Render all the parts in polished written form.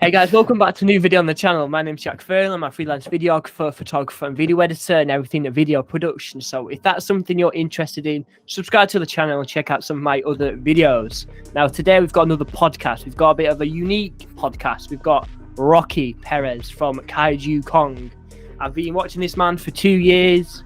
Hey guys, welcome back to a new video on the channel. My name's Jack.F. I'm a freelance videographer, photographer and video editor and everything at video production. So if that's something you're interested in, subscribe to the channel and check out some of my other videos. Now today we've got another podcast. We've got a bit of a unique podcast. We've got Rocky Perez from Kaiju Kong. I've been watching this man for 2 years.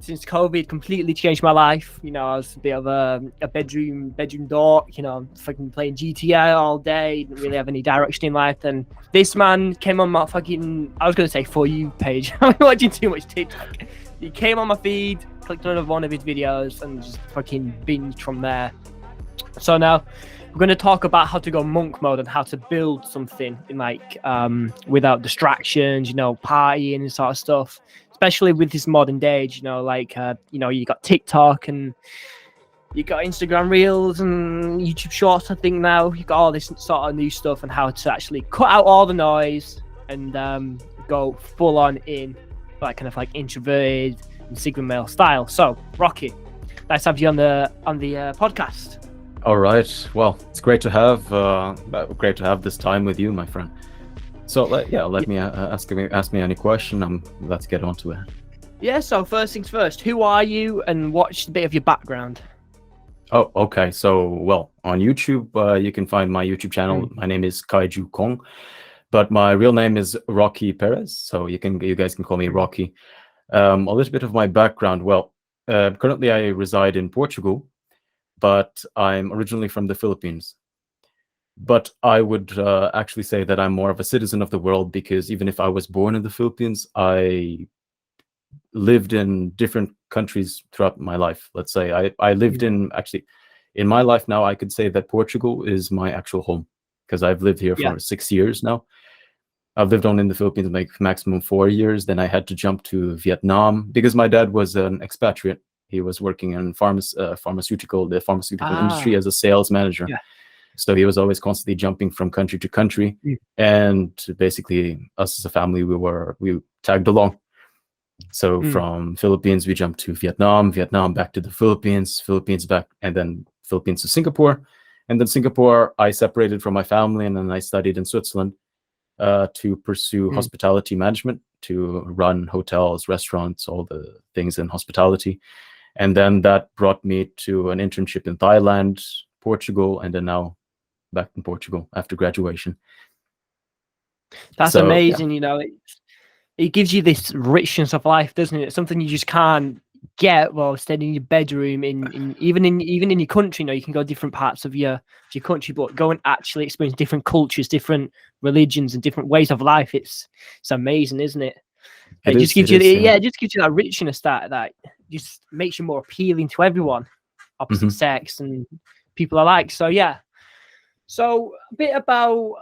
Since COVID completely changed my life. You know, I was a bit of a bedroom dork, you know, fucking playing GTA all day, didn't really have any direction in life. And this man came on my fucking, I was going to say For You page. I'm watching too much TikTok. He came on my feed, clicked on one of his videos and just fucking binged from there. So now we're going to talk about how to go monk mode and how to build something in like without distractions, you know, partying and sort of stuff. Especially with this modern age, you know, like, you know, you got TikTok and you got Instagram Reels and YouTube Shorts, I think now. You got all this sort of new stuff and how to actually cut out all the noise and go full on in, like kind of like introverted and Sigma male style. So, Rocky, nice to have you on the podcast. All right. Well, it's great to have this time with you, my friend. So let me ask me any question. Let's get on to it. Yeah. So first things first, who are you, and what's a bit of your background? Oh, okay. So well, on YouTube, you can find my YouTube channel. My name is Kaiju Kong, but my real name is Rocky Perez. So you guys can call me Rocky. A little bit of my background. Well, currently I reside in Portugal, but I'm originally from the Philippines. But I would actually say that I'm more of a citizen of the world, because even if I was born in the Philippines, I lived in different countries throughout my life. Let's say I lived in my life now, I could say that Portugal is my actual home, because I've lived here for 6 years now. I've lived on in the Philippines like maximum 4 years. Then I had to jump to Vietnam because my dad was an expatriate. He was working in the pharmaceutical industry as a sales manager. Yeah. So he was always constantly jumping from country to country, and basically us as a family, we tagged along. So from Philippines, we jumped to Vietnam back to the Philippines back, and then Philippines to Singapore. And then Singapore, I separated from my family, and then I studied in Switzerland to pursue hospitality management, to run hotels, restaurants, all the things in hospitality. And then that brought me to an internship in Thailand, Portugal, and then now back in Portugal after graduation. That's amazing. You know, it gives you this richness of life, doesn't it? It's something you just can't get while staying in your bedroom. Even in your country, you know, you can go different parts of your country, but go and actually experience different cultures, different religions, and different ways of life. It's amazing, isn't it? It just gives you that richness that just makes you more appealing to everyone, opposite sex and people alike. So yeah. So a bit about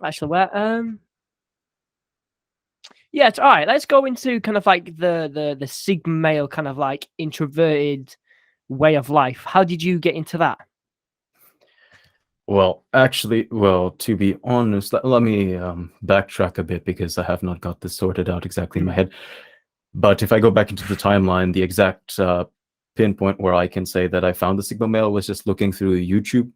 actually where yeah, all right, let's go into kind of like the Sigma male kind of like introverted way of life. How did you get into that? Well, to be honest, let me backtrack a bit, because I have not got this sorted out exactly in my head. But if I go back into the timeline, the exact pinpoint where I can say that I found the Sigma male was just looking through YouTube.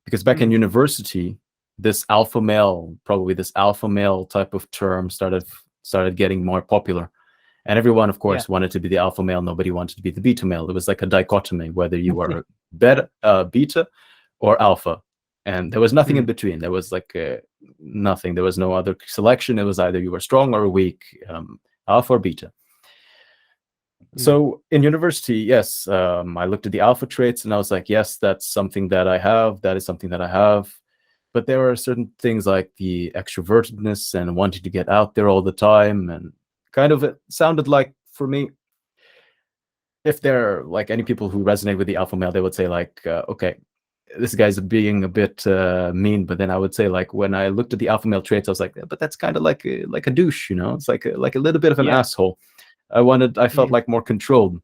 Because back in university, this alpha male type of term started getting more popular. And everyone, of course, wanted to be the alpha male. Nobody wanted to be the beta male. It was like a dichotomy, whether you were beta or alpha. And there was nothing in between. There was like nothing. There was no other selection. It was either you were strong or weak, alpha or beta. So in university, yes, I looked at the alpha traits and I was like, yes, that's something that I have. That is something that I have. But there are certain things like the extrovertedness and wanting to get out there all the time. And kind of it sounded like, for me, if there are like any people who resonate with the alpha male, they would say like, okay, this guy's being a bit mean. But then I would say, like, when I looked at the alpha male traits, I was like, but that's kind of like a douche, you know? It's like a little bit of an asshole. I felt like more controlled,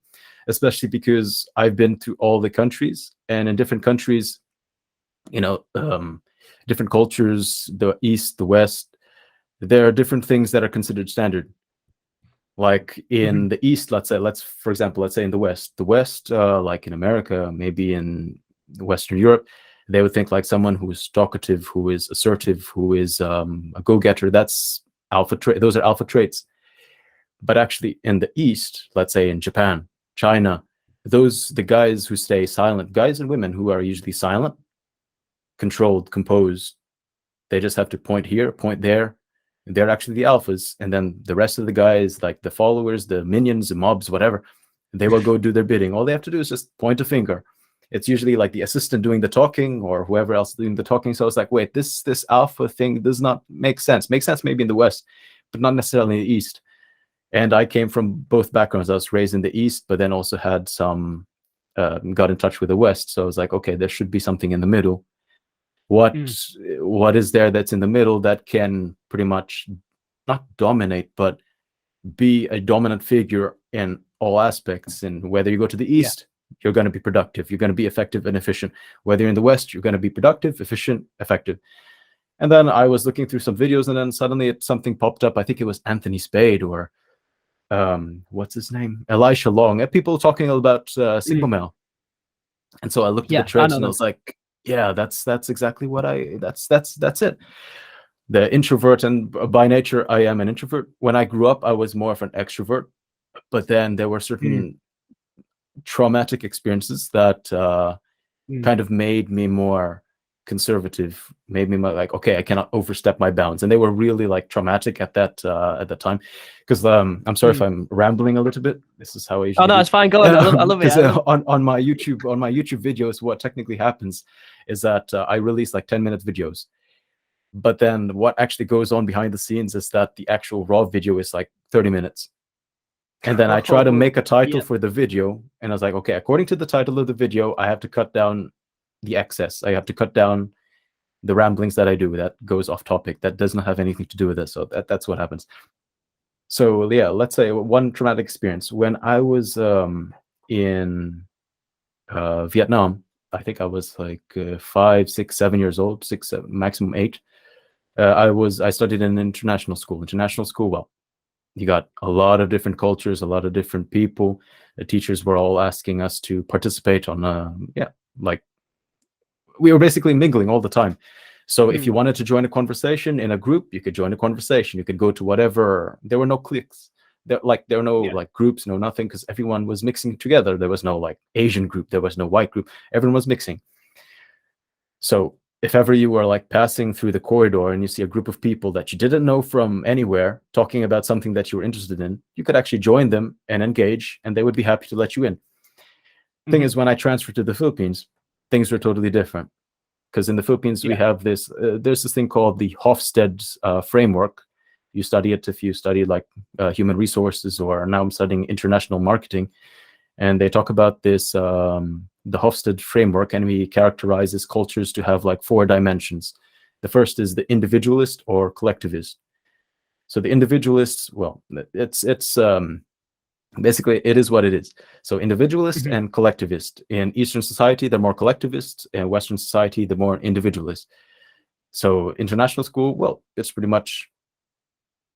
especially because I've been through all the countries, and in different countries, you know, different cultures, the East, the West, there are different things that are considered standard. Like in the East, let's say in the West, like in America, maybe in Western Europe, They would think like someone who is talkative, who is assertive, who is a go-getter. That's alpha trait. Those are alpha traits. But actually, in the East, let's say in Japan, China, the guys who stay silent, guys and women who are usually silent, controlled, composed, they just have to point here, point there. They're actually the alphas, and then the rest of the guys, like the followers, the minions, the mobs, whatever, they will go do their bidding. All they have to do is just point a finger. It's usually like the assistant doing the talking or whoever else doing the talking. So it's like, wait, this alpha thing does not make sense. Makes sense maybe in the West, but not necessarily in the East. And I came from both backgrounds. I was raised in the East, but then also had some, got in touch with the West. So I was like, okay, there should be something in the middle. What is there that's in the middle that can pretty much not dominate, but be a dominant figure in all aspects? And whether you go to the East, you're going to be productive, you're going to be effective and efficient. Whether you're in the West, you're going to be productive, efficient, effective. And then I was looking through some videos, and then suddenly something popped up. I think it was Anthony Spade or what's his name, Elisha Long, and people talking about Sigma Male. And so I looked at the threads and I was like, yeah, that's exactly what that's it. The introvert, and by nature I am an introvert. When I grew up, I was more of an extrovert, but then there were certain traumatic experiences that kind of made me more conservative, made me more like, okay, I cannot overstep my bounds. And they were really like traumatic at that time. Because I'm sorry if I'm rambling a little bit. This is how I usually no, it's fine. Go on. I love it. On my YouTube videos, what technically happens is that I release like 10-minute videos. But then what actually goes on behind the scenes is that the actual raw video is like 30 minutes. And then I try to make a title for the video. And I was like, okay, according to the title of the video, I have to cut down the excess. I have to cut down the ramblings that I do that goes off topic, that does not have anything to do with this. So that's what happens. So yeah, let's say one traumatic experience. When I was in Vietnam, I think I was like 5, 6, 7 years old, 6, 7, maximum 8. I studied in an international school. Well, you got a lot of different cultures, a lot of different people. The teachers were all asking us to participate on, like we were basically mingling all the time. So if you wanted to join a conversation in a group, you could join a conversation. You could go to whatever. There were no cliques. There were no like groups, no nothing, because everyone was mixing together. There was no like Asian group. There was no white group. Everyone was mixing. So if ever you were like passing through the corridor and you see a group of people that you didn't know from anywhere talking about something that you were interested in, you could actually join them and engage, and they would be happy to let you in. Thing is, when I transferred to the Philippines, things were totally different. Because in the Philippines, we have this, there's this thing called the Hofstede framework. You study it if you study like human resources, or now I'm studying international marketing. And they talk about this, the Hofstede framework, and we characterizes cultures to have like 4 dimensions. The first is the individualist or collectivist. So the individualists, well, it's basically it is what it is. So individualist and collectivist. In Eastern society, they're more collectivist, and Western society, they're more individualist. So international school, well, it's pretty much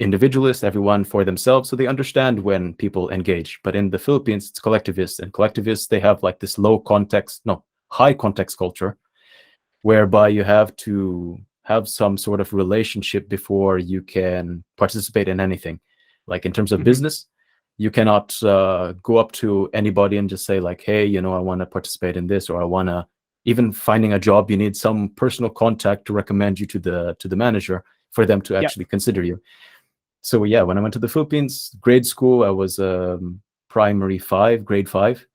individualist, everyone for themselves, so they understand when people engage. But in the Philippines, it's collectivist, and collectivists, they have like this high context culture, whereby you have to have some sort of relationship before you can participate in anything. Like in terms of business, you cannot go up to anybody and just say like, hey, I want to participate in this, or I want to, even finding a job, you need some personal contact to recommend you to the manager for them to actually consider you. So yeah, when I went to the Philippines, grade school, I was grade 5.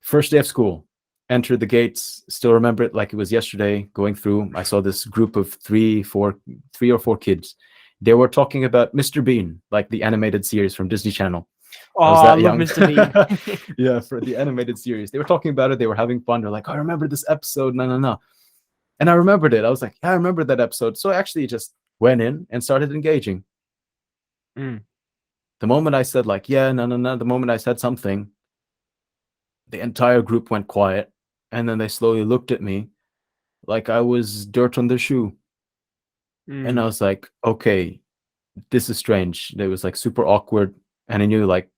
First day of school, entered the gates, still remember it like it was yesterday, going through, I saw this group of 3 or 4 kids. They were talking about Mr. Bean, like the animated series from Disney Channel. I love Mr. Bean. Yeah, for the animated series. They were talking about it. They were having fun. They're like, I remember this episode. No. And I remembered it. I was like, yeah, I remember that episode. So I actually just went in and started engaging. The moment I said like, yeah, no, the moment I said something, the entire group went quiet. And then they slowly looked at me like I was dirt on their shoe. And I was like, okay, this is strange. It was like super awkward. And I knew like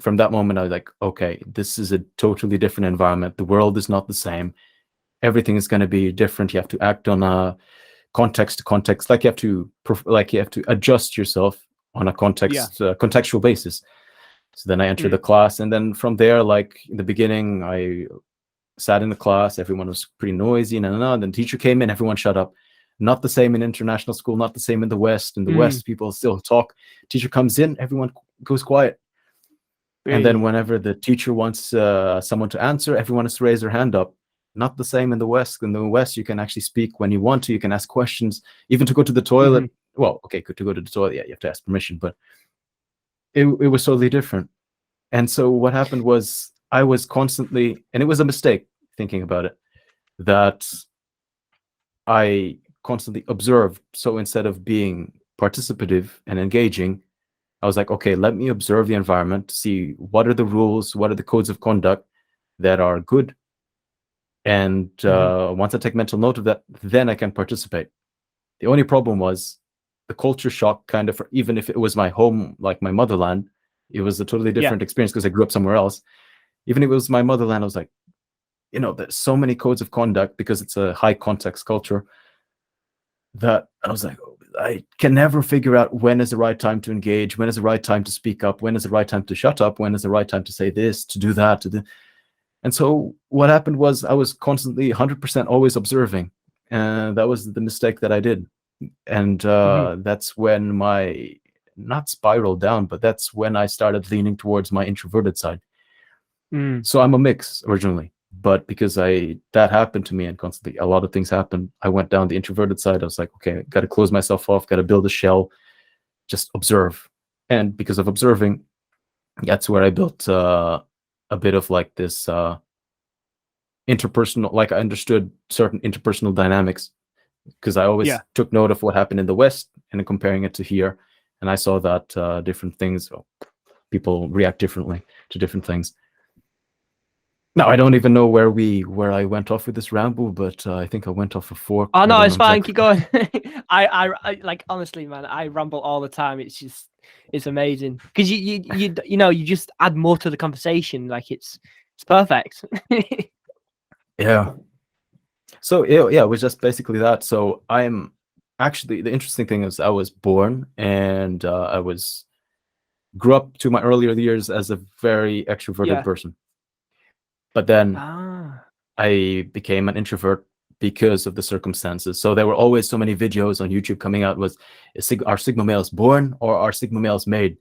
from that moment, I was like, okay, this is a totally different environment. The world is not the same. everything is going to be different. You have to act on a context to context, like you have to adjust yourself on a contextual basis. So then I entered the class, and then from there, like in the beginning, I sat in the class. Everyone was pretty noisy, and then the teacher came in. Everyone shut up. Not the same in international school. Not the same in the West. In the West, people still talk. Teacher comes in, everyone goes quiet. And then whenever the teacher wants someone to answer, everyone has to raise their hand up. Not the same in the West. In the West, you can actually speak when you want to. You can ask questions, even to go to the toilet. Well, okay, to go to the toilet, yeah, you have to ask permission, but it was totally different. And so what happened was I was constantly, and it was a mistake thinking about it, that I constantly observed. So instead of being participative and engaging, I was like, okay, let me observe the environment, see what are the rules, what are the codes of conduct that are good. And once I take mental note of that, then I can participate. The only problem was the culture shock, kind of, even if it was my home, like my motherland, it was a totally different experience because I grew up somewhere else. Even if it was my motherland, I was like, there's so many codes of conduct because it's a high context culture that I was like, I can never figure out when is the right time to engage, when is the right time to speak up, when is the right time to shut up, when is the right time to say this, to do that, to do. And so what happened was I was constantly 100% always observing, and that was the mistake that I did. And that's when my, not spiral down, but that's when I started leaning towards my introverted side. So I'm a mix originally, but because that happened to me, and constantly a lot of things happened, I went down the introverted side. I was like, okay, got to close myself off, got to build a shell, just observe. And because of observing, that's where I built a bit of like this interpersonal, like I understood certain interpersonal dynamics, because I always took note of what happened in the West and then comparing it to here. And I saw that different things, people react differently to different things. No, I don't even know where I went off with this ramble, but I think I went off a fork. Oh no, it's fine. Keep going. I like, honestly, man, I ramble all the time. It's amazing because you just add more to the conversation. Like it's perfect. Yeah. So yeah, it was just basically that. So I'm actually, the interesting thing is I was born and I grew up to my earlier years as a very extroverted person. But then I became an introvert because of the circumstances. So there were always so many videos on YouTube coming out was, are Sigma males born or are Sigma males made?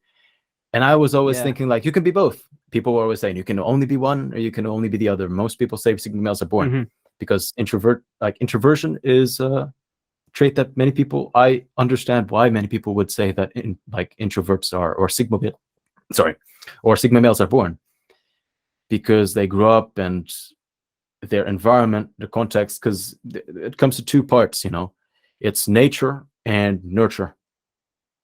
And I was always thinking like, you can be both. People were always saying you can only be one or you can only be the other. Most people say Sigma males are born because introversion is a trait that many people, I understand why many people would say that introverts are, or Sigma males are born, because they grew up and their environment, the context, because it comes to two parts, it's nature and nurture.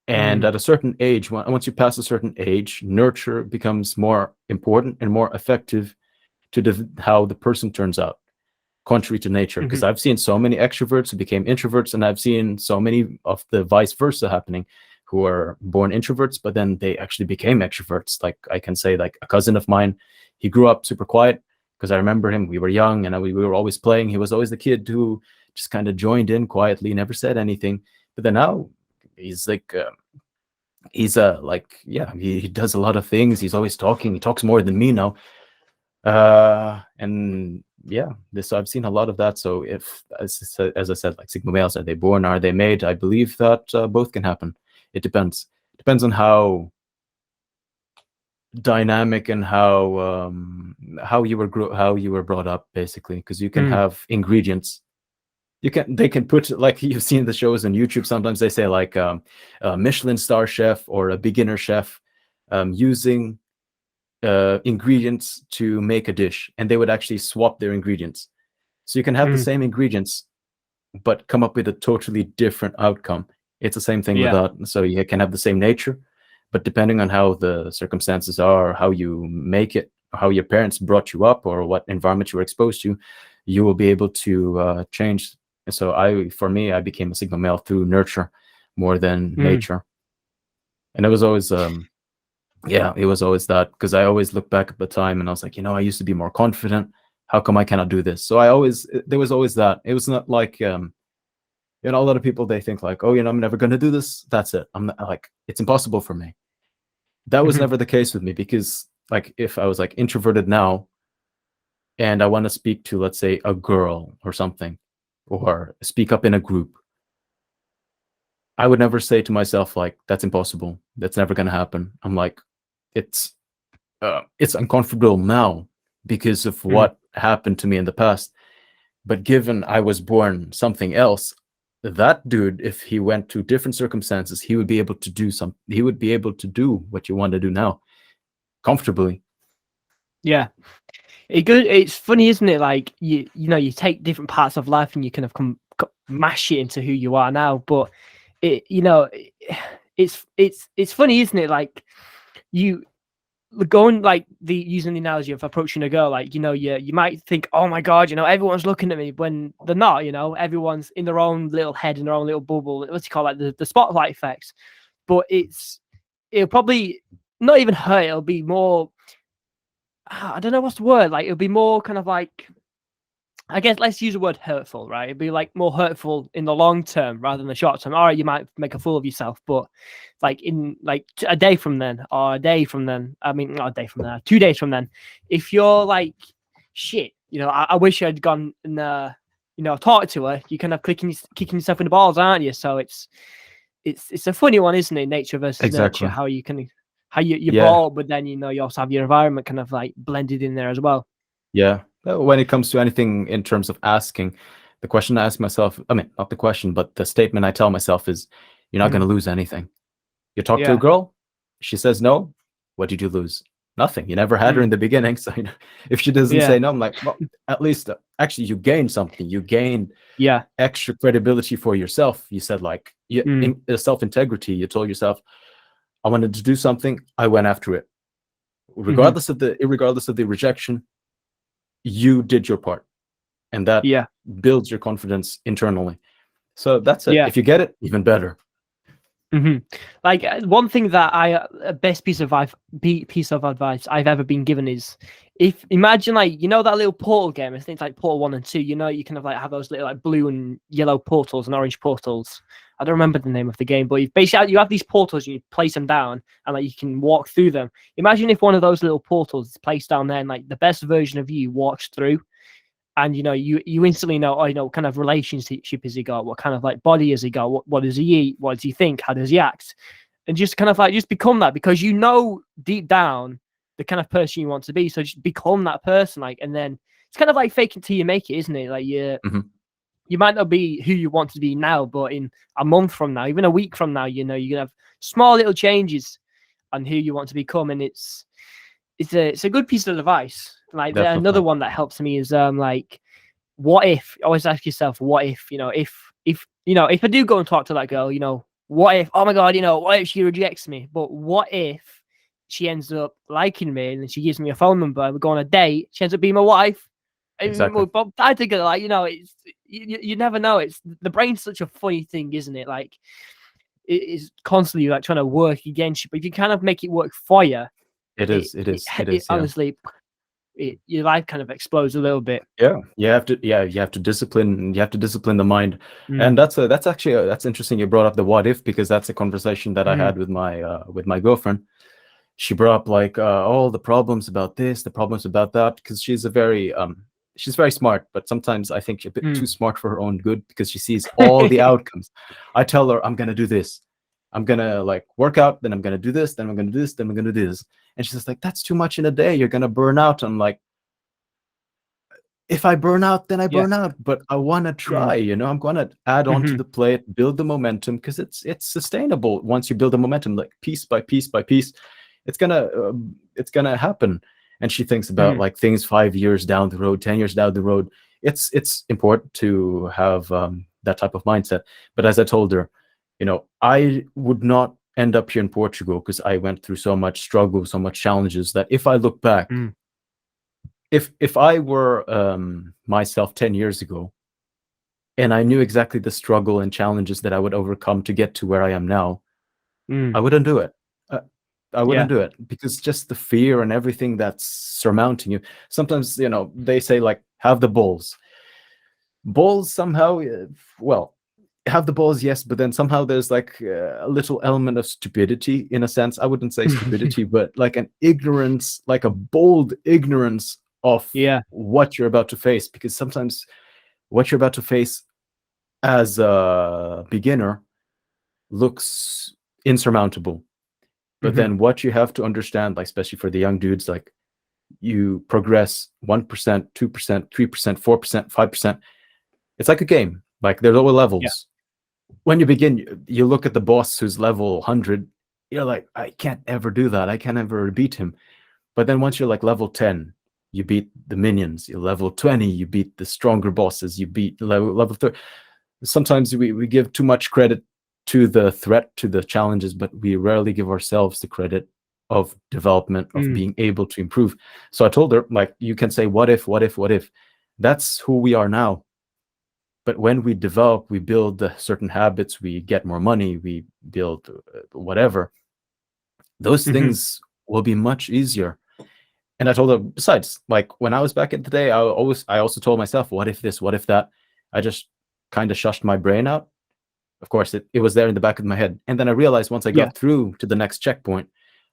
And at a certain age, once you pass a certain age, nurture becomes more important and more effective to how the person turns out, contrary to nature. Because I've seen so many extroverts who became introverts, and I've seen so many of the vice versa happening, who are born introverts, but then they actually became extroverts. Like I can say, like a cousin of mine, he grew up super quiet, because I remember him, we were young and we were always playing. He was always the kid who just kind of joined in quietly, never said anything. But then now he's like, he does a lot of things. He's always talking. He talks more than me now. And yeah, I've seen a lot of that. So if, as I said, like Sigma males, are they born? Are they made? I believe that both can happen. It depends. Depends on how dynamic and how you were brought up, basically, because you can have ingredients. They can put, like you've seen the shows on YouTube, sometimes they say like a Michelin star chef or a beginner chef using ingredients to make a dish, and they would actually swap their ingredients. So you can have the same ingredients but come up with a totally different outcome. It's the same thing with that. So you can have the same nature, but depending on how the circumstances are, how you make it, how your parents brought you up, or what environment you were exposed to, you will be able to change. So I became a Sigma male through nurture more than nature. And it was always, it was always that, because I always look back at the time and I was like, I used to be more confident. How come I cannot do this? So there was always that. It was not like, a lot of people, they think like, oh, I'm never going to do this. That's it. I'm not, like, it's impossible for me. That was Mhm. never the case with me, because like if I was like introverted now and I want to speak to, let's say, a girl or something, or speak up in a group, I would never say to myself like, that's impossible. That's never going to happen. I'm like, it's uncomfortable now because of Mm. what happened to me in the past. But given I was born something else, that dude, if he went to different circumstances, he would be able to do he would be able to do what you want to do now comfortably. Yeah. It's funny, isn't it? Like you take different parts of life and you kind of mash it into who you are now. But it's funny, isn't it? Like you going like using the analogy of approaching a girl, like you might think, oh my god, everyone's looking at me, when they're not. Everyone's in their own little head, in their own little bubble. What's it called, like the spotlight effects. But it'll probably not even hurt. It'll be more. I don't know what's the word. Like it'll be more kind of like, I guess let's use the word hurtful, right? It'd be like more hurtful in the long term rather than the short term. All right, you might make a fool of yourself, but like in like a day from then, or a day from then, I mean, not a day from then, 2 days from then, if you're like, shit, I wish I'd gone and talked to her, you kind of kicking yourself in the balls, aren't you? So it's a funny one, isn't it? Nature versus nurture. Exactly. How you're Yeah. brought up, but then you also have your environment kind of like blended in there as well. Yeah. When it comes to anything in terms of asking, the question I ask myself, I mean, not the question, but the statement I tell myself is, you're not going to lose anything. You talk to a Yeah. girl, she says no. What did you lose? Nothing. You never had her in the beginning. So if she doesn't Yeah. say no, I'm like, well, at least actually you gained something. You gained Yeah. extra credibility for yourself. You said like, self-integrity. You told yourself, I wanted to do something. I went after it. Regardless of the rejection, you did your part, and that Yeah. builds your confidence internally. So that's it. Yeah. If you get it, even better. Like one thing that best piece of advice I've ever been given is, if imagine like that little portal game, I think it's like Portal 1 and 2. You kind of like have those little like blue and yellow portals and orange portals. I don't remember the name of the game, but you have these portals and you place them down and like you can walk through them. Imagine if one of those little portals is placed down there and like the best version of you walks through, and you instantly know, what kind of relationship has he got, what kind of like body has he got, what does he eat, what does he think, how does he act, and just kind of like just become that, because deep down the kind of person you want to be. So just become that person, like, and then it's kind of like fake it till you make it, isn't it? Like you might not be who you want to be now, but in a month from now, even a week from now, you're gonna have small little changes on who you want to become. And it's a good piece of advice. Like another Definitely. one that helps me is like, what if? Always ask yourself, what if? If I do go and talk to that girl, what if? Oh my god, what if she rejects me? But what if she ends up liking me and she gives me a phone number? We go on a date. She ends up being my wife. Exactly. But I think like it's you never know. It's the brain's such a funny thing, isn't it? Like it is constantly like trying to work against you, but if you kind of make it work for you, It is. It is. It is. Yeah. honestly, your life kind of explodes a little bit. Yeah, you have to discipline. You have to discipline the mind, and that's interesting. You brought up the what if, because that's a conversation that I had with my girlfriend. She brought up like all the problems about this, the problems about that, because she's very smart, but sometimes I think she's a bit too smart for her own good, because she sees all the outcomes. I tell her I'm gonna do this, I'm gonna like work out, then I'm gonna do this, then I'm gonna do this, then I'm gonna do this, and she's like, that's too much in a day. You're gonna burn out. I'm like, if I burn out, then I Yeah. burn out. But I want to try. I'm going to add on to the plate, build the momentum, because it's sustainable. Once you build the momentum, like piece by piece by piece, it's gonna happen. And she thinks about like things 5 years down the road, 10 years down the road. It's important to have that type of mindset. But as I told her, I would not end up here in Portugal because I went through so much struggle, so much challenges, that if I look back. If I were myself 10 years ago, and I knew exactly the struggle and challenges that I would overcome to get to where I am now, I wouldn't do it. I wouldn't do it, because just the fear and everything that's surmounting you. Sometimes, they say like, have the balls. Balls somehow, well, have the balls, yes, but then somehow there's like a little element of stupidity in a sense. I wouldn't say stupidity, but like an ignorance, like a bold ignorance of what you're about to face, because sometimes what you're about to face as a beginner looks insurmountable. But then what you have to understand, like especially for the young dudes, like you progress 1%, 2%, 3%, 4%, 5%. It's like a game. Like there's all levels. When you begin, you look at the boss who's level 100, you're like, I can't ever do that. I can't ever beat him. But then once you're like level 10, you beat the minions. You're level 20, you beat the stronger bosses. You beat level 30. Sometimes we give too much credit to the threat, to the challenges, but we rarely give ourselves the credit of development, of being able to improve. So I told her, like, you can say, what if? That's who we are now. But when we develop, we build certain habits, we get more money, we build whatever, those things will be much easier. And I told her, besides, like when I was back in the day, I also told myself, what if this, what if that? I just kind of shushed my brain out. Of course, it was there in the back of my head. And then I realized once I got through to the next checkpoint,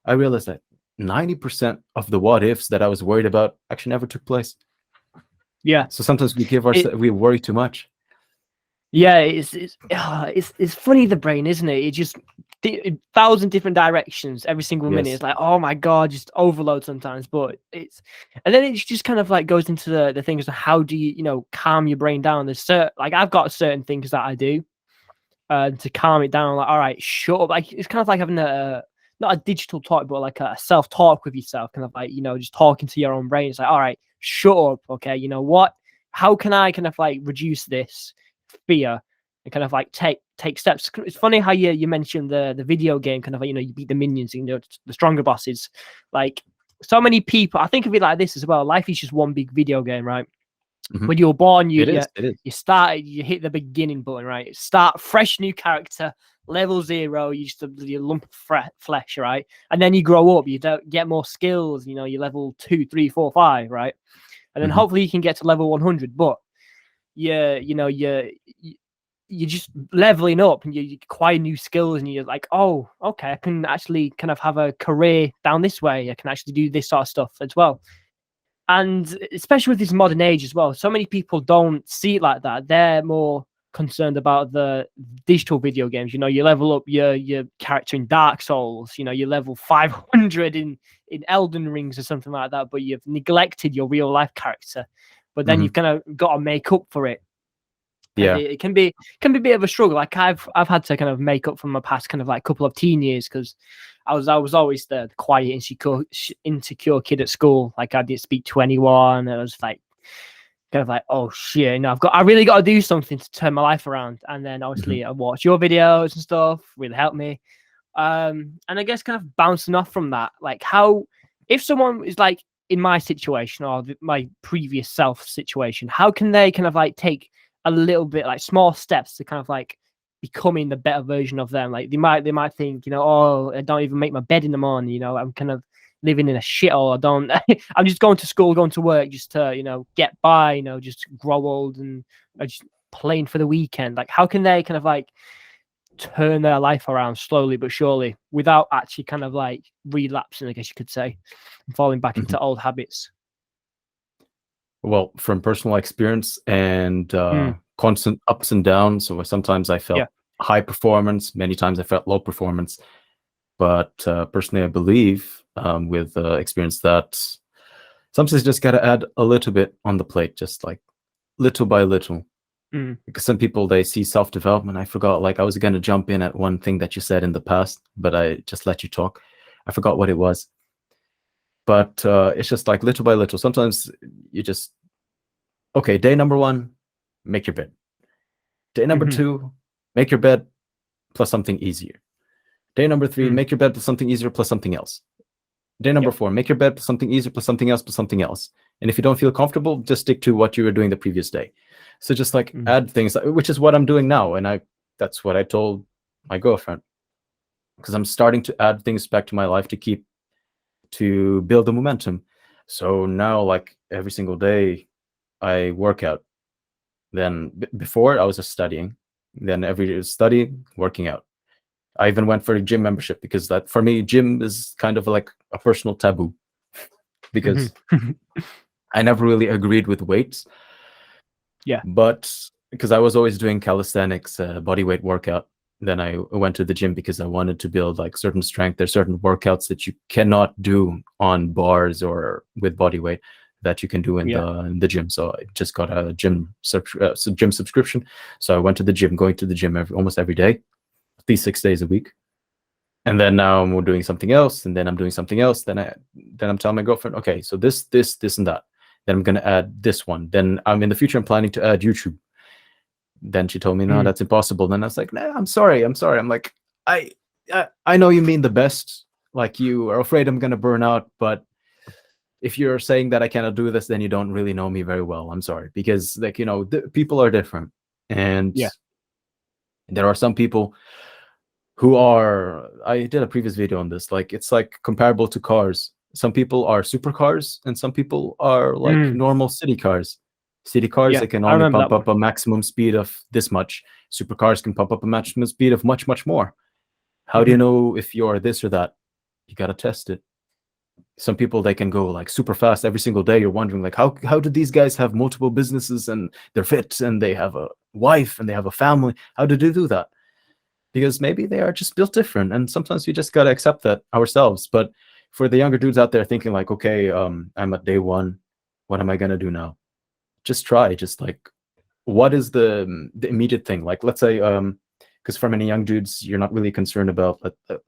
I realized that 90% of the what ifs that I was worried about actually never took place. Yeah. So sometimes we worry too much. Yeah, it's funny, the brain, isn't it? It just 1,000 different directions every single minute. It's like, oh my god, just overload sometimes. But and then it just kind of like goes into the things of how do you calm your brain down. There's like I've got certain things that I do to calm it down. Like, all right, shut up. Like it's kind of like having not a digital talk, but like a self-talk with yourself, kind of like just talking to your own brain. It's like, all right, shut up. Okay, you know what? How can I kind of like reduce this fear and kind of like take steps? It's funny how you mentioned the video game, kind of like, you beat the minions, the stronger bosses. Like so many people, I think of it like this as well. Life is just one big video game, right? When you're born, you hit the beginning button, right? Start fresh new character, level 0, you just a lump of flesh, right? And then you grow up, you don't get more skills, you level 2, 3, 4, 5, right? And then hopefully you can get to level 100, but you're just leveling up and you acquire new skills and you're like, oh, okay, I can actually kind of have a career down this way. I can actually do this sort of stuff as well. And especially with this modern age as well, so many people don't see it like that. They're more concerned about the digital video games. You level up your character in Dark Souls, you level 500 in Elden Rings or something like that, but you've neglected your real life character. But then you've kind of got to make up for it. Yeah, it can be a bit of a struggle. Like I've had to kind of make up for my past kind of like couple of teen years, because I was always the quiet, insecure kid at school. Like I didn't speak to anyone. And I was like kind of like, oh shit, I really got to do something to turn my life around. And then obviously I watched your videos and stuff, really helped me. And I guess kind of bouncing off from that, like how, if someone is like in my situation or my previous self situation, how can they kind of like take a little bit like small steps to kind of like becoming the better version of them? Like they might think, oh, I don't even make my bed in the morning, I'm kind of living in a shithole. I'm just going to school, going to work just to, get by, just grow old and just playing for the weekend. Like how can they kind of like turn their life around slowly but surely without actually kind of like relapsing, I guess you could say, and falling back into old habits? Well, from personal experience and constant ups and downs. So sometimes I felt high performance, many times I felt low performance. But personally, I believe with experience that sometimes you just got to add a little bit on the plate, just like little by little. Because some people, they see self-development. I forgot, like I was going to jump in at one thing that you said in the past, but I just let you talk. I forgot what it was. But it's just like little by little. Sometimes you just, okay, day number 1, make your bed. Day number 2, make your bed plus something easier. Day number 3, make your bed plus something easier plus something else. Day number 4, make your bed plus something easier plus something else plus something else. And if you don't feel comfortable, just stick to what you were doing the previous day. So just like add things, which is what I'm doing now. And that's what I told my girlfriend. because I'm starting to add things back to my life to build the momentum. So now, like every single day, I work out. Then before I was just studying. Then every day study, working out. I even went for a gym membership because that for me, gym is kind of like a personal taboo because Mhm. I never really agreed with weights. Yeah. But because I was always doing calisthenics, body weight workout, then I went to the gym because I wanted to build like certain strength. There's certain workouts that you cannot do on bars or with body weight that you can do in Yeah. the gym. So I just got a gym subscription. So I went to the gym, going to the gym almost every day, at least 6 days a week. And then now I'm doing something else, and then I'm doing something else. Then I'm telling my girlfriend, okay, so this, and that. Then I'm gonna add this one. Then I'm in the future I'm planning to add YouTube. Then she told me, no, Mm. that's impossible. Then I was like, nah, I'm sorry. I'm like, I know you mean the best. Like you are afraid I'm gonna burn out, but if you're saying that I cannot do this, then you don't really know me very well. I'm sorry, because like people are different, and Yeah. there are some people who are. I did a previous video on this. Like it's like comparable to cars. Some people are supercars, and some people are like Mm. normal city cars. City cars, Yeah. they can I only remember pump that one. up a maximum speed of this much. Supercars can pump up a maximum speed of much, much more. How do you Mhm. know if you're this or that? You gotta test it. Some people, they can go like super fast every single day. You're wondering like how do these guys have multiple businesses and they're fit and they have a wife and they have a family? How do they do that? Because maybe they are just built different, and sometimes we just got to accept that ourselves. But for the younger dudes out there thinking like, okay, I'm at day one, what am I going to do now? Just try. Just like, what is the immediate thing? Like, let's say because for many young dudes, you're not really concerned about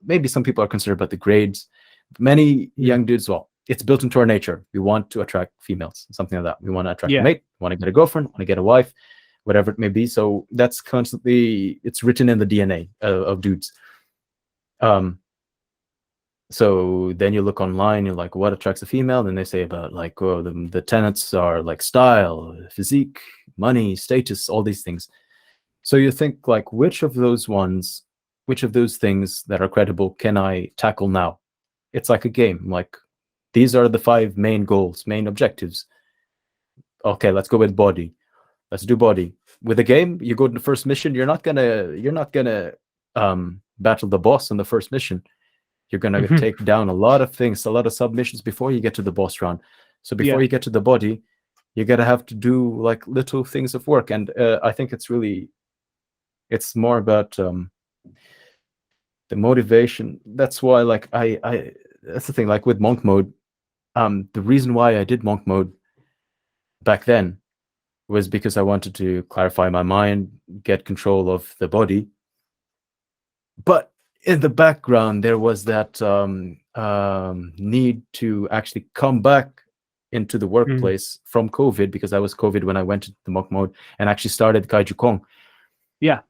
maybe some people are concerned about the grades. Many Mm. young dudes, well, it's built into our nature. We want to attract females, something like that. We want to attract a Yeah. mate, want to get a girlfriend, want to get a wife, whatever it may be. So that's constantly, it's written in the DNA of dudes. Um, so then you look online, you're like, what attracts a female? And they say about like, oh, the tenets are like style, physique, money, status, all these things. So you think like, which of those things that are credible can I tackle now? It's like a game. Like, these are the 5 main goals, main objectives. Okay, let's go with body. Let's do body. With a game, you go to the first mission. You're not gonna battle the boss on the first mission. You're gonna Mhm. take down a lot of things, a lot of submissions before you get to the boss round. So before Yeah. you get to the body, you're gonna have to do like little things of work. And I think it's more about the motivation. That's why, like, I that's the thing. Like with monk mode, the reason why I did monk mode back then was because I wanted to clarify my mind, get control of the body. But in the background, there was that need to actually come back into the Mm. workplace from COVID, because I was COVID when I went to the monk mode and actually started Kaiju Kong. Yeah.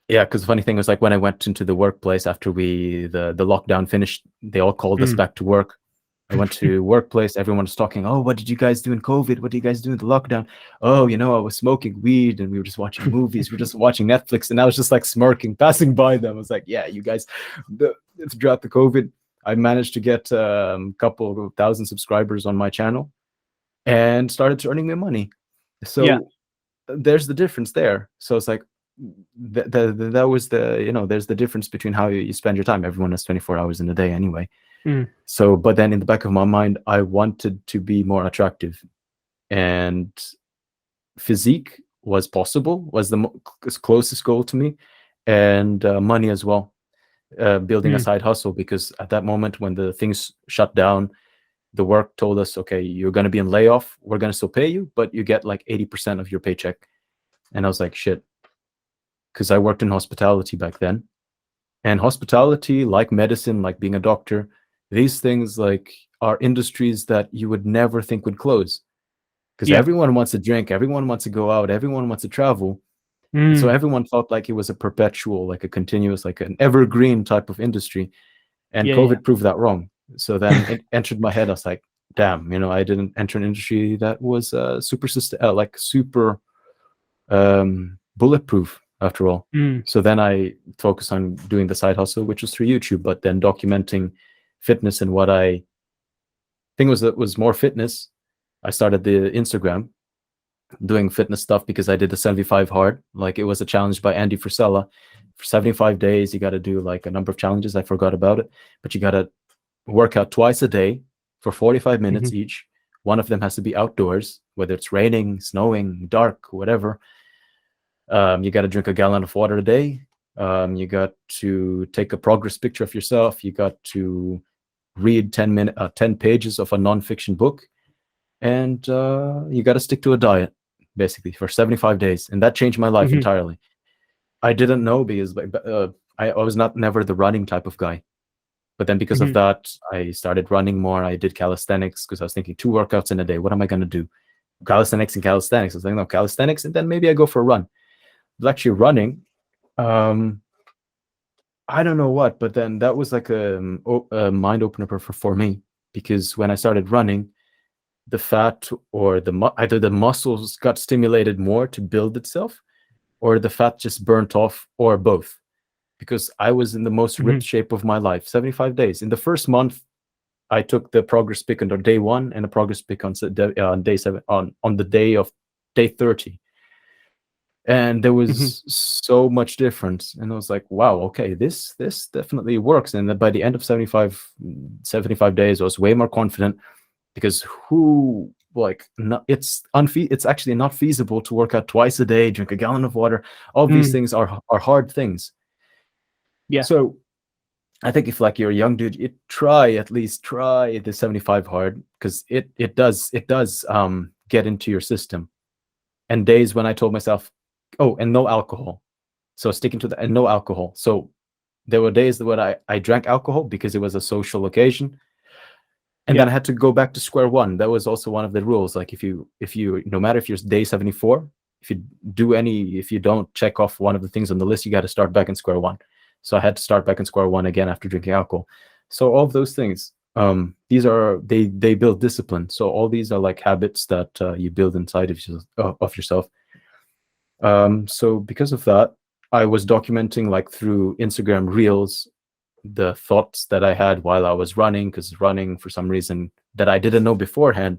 Yeah, because the funny thing was, like, when I went into the workplace after the lockdown finished, they all called us Mm. back to work. I went to workplace. Everyone was talking. Oh, what did you guys do in COVID? What do you guys do in the lockdown? Oh, I was smoking weed and we were just watching movies. We were just watching Netflix, and I was just like smirking, passing by them. I was like, yeah, you guys. Throughout the COVID, I managed to get a couple of thousand subscribers on my channel and started earning me money. Yeah. So there's the difference there. So it's like that was there's the difference between how you spend your time. Everyone has 24 hours in a day anyway. Mm. So, but then in the back of my mind, I wanted to be more attractive, and physique was possible, was the closest goal to me, and money as well. Building a Mm. side hustle, because at that moment when the things shut down, the work told us, okay, you're going to be in layoff. We're going to still pay you, but you get like 80% of your paycheck. And I was like, shit, because I worked in hospitality back then. And hospitality, like medicine, like being a doctor, these things like are industries that you would never think would close, because Yeah. everyone wants to drink, everyone wants to go out, everyone wants to travel. So Mm. everyone felt like it was a perpetual, like a continuous, like an evergreen type of industry. And Yeah. Yeah. COVID proved that wrong. So then it entered my head. I was like, damn, I didn't enter an industry that was super bulletproof. after all. Mm. So then I focused on doing the side hustle, which was through YouTube, but then documenting fitness and what I think was more fitness. I started the Instagram doing fitness stuff because I did the 75 hard. Like, it was a challenge by Andy Frisella. For 75 days, you got to do like a number of challenges. I forgot about it, but you got to work out twice a day for 45 minutes each. One of them has to be outdoors, whether it's raining, snowing, dark, whatever. You got to drink a gallon of water a day. You got to take a progress picture of yourself. You got to read 10 pages of a nonfiction book, and you got to stick to a diet basically for 75 days. And that changed my life entirely. I didn't know because I was never the running type of guy. But then because of that, I started running more. I did calisthenics because I was thinking 2 workouts in a day. What am I going to do? Calisthenics and calisthenics. I was like, no, calisthenics, and then maybe I go for a run. But actually running, I don't know what, but then that was like a mind opener for me, because when I started running, the fat or either the muscles got stimulated more to build itself, or the fat just burnt off, or both. Because I was in the most ripped shape of my life. 75 days. In the first month, I took the progress pic on day 1 and a progress pic on day 7 on the day of day 30. And there was so much difference. And I was like, wow, okay, this definitely works. And then by the end of 75 days, I was way more confident, because it's actually not feasible to work out twice a day, drink a gallon of water. All these things are hard things. Yeah. So I think if like you're a young dude, at least try the 75 hard, because it does get into your system. And days when I told myself, oh, and no alcohol. So sticking to that, and no alcohol. So there were days when I drank alcohol because it was a social occasion. And then I had to go back to square one. That was also one of the rules. Like if you no matter if you're day 74, if you don't check off one of the things on the list, you got to start back in square one. So I had to start back in square one again after drinking alcohol. So all of those things, they build discipline. So all these are like habits that you build inside of yourself. So because of that, I was documenting, like through Instagram Reels, the thoughts that I had while I was running, because running, for some reason that I didn't know beforehand,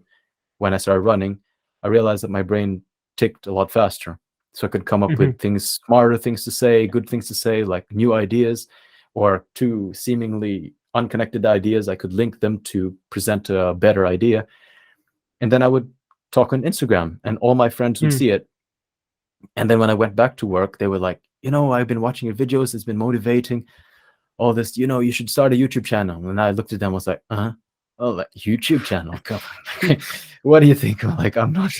when I started running, I realized that my brain ticked a lot faster. So I could come up with smarter things to say, good things to say, like new ideas, or 2 seemingly unconnected ideas. I could link them to present a better idea. And then I would talk on Instagram, and all my friends would see it. And then when I went back to work, they were like, I've been watching your videos. It's been motivating. All this, you should start a YouTube channel. And I looked at them, I was like, oh, like YouTube channel. What do you think? I'm like, I'm not.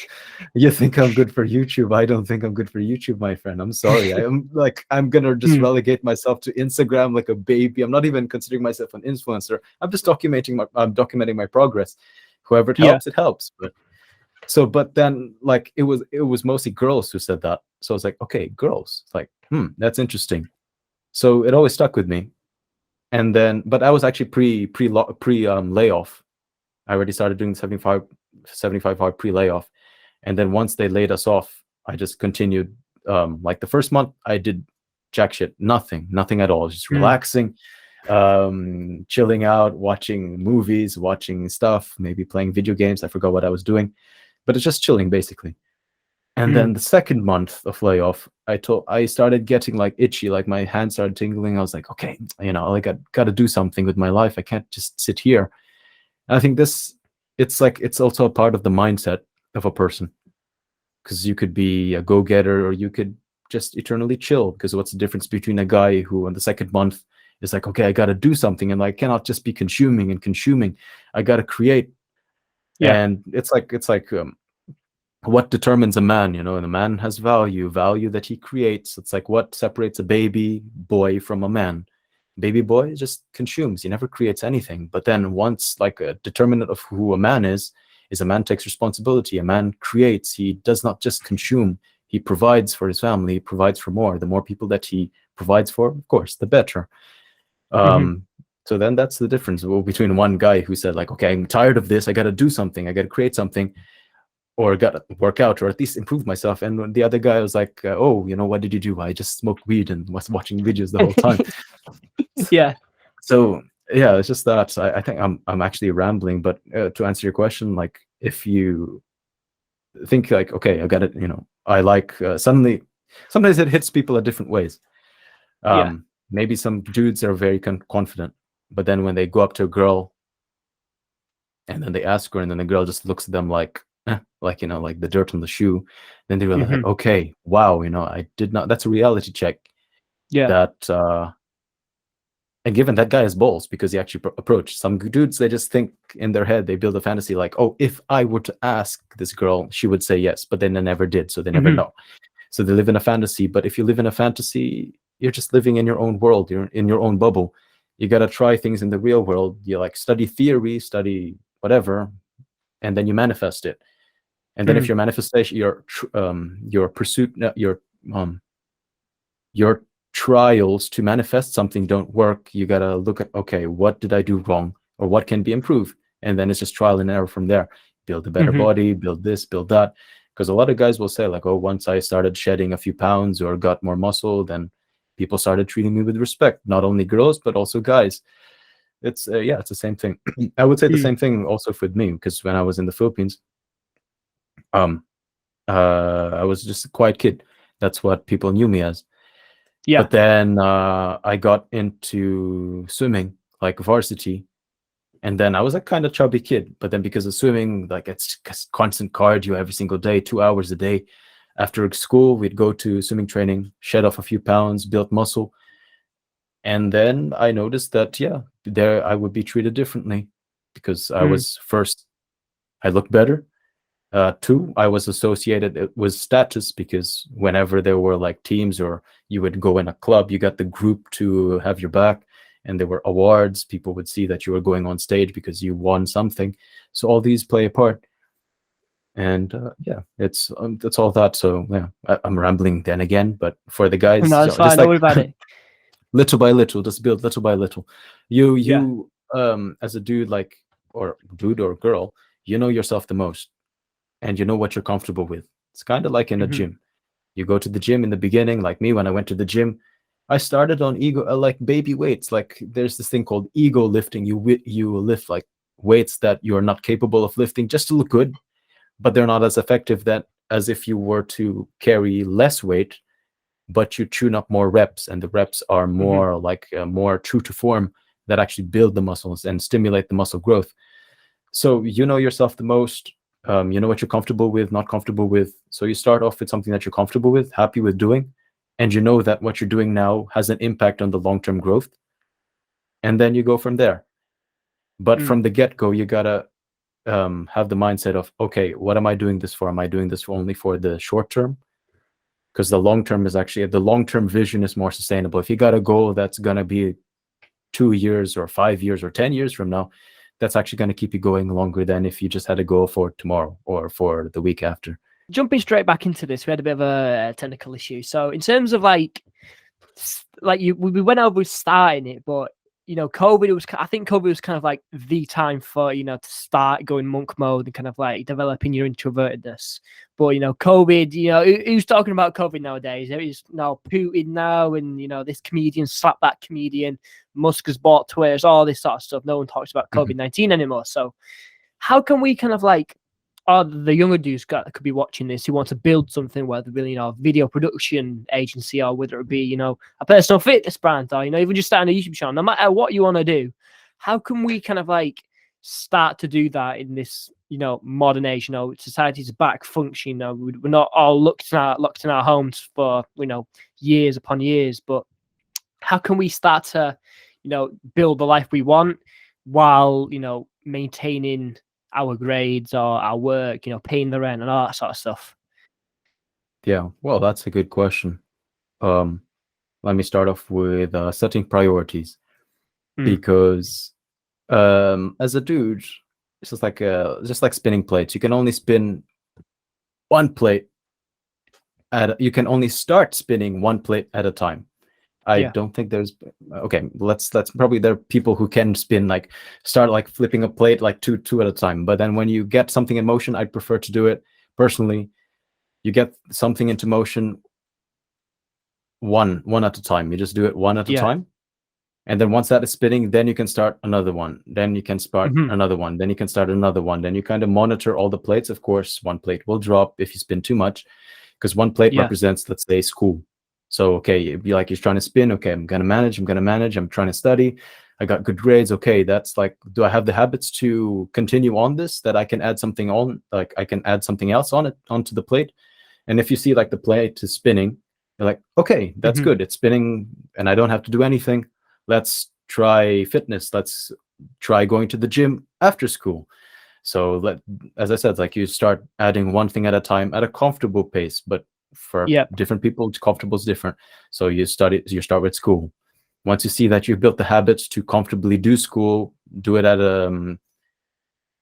You think I'm good for YouTube? I don't think I'm good for YouTube, my friend. I'm sorry. I'm gonna just relegate myself to Instagram like a baby. I'm not even considering myself an influencer. I'm just documenting my progress. Whoever it helps, it helps. But then, like, it was mostly girls who said that. So I was like, okay, girls. It's like, that's interesting. So it always stuck with me. And then, but I was actually pre layoff. I already started doing 75 hard pre layoff, and then once they laid us off, I just continued. Like the first month, I did jack shit, nothing at all, just relaxing, chilling out, watching movies, watching stuff, maybe playing video games. I forgot what I was doing, but it's just chilling basically. And then the second month of layoff, I started getting like itchy, like my hands started tingling. I was like, okay, like I got to do something with my life. I can't just sit here. And I think it's also a part of the mindset of a person, because you could be a go-getter, or you could just eternally chill. Because what's the difference between a guy who on the second month is like, okay, I got to do something, and I cannot just be consuming. I got to create. And it's like what determines a man, and a man has value that he creates. It's like what separates a baby boy from a man. Baby boy just consumes, he never creates anything. But then once, like, a determinant of who a man is a man takes responsibility. A man creates. He does not just consume. He provides for his family. He provides for more. The more people that he provides for, of course, the better. So then that's the difference between one guy who said, like, okay, I'm tired of this, I got to do something, I got to create something, or got to work out or at least improve myself. And the other guy was like, oh, what did you do? I just smoked weed and was watching videos the whole time. Yeah. So yeah, it's just that I think I'm actually rambling, but to answer your question, like if you think like, okay, I got it, I like suddenly sometimes it hits people at different ways. Yeah. Maybe some dudes are very confident, but then when they go up to a girl and then they ask her, and then the girl just looks at them like like like the dirt on the shoe, then they realize like, okay, wow, I did not, that's a reality check. Yeah. That and given that guy has balls because he actually approached. Some dudes, they just think in their head, they build a fantasy like, oh, if I were to ask this girl, she would say yes, but then they never did, so they never know. So they live in a fantasy. But if you live in a fantasy, you're just living in your own world. You're in your own bubble. You got to try things in the real world. You like study theory, study whatever, and then you manifest it. And then if your manifestation, your pursuit, your trials to manifest something don't work, you got to look at, okay, what did I do wrong, or what can be improved? And then it's just trial and error from there. Build a better body, build this, build that. Because a lot of guys will say like, oh, once I started shedding a few pounds or got more muscle, then people started treating me with respect. Not only girls, but also guys. It's it's the same thing. I would say the same thing also with me, because when I was in the Philippines, I was just a quiet kid. That's what people knew me as. Yeah. But then I got into swimming, like varsity. And then I was a kind of chubby kid. But then because of swimming, like it's constant cardio every single day, 2 hours a day. After school, we'd go to swimming training, shed off a few pounds, build muscle. And then I noticed that, there I would be treated differently because I was first, I looked better. Two, I was associated with status because whenever there were like teams or you would go in a club, you got the group to have your back, and there were awards. People would see that you were going on stage because you won something. So all these play a part. And it's all that. So I'm rambling then again, but for the guys, No, it's fine. just Don't like worry about it. little by little, just build little by little. You Yeah. as a dude, like, or dude or girl, you know yourself the most, and you know what you're comfortable with. It's kind of like in a gym. You go to the gym in the beginning, like me, when I went to the gym, I started on ego, like baby weights. Like there's this thing called ego lifting. You lift like weights that you're not capable of lifting just to look good, but they're not as effective that as if you were to carry less weight, but you tune up more reps, and the reps are more like more true to form, that actually build the muscles and stimulate the muscle growth. So you know yourself the most. You know what you're comfortable with, not comfortable with. So you start off with something that you're comfortable with, happy with doing, and you know that what you're doing now has an impact on the long-term growth. And then you go from there. But from the get-go, you gotta have the mindset of, okay, what am I doing this for? Am I doing this only for the short term? Because the long term is actually, the long-term vision is more sustainable. If you got a goal that's gonna be 2 years or 5 years or 10 years from now, that's actually going to keep you going longer than if you just had a goal for tomorrow or for the week after. Jumping straight back into this, we had a bit of a technical issue. So in terms of we went over starting it, but I think COVID was kind of like the time for to start going monk mode and kind of like developing your introvertedness. But COVID, who's talking about COVID nowadays? There is Putin now, and this comedian slapped that comedian. Musk has bought Twitter, all this sort of stuff. No one talks about COVID-19 anymore. So how can we kind of like, the younger dudes could be watching this who want to build something, whether it be video production agency, or whether it be a personal fitness brand, or even just starting a YouTube channel. No matter what you want to do, how can we kind of like start to do that in this modern age? Society's back functioning. We're not all locked in our homes for years upon years, but how can we start to build the life we want while maintaining our grades or our work, paying the rent and all that sort of stuff? Yeah, well, that's a good question. Let me start off with setting priorities, because as a dude, it's just like spinning plates. You can only spin one plate you can only start spinning one plate at a time. I don't think there's okay. Let's probably, there are people who can spin, start flipping a plate two at a time. But then when you get something in motion, I'd prefer to do it personally, you get something into motion one at a time. You just do it one at a Yeah. time. And then once that is spinning, then you can start another one. Then you can start Hmm. another one. Then you can start another one. Then you kind of monitor all the plates. Of course, one plate will drop if you spin too much, because one plate Yeah. represents, let's say, school. So, okay, it'd be like you're trying to spin. Okay, I'm going to manage. I'm trying to study. I got good grades. Okay, that's like, do I have the habits to continue on this, that I can add something on, like I can add something else on it, onto the plate? And if you see like the plate is spinning, you're like, okay, that's Hmm. good. It's spinning and I don't have to do anything. Let's try fitness. Let's try going to the gym after school. So as I said, like you start adding one thing at a time at a comfortable pace, but for Yeah. different people, comfortable is different. So you start with school. Once you see that you've built the habits to comfortably do school, do it at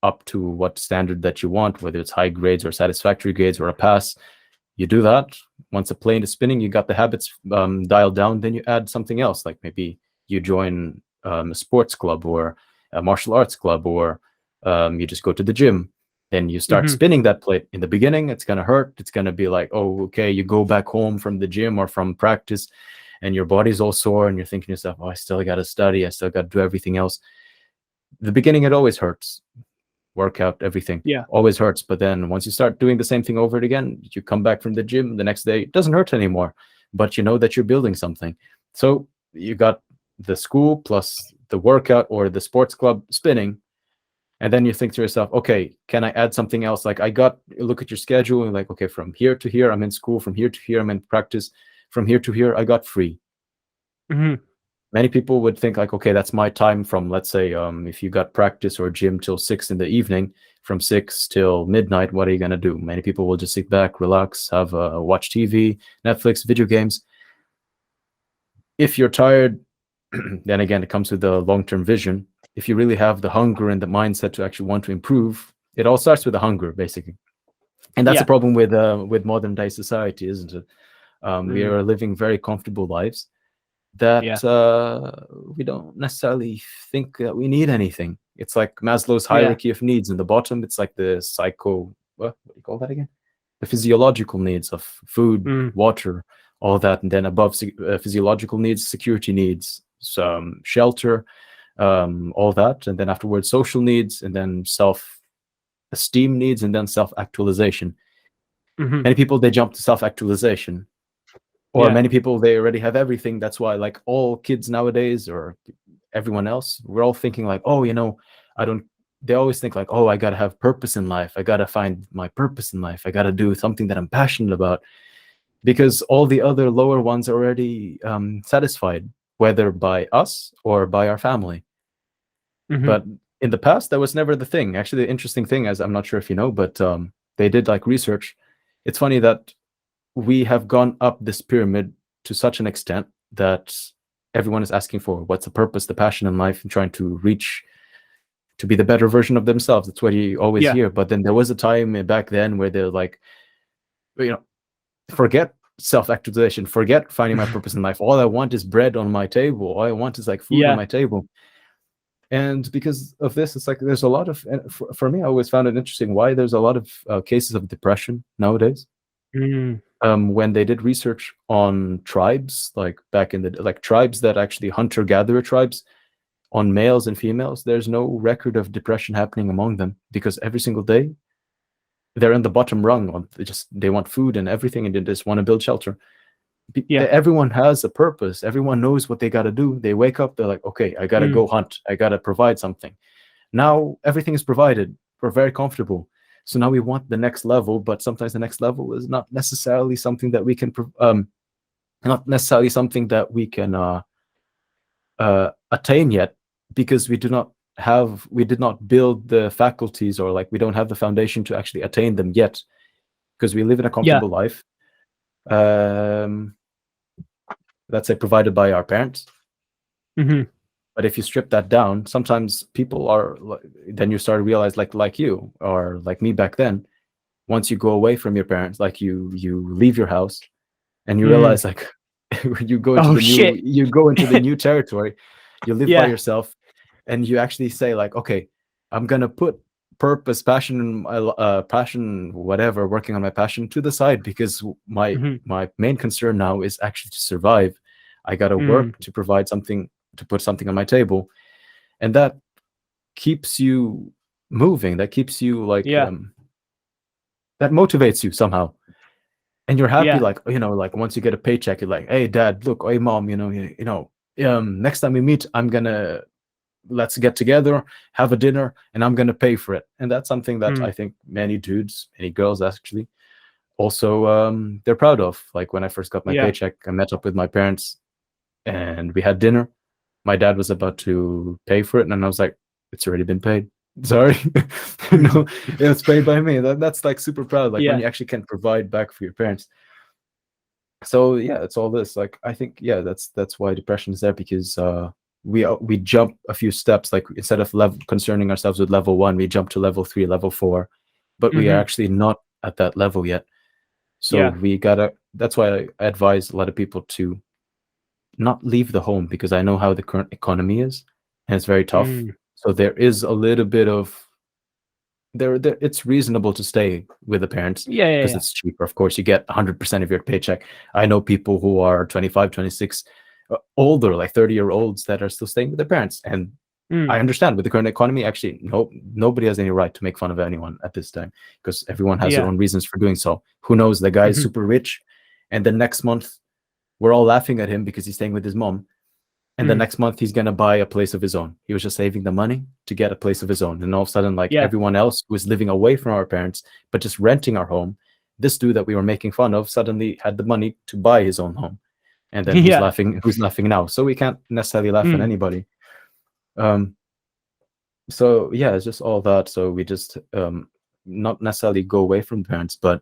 up to what standard that you want, whether it's high grades or satisfactory grades or a pass. You do that. Once the plane is spinning, you got the habits dialed down. Then you add something else, like maybe you join a sports club or a martial arts club, or you just go to the gym. Then you start Hmm. spinning that plate. In the beginning, it's gonna hurt. It's gonna be like, oh, okay. You go back home from the gym or from practice, and your body's all sore, and you're thinking to yourself, oh, I still got to study. I still got to do everything else. The beginning, it always hurts. Workout, everything Yeah. always hurts. But then once you start doing the same thing over it again, you come back from the gym the next day, it doesn't hurt anymore, but you know that you're building something. So you got the school plus the workout or the sports club spinning, and then you think to yourself, okay, can I add something else? Like look at your schedule and like, okay, from here to here I'm in school, from here to here I'm in practice, from here to here I got free. Hmm. Many people would think like, okay, that's my time from, let's say, if you got practice or gym till 6 in the evening, from 6 till midnight, what are you going to do? Many people will just sit back, relax, have watch TV, Netflix, video games. If you're tired, then again, it comes with the long-term vision. If you really have the hunger and the mindset to actually want to improve, it all starts with the hunger, basically. And that's the Yeah. problem with modern day society, isn't it? We Mm. are living very comfortable lives Yeah. that we don't necessarily think that we need anything. It's like Maslow's Yeah. hierarchy of needs. In the bottom, it's like the what do you call that again? The physiological needs of food, Mm. water, all that, and then above physiological needs, security needs, some shelter, all that, and then afterwards social needs, and then self-esteem needs, and then self-actualization. Hmm. Many people, they jump to self-actualization, or Yeah. many people, they already have everything. That's why like all kids nowadays, or everyone else, we're all thinking like, oh, I don't they always think like, oh, I gotta have purpose in life, I gotta find my purpose in life, I gotta do something that I'm passionate about, because all the other lower ones are already satisfied, whether by us or by our family. Hmm. But in the past, that was never the thing. Actually, the interesting thing, as I'm not sure if you know, but they did like research. It's funny that we have gone up this pyramid to such an extent that everyone is asking for what's the purpose, the passion in life, and trying to reach to be the better version of themselves. That's what you always Yeah. hear. But then there was a time back then where they're like, you know, forget self-actualization, forget finding my purpose in life. All I want is bread on my table. All I want is like food on Yeah. my table. And because of this, it's like there's a lot of, for me, I always found it interesting why there's a lot of cases of depression nowadays. Mm. When they did research on tribes, like back in the like tribes that actually hunter-gatherer tribes, on males and females, there's no record of depression happening among them, because every single day they're in the bottom rung on they want food and everything, and they just want to build shelter. Yeah. Everyone has a purpose. Everyone knows what they got to do. They wake up, they're like, okay, I got to Mm. go hunt. I got to provide something. Now everything is provided. We're very comfortable. So now we want the next level, but sometimes the next level is not necessarily something that we can, not necessarily something that we can attain yet, because we did not build the faculties, or like we don't have the foundation to actually attain them yet, because we live in a Yeah. comfortable life. Um, let's say provided by our parents. Hmm. But if you strip that down, sometimes people are then you start to realize, like you or like me back then, once you go away from your parents, like you leave your house and you Mm. realize like Oh shit. you go into the new territory, you live by Yeah. yourself, and you actually say like, okay, I'm gonna put purpose, passion, passion, whatever, working on my passion to the side, because my main concern now is actually to survive. I got to work to provide something, to put something on my table, and that keeps you moving. That keeps you like that motivates you somehow, and you're happy. Like, you know, like once you get a paycheck, you're like, hey, dad, look, hey, mom, you know, next time we meet, let's get together, have a dinner, and I'm gonna pay for it. And that's something that I think many dudes, many girls actually, also they're proud of. Like when I first got my paycheck, I met up with my parents, and we had dinner. My dad was about to pay for it, and I was like, "It's already been paid. Sorry, no, it's paid by me." That's like super proud. Like when you actually can provide back for your parents. So yeah, it's all this. Like I think that's why depression is there, because we jump a few steps. Like instead of concerning ourselves with level 1, we jump to level 3, level 4, but we are actually not at that level yet. So we gotta. That's why I advise a lot of people to not leave the home, because I know how the current economy is, and it's very tough. So there is a little bit of there. It's reasonable to stay with the parents because it's cheaper. Of course, you get 100% of your paycheck. I know people who are 25, 26, older, like 30-year-olds that are still staying with their parents, and I understand with the current economy. Actually, nobody has any right to make fun of anyone at this time, because everyone has their own reasons for doing so. Who knows? The guy is super rich, and the next month we're all laughing at him because he's staying with his mom. And the next month he's going to buy a place of his own. He was just saving the money to get a place of his own. And all of a sudden, like everyone else who was living away from our parents, but just renting our home, this dude that we were making fun of suddenly had the money to buy his own home. And then who's laughing now? So we can't necessarily laugh at anybody. So yeah, it's just all that. So we just not necessarily go away from parents, but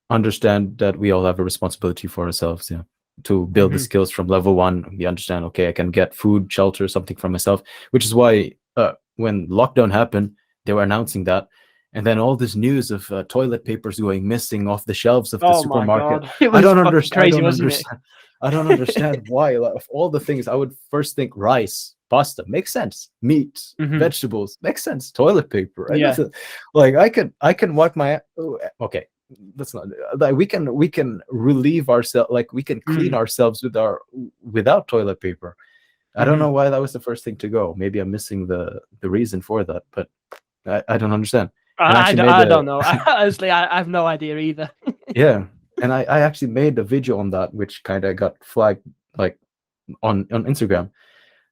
understand that we all have a responsibility for ourselves. To build the skills from level 1. We understand, okay, I can get food, shelter, something for myself, which is why when lockdown happened, they were announcing that. And then all this news of toilet papers going missing off the shelves of the supermarket. My God. It was crazy, wasn't it? I don't understand why. Like, of all the things, I would first think rice, pasta, makes sense. Meat, vegetables, makes sense. Toilet paper. Like I can wipe my okay. That's not like we can relieve ourselves, like we can clean ourselves without toilet paper. I don't know why that was the first thing to go. Maybe I'm missing the reason for that, but I don't understand. I don't know. Honestly, I have no idea either. And I actually made a video on that, which kind of got flagged like on Instagram,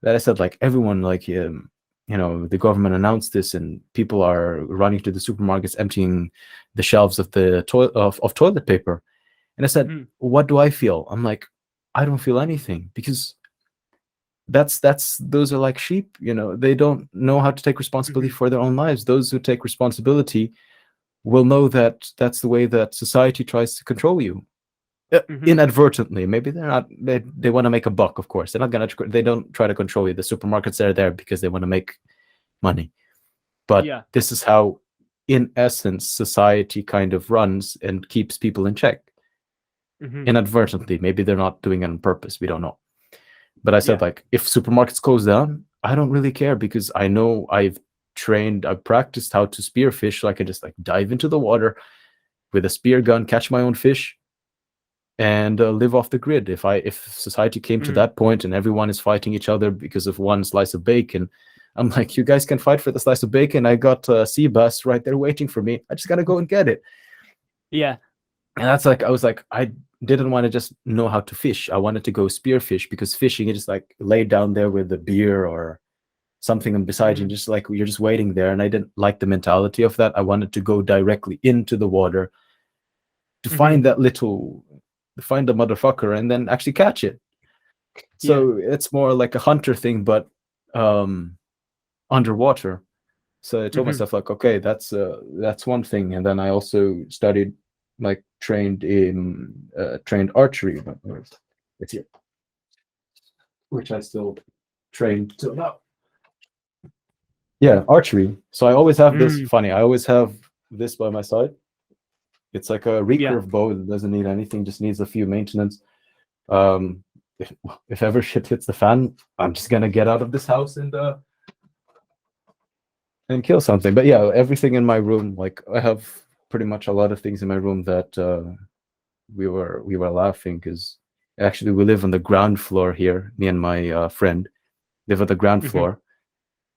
that I said like everyone like the government announced this, and people are running to the supermarkets, emptying the shelves of the toilet paper. And I said, what do I feel? I'm like, I don't feel anything, because those are like sheep, they don't know how to take responsibility for their own lives. Those who take responsibility will know that that's the way that society tries to control you. Inadvertently. Maybe they're not, they want to make a buck. Of course, they don't try to control you. The supermarkets are there because they want to make money, but this is how in essence society kind of runs and keeps people in check. Inadvertently. Maybe they're not doing it on purpose, we don't know. But I said like, if supermarkets close down, I don't really care, because I know I've practiced how to spear fish, so I can just like dive into the water with a spear gun, catch my own fish, and live off the grid. If society came to that point and everyone is fighting each other because of one slice of bacon, I'm like, you guys can fight for the slice of bacon. I got a sea bass right there waiting for me. I just gotta go and get it. And that's like, I was like, I didn't want to just know how to fish. I wanted to go spearfish, because fishing, you just like lay down there with a beer or something beside you, just like you're just waiting there. And I didn't like the mentality of that. I wanted to go directly into the water to find the motherfucker and then actually catch it. So it's more like a hunter thing, but underwater. So I told myself like, okay, that's one thing. And then I also studied, like trained archery. It's here, which I still train till now. Archery. So I always have this. Funny, I always have this by my side. It's like a recurve bow that doesn't need anything, just needs a few maintenance. If ever shit hits the fan, I'm just gonna get out of this house and and kill something. But yeah, everything in my room, like I have pretty much a lot of things in my room that we were laughing because actually we live on the ground floor here. Me and my friend live on the ground Mhm. floor.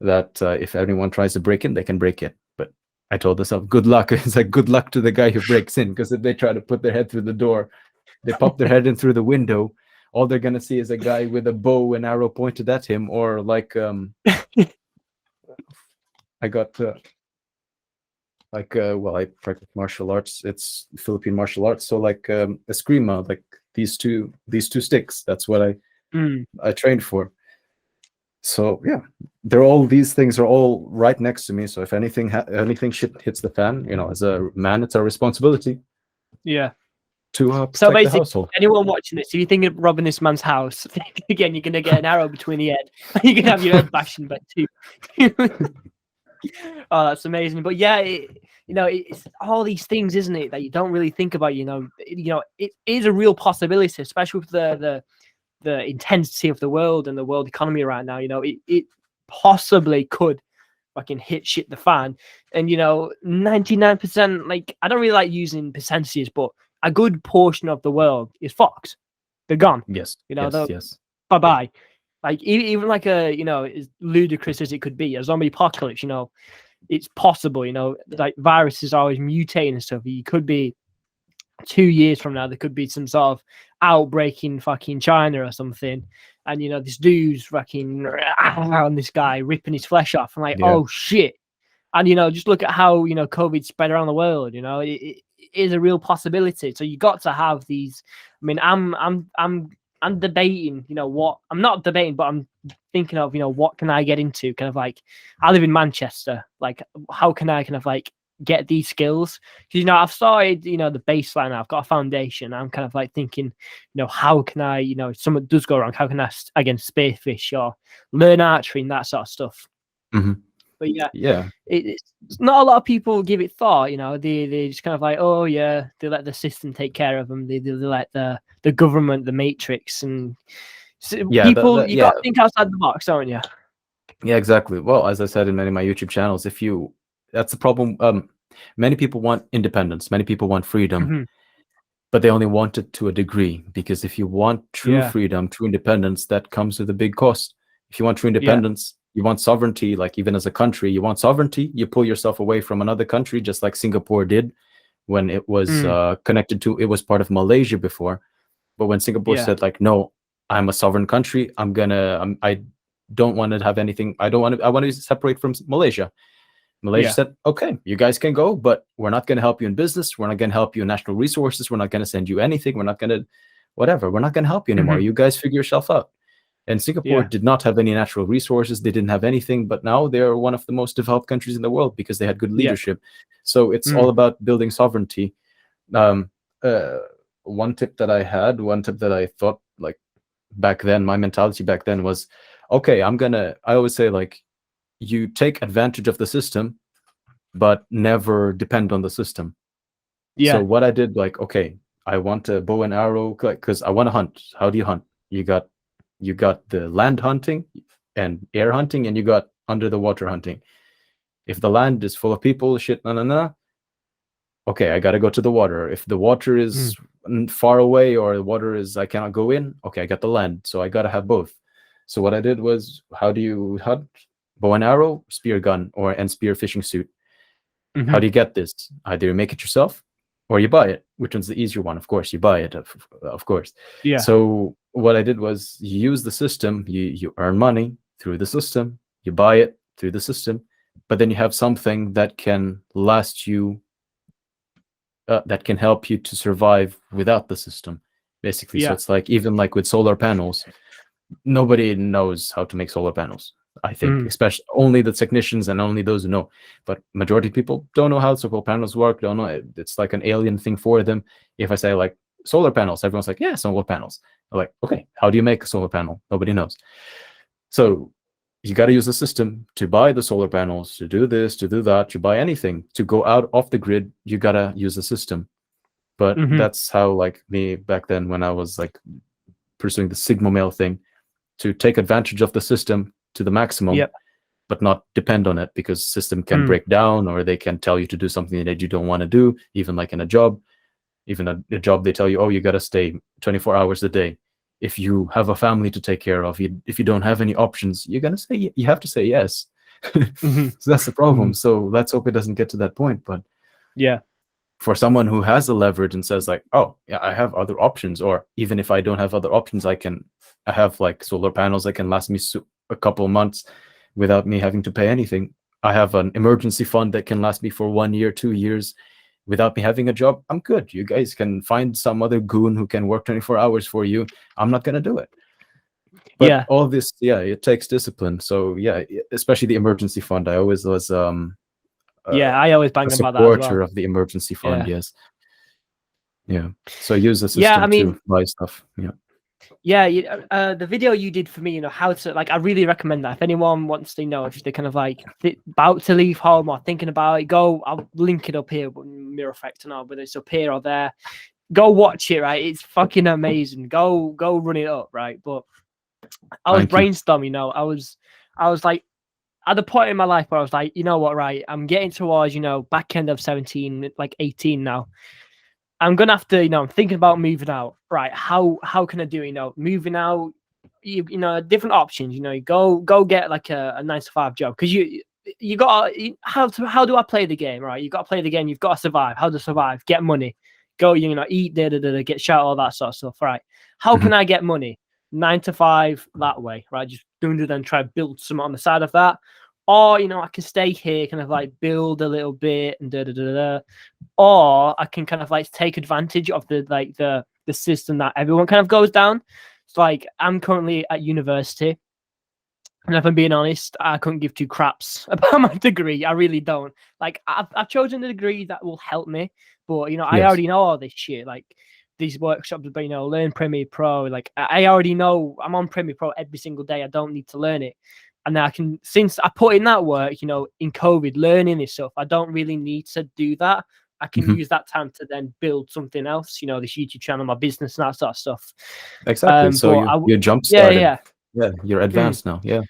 That if anyone tries to break in, they can break it. But I told myself, good luck. It's like good luck to the guy who breaks in, because if they try to put their head through the door, they pop their head in through the window. All they're gonna see is a guy with a bow and arrow pointed at him, or like I got well, I practice martial arts. It's Philippine martial arts, so like eskrima, like these two sticks. That's what Mm. I trained for. So yeah, these things are all right next to me. So if anything shit hits the fan, as a man, it's our responsibility Yeah. to So protect the basically, household. anyone watching this, if you think of robbing this man's house, again, you're gonna get an arrow between the head. You're gonna have your head bashed in by two. Oh, that's amazing. But yeah, it's all these things, isn't it, that you don't really think about. It is a real possibility, especially with the intensity of the world and the world economy right now. It possibly could fucking hit shit the fan. And 99%, like, I don't really like using percentages, but a good portion of the world is fucked. They're gone. Yes, They're yes. bye bye. Like even like as ludicrous as it could be, a zombie apocalypse, it's possible. Like viruses are always mutating and stuff. You could be 2 years from now, there could be some sort of outbreak in fucking China or something, and this dude's fucking on this guy ripping his flesh off. I'm like, Yeah. oh shit. And just look at how COVID spread around the world. It is a real possibility. So you got to have these. I mean, I'm debating. What I'm not debating, but I'm thinking of what can I get into? Kind of like, I live in Manchester. Like, how can I kind of like get these skills? Because I've started the baseline. I've got a foundation. I'm kind of like thinking, how can I if something does go wrong, how can I again spearfish or learn archery and that sort of stuff. Mm-hmm. But Yeah, it's not a lot of people give it thought. They just kind of like, oh yeah, they let the system take care of them. They let the government, the matrix, and people. You got to think outside the box, aren't you? Yeah, exactly. Well, as I said in many of my YouTube channels, that's the problem. Many people want independence. Many people want freedom, Mm-hmm. but they only want it to a degree. Because if you want true freedom, true independence, that comes with a big cost. If you want true independence, you want sovereignty. Like even as a country, you want sovereignty. You pull yourself away from another country, just like Singapore did when it was connected to. It was part of Malaysia before, but when Singapore said like, no, I'm a sovereign country. I don't want to have anything. I want to separate from Malaysia. Malaysia said, okay, you guys can go, but we're not going to help you in business. We're not going to help you in national resources. We're not going to send you anything. We're not going to, whatever. We're not going to help you anymore. Mm-hmm. You guys figure yourself out. And Singapore did not have any natural resources. They didn't have anything, but now they're one of the most developed countries in the world because they had good leadership. So it's all about building sovereignty. One tip that I thought, like, back then, my mentality back then was, okay, I always say, like, you take advantage of the system, but never depend on the system. So what I did, like, okay, I want a bow and arrow because I want to hunt. How do you hunt? You got the land hunting and air hunting, and you got under the water hunting. If the land is full of people, shit, okay, I got to go to the water. If the water is far away or the water is, I cannot go in, okay, I got the land. So I got to have both. So what I did was, how do you hunt? Bow and arrow, spear gun, and spear fishing suit. How do you get this? Either you make it yourself or you buy it. Which one's the easier one? Of course, you buy it, of course. So what I did was, you use the system, you earn money through the system, you buy it through the system, but then you have something that can last you, that can help you to survive without the system, basically. So it's like, even like with solar panels, nobody knows how to make solar panels, I think, especially only the technicians and only those who know. But majority of people don't know how solar panels work, don't know. It's like an alien thing for them. If I say, like, solar panels, everyone's like, yeah, solar panels. I'm like, okay, how do you make a solar panel? Nobody knows. So you got to use the system to buy the solar panels, to do this, to do that, to buy anything, to go out off the grid. You got to use the system. But that's how, like, me back then, when I was like pursuing the Sigma male thing, to take advantage of the system to the maximum. but not depend on it, because system can break down, or they can tell you to do something that you don't want to do, even like in a job. Even a job, they tell you, oh, you got to stay 24 hours a day. If you have a family to take care of, if you don't have any options, you're going to say, you have to say yes. So that's the problem. So let's hope it doesn't get to that point. But yeah, for someone who has the leverage and says like, oh yeah, I have other options, or even if I don't have other options, I have like solar panels that can last me a couple of months without me having to pay anything. I have an emergency fund that can last me for 1 year, 2 years without me having a job. I'm good. You guys can find some other goon who can work 24 hours for you. I'm not going to do it. But all this, it takes discipline. So yeah, especially the emergency fund. I always was I always bang a about that as supporter well. of the emergency fund. Yes. Yeah. So use the system I mean, to buy stuff. Yeah. Yeah, the video you did for me, how to, like, I really recommend that. If anyone wants to know if they're kind of like about to leave home or thinking about it, I'll link it up here, but mirror effect and all, whether it's up here or there. Go watch it, right? It's fucking amazing. Go run it up, right? But I was brainstorming, I was like, at the point in my life where I was like, you know what, right? I'm getting towards, back end of 17, like 18 now. I'm gonna have to, I'm thinking about moving out. Right? How can I do it? Moving out. Different options. You go get like a 9 to 5 job, because you got how do I play the game? Right? You got to play the game. You've got to survive. How to survive? Get money. Go. Eat. Get shot. All that sort of stuff. Right? How can I get money? 9 to 5 that way. Right? Just then try to build something on the side of that. Or, I can stay here, kind of like build a little bit and or I can kind of like take advantage of the system that everyone kind of goes down. It's like, I'm currently at university, and if I'm being honest, I couldn't give two craps about my degree. I really don't. Like, I've chosen a degree that will help me, but I already know all this shit. Like, these workshops, but learn Premiere Pro. Like, I already know I'm on Premiere Pro every single day. I don't need to learn it. And then since I put in that work, in COVID, learning this stuff, I don't really need to do that. I can use that time to then build something else, this YouTube channel, my business, and that sort of stuff. Exactly. So you jump started. Yeah, you're advanced now. Yeah.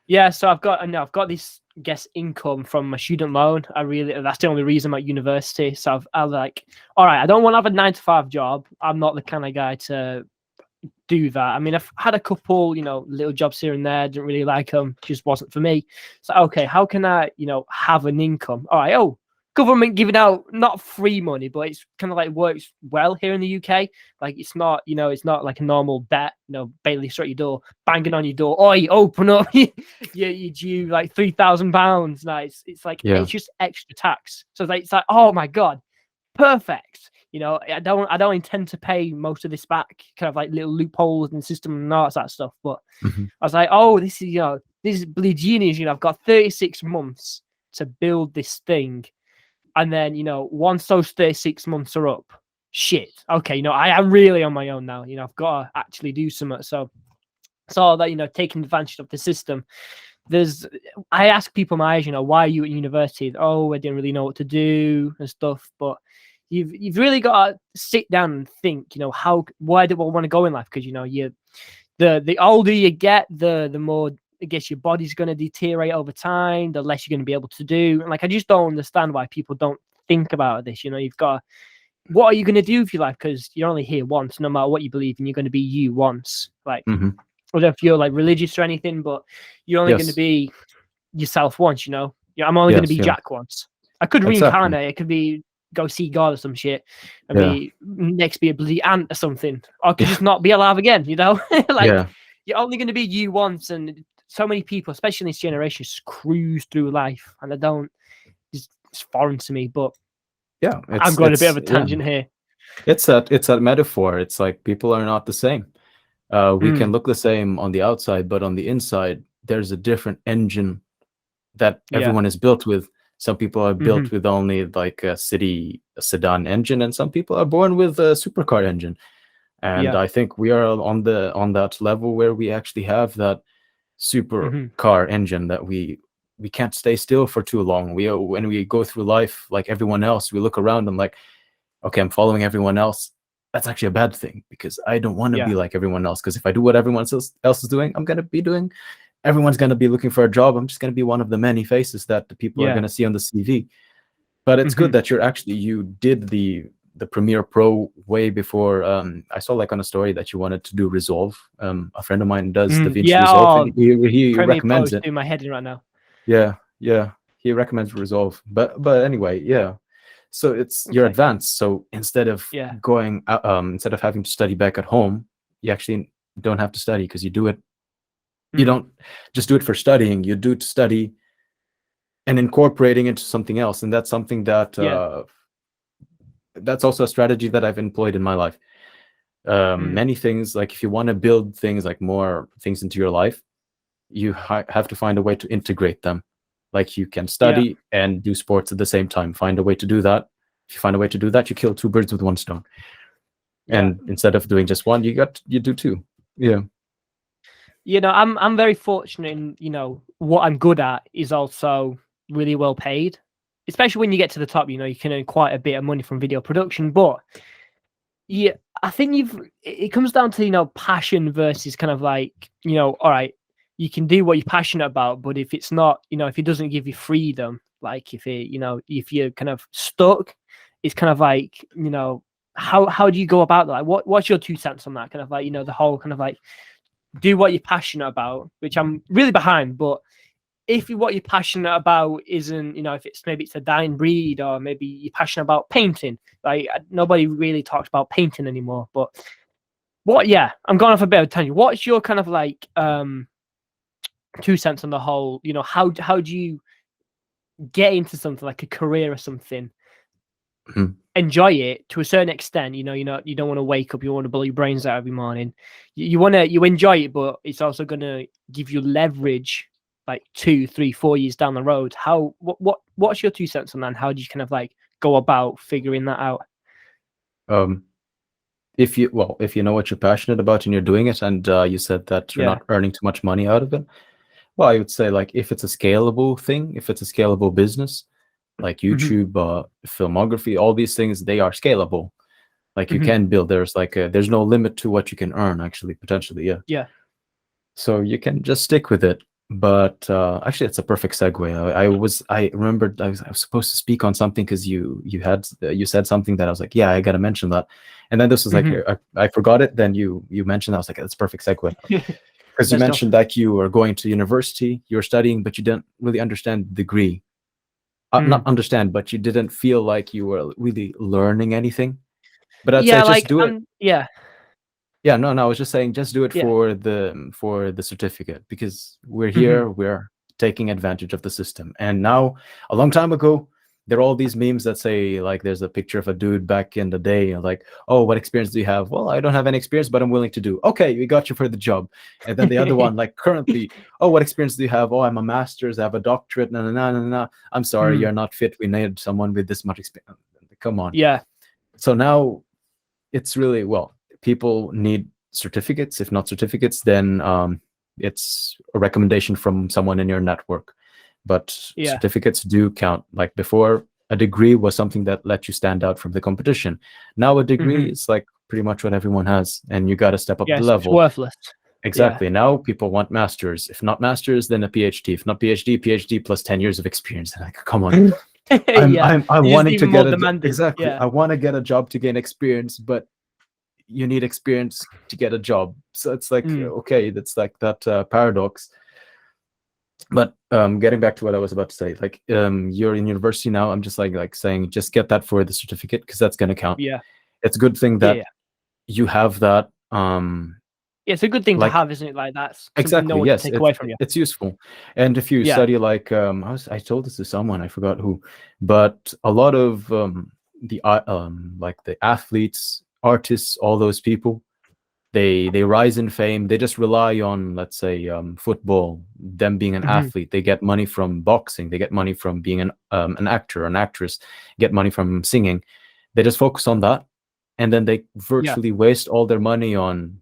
Yeah, so I've got this income from my student loan. That's the only reason I'm at university. So I'm like, all right, I don't want to have a 9 to 5 job. I'm not the kind of guy to do that. I mean, I've had a couple, little jobs here and there. Didn't really like them. Just wasn't for me. So, okay, how can I, have an income? All right. Government giving out not free money, but it's kind of like works well here in the UK. Like, it's not, it's not like a normal bet. Bailiffs at your door, banging on your door. Oi, open up! you due like £3,000. Now it's like, it's just extra tax. So it's like, oh my god, perfect. I don't intend to pay most of this back. Kind of like little loopholes in the system and all that stuff. But I was like, oh, this is bloody genius. I've got 36 months to build this thing. And then, once those 36 months are up, shit. Okay, I am really on my own now. I've got to actually do something. So that, taking advantage of the system. I ask people my age, why are you at university? Oh, I didn't really know what to do and stuff. But you've really got to sit down and think, why do I want to go in life? Because, the older you get, the more, I guess, your body's going to deteriorate over time, the less you're going to be able to do. And like, I just don't understand why people don't think about this. You've got, what are you going to do with your life? Because you're only here once, no matter what you believe, and you're going to be you once. Like, I don't know if you're like religious or anything, but you're only going to be yourself once. I'm only going to be Jack once. I could reincarnate. It could be go see God or some shit, and be a bloody ant or something. Or I could just not be alive again. Like, you're only going to be you once, and so many people, especially in this generation, just cruise through life, and it's foreign to me. But I'm going a bit of a tangent here. It's that metaphor. It's like, people are not the same. We can look the same on the outside, but on the inside, there's a different engine that everyone is built with. Some people are built with only like a sedan engine, and some people are born with a supercar engine. And I think we are on that level where we actually have that super car engine that we can't stay still for too long. When we go through life like everyone else, we look around and like, okay, I'm following everyone else. That's actually a bad thing, because I don't want to be like everyone else. Because if I do what everyone else is doing, I'm gonna be doing everyone's going to be looking for a job. I'm just going to be one of the many faces that the people are Yeah. going to see on the CV. But it's good that you did the Premiere Pro way before. I saw like on a story that you wanted to do Resolve. A friend of mine does DaVinci Yeah. Resolve, Oh, and he Premiere Pro recommends is it. doing my head in right now. Yeah, yeah, he recommends Resolve. But anyway, yeah. So you're Okay. advanced. So instead of Yeah. going, instead of having to study back at home, you actually don't have to study because you do it. You don't just do it for studying. You do it to study and incorporating into something else, and that's something that Yeah. that's also a strategy that I've employed in my life. Many things, like if you want to build things like more things into your life, you have to find a way to integrate them. Like you can Yeah. study and do sports at the same time. Find a way to do that. If you find a way to do that, you kill two birds with one stone. Yeah. And instead of doing just one, you do two. Yeah. I'm very fortunate in, what I'm good at is also really well paid. Especially when you get to the top, you can earn quite a bit of money from video production. But yeah, I think it comes down to, passion versus kind of like, all right, you can do what you're passionate about, but if it's not, if it doesn't give you freedom, like if you're kind of stuck, it's kind of like, how do you go about that? Like, what's your 2 cents on that? Kind of like, the whole kind of like do what you're passionate about, which I'm really behind, but if what you're passionate about isn't, if it's a dying breed, or maybe you're passionate about painting, like nobody really talks about painting anymore. But yeah, I'm going off a bit of a tangent. What's your kind of like 2 cents on the whole? How do you get into something like a career or something? Enjoy it to a certain extent. You don't want to wake up, you want to blow your brains out every morning. You enjoy it, but it's also going to give you leverage like 2, 3, 4 years down the road. What's your 2 cents on that? And how do you kind of like go about figuring that out? If you know what you're passionate about and you're doing it, and you said that you're not earning too much money out of it, well, I would say like if it's a scalable thing, if it's a scalable business, like YouTube, filmography, all these things, they are scalable. Like you can build. There's no limit to what you can earn, actually, potentially. Yeah. Yeah. So you can just stick with it. But actually, it's a perfect segue. I remembered I was supposed to speak on something because you said something that I was like, yeah, I gotta mention that. And then this was like, I forgot it. Then you mentioned that. I was like, that's a perfect segue. Because you mentioned that you were going to university, you were studying, but you didn't really understand the degree. Not understand, but you didn't feel like you were really learning anything. But I'd say just do it. Yeah. Yeah, no, I was just saying, just do it Yeah. for the certificate, because we're here, we're taking advantage of the system. And now, a long time ago, there are all these memes that say, like, there's a picture of a dude back in the day, like, oh, what experience do you have? Well, I don't have any experience, but I'm willing to do. Okay, we got you for the job. And then the other one, like, currently, oh, what experience do you have? Oh, I'm a master's, I have a doctorate. No. I'm sorry, you're not fit. We need someone with this much experience. Come on. Yeah. So now it's really, well, people need certificates. If not certificates, then it's a recommendation from someone in your network. But certificates do count. Like before, a degree was something that let you stand out from the competition. Now a degree is like pretty much what everyone has, and you got to step up the level. It's worthless. Exactly. Yeah. Now people want masters. If not masters, then a PhD. If not PhD plus 10 years of experience. Like, come on. I'm wanting to get exactly. Yeah. I want to get a job to gain experience, but you need experience to get a job. So it's like, okay, that's like that paradox. But getting back to what I was about to say, like you're in university now. I'm just like saying, just get that for the certificate, because that's going to count. Yeah. It's a good thing that you have that. Yeah, it's a good thing to have, isn't it? Like that's exactly. No one can take away from you. It's useful. And if you study like I told this to someone, I forgot who, but a lot of like the athletes, artists, all those people, they rise in fame. They just rely on, let's say, football, them being an athlete. They get money from boxing. They get money from being an actor, an actress, get money from singing. They just focus on that. And then they virtually waste all their money on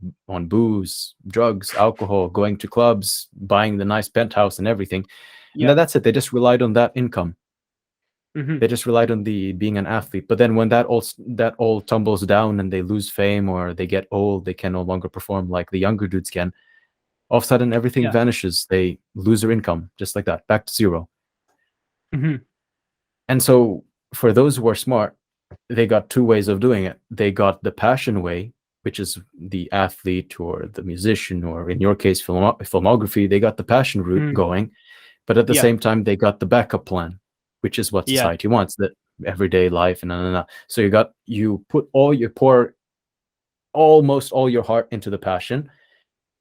booze, drugs, alcohol, going to clubs, buying the nice penthouse and everything. And then that's it. They just relied on that income. They just relied on being an athlete. But then when that all tumbles down and they lose fame or they get old, they can no longer perform like the younger dudes can. All of a sudden, everything Yeah. vanishes. They lose their income just like that, back to zero. Hmm. And so, for those who are smart, they got two ways of doing it. They got the passion way, which is the athlete or the musician, or in your case, filmography. They got the passion route Mm. going, but at the Yeah. same time, they got the backup plan, which is what Yeah. society wants, that everyday life and So you pour almost all your heart into the passion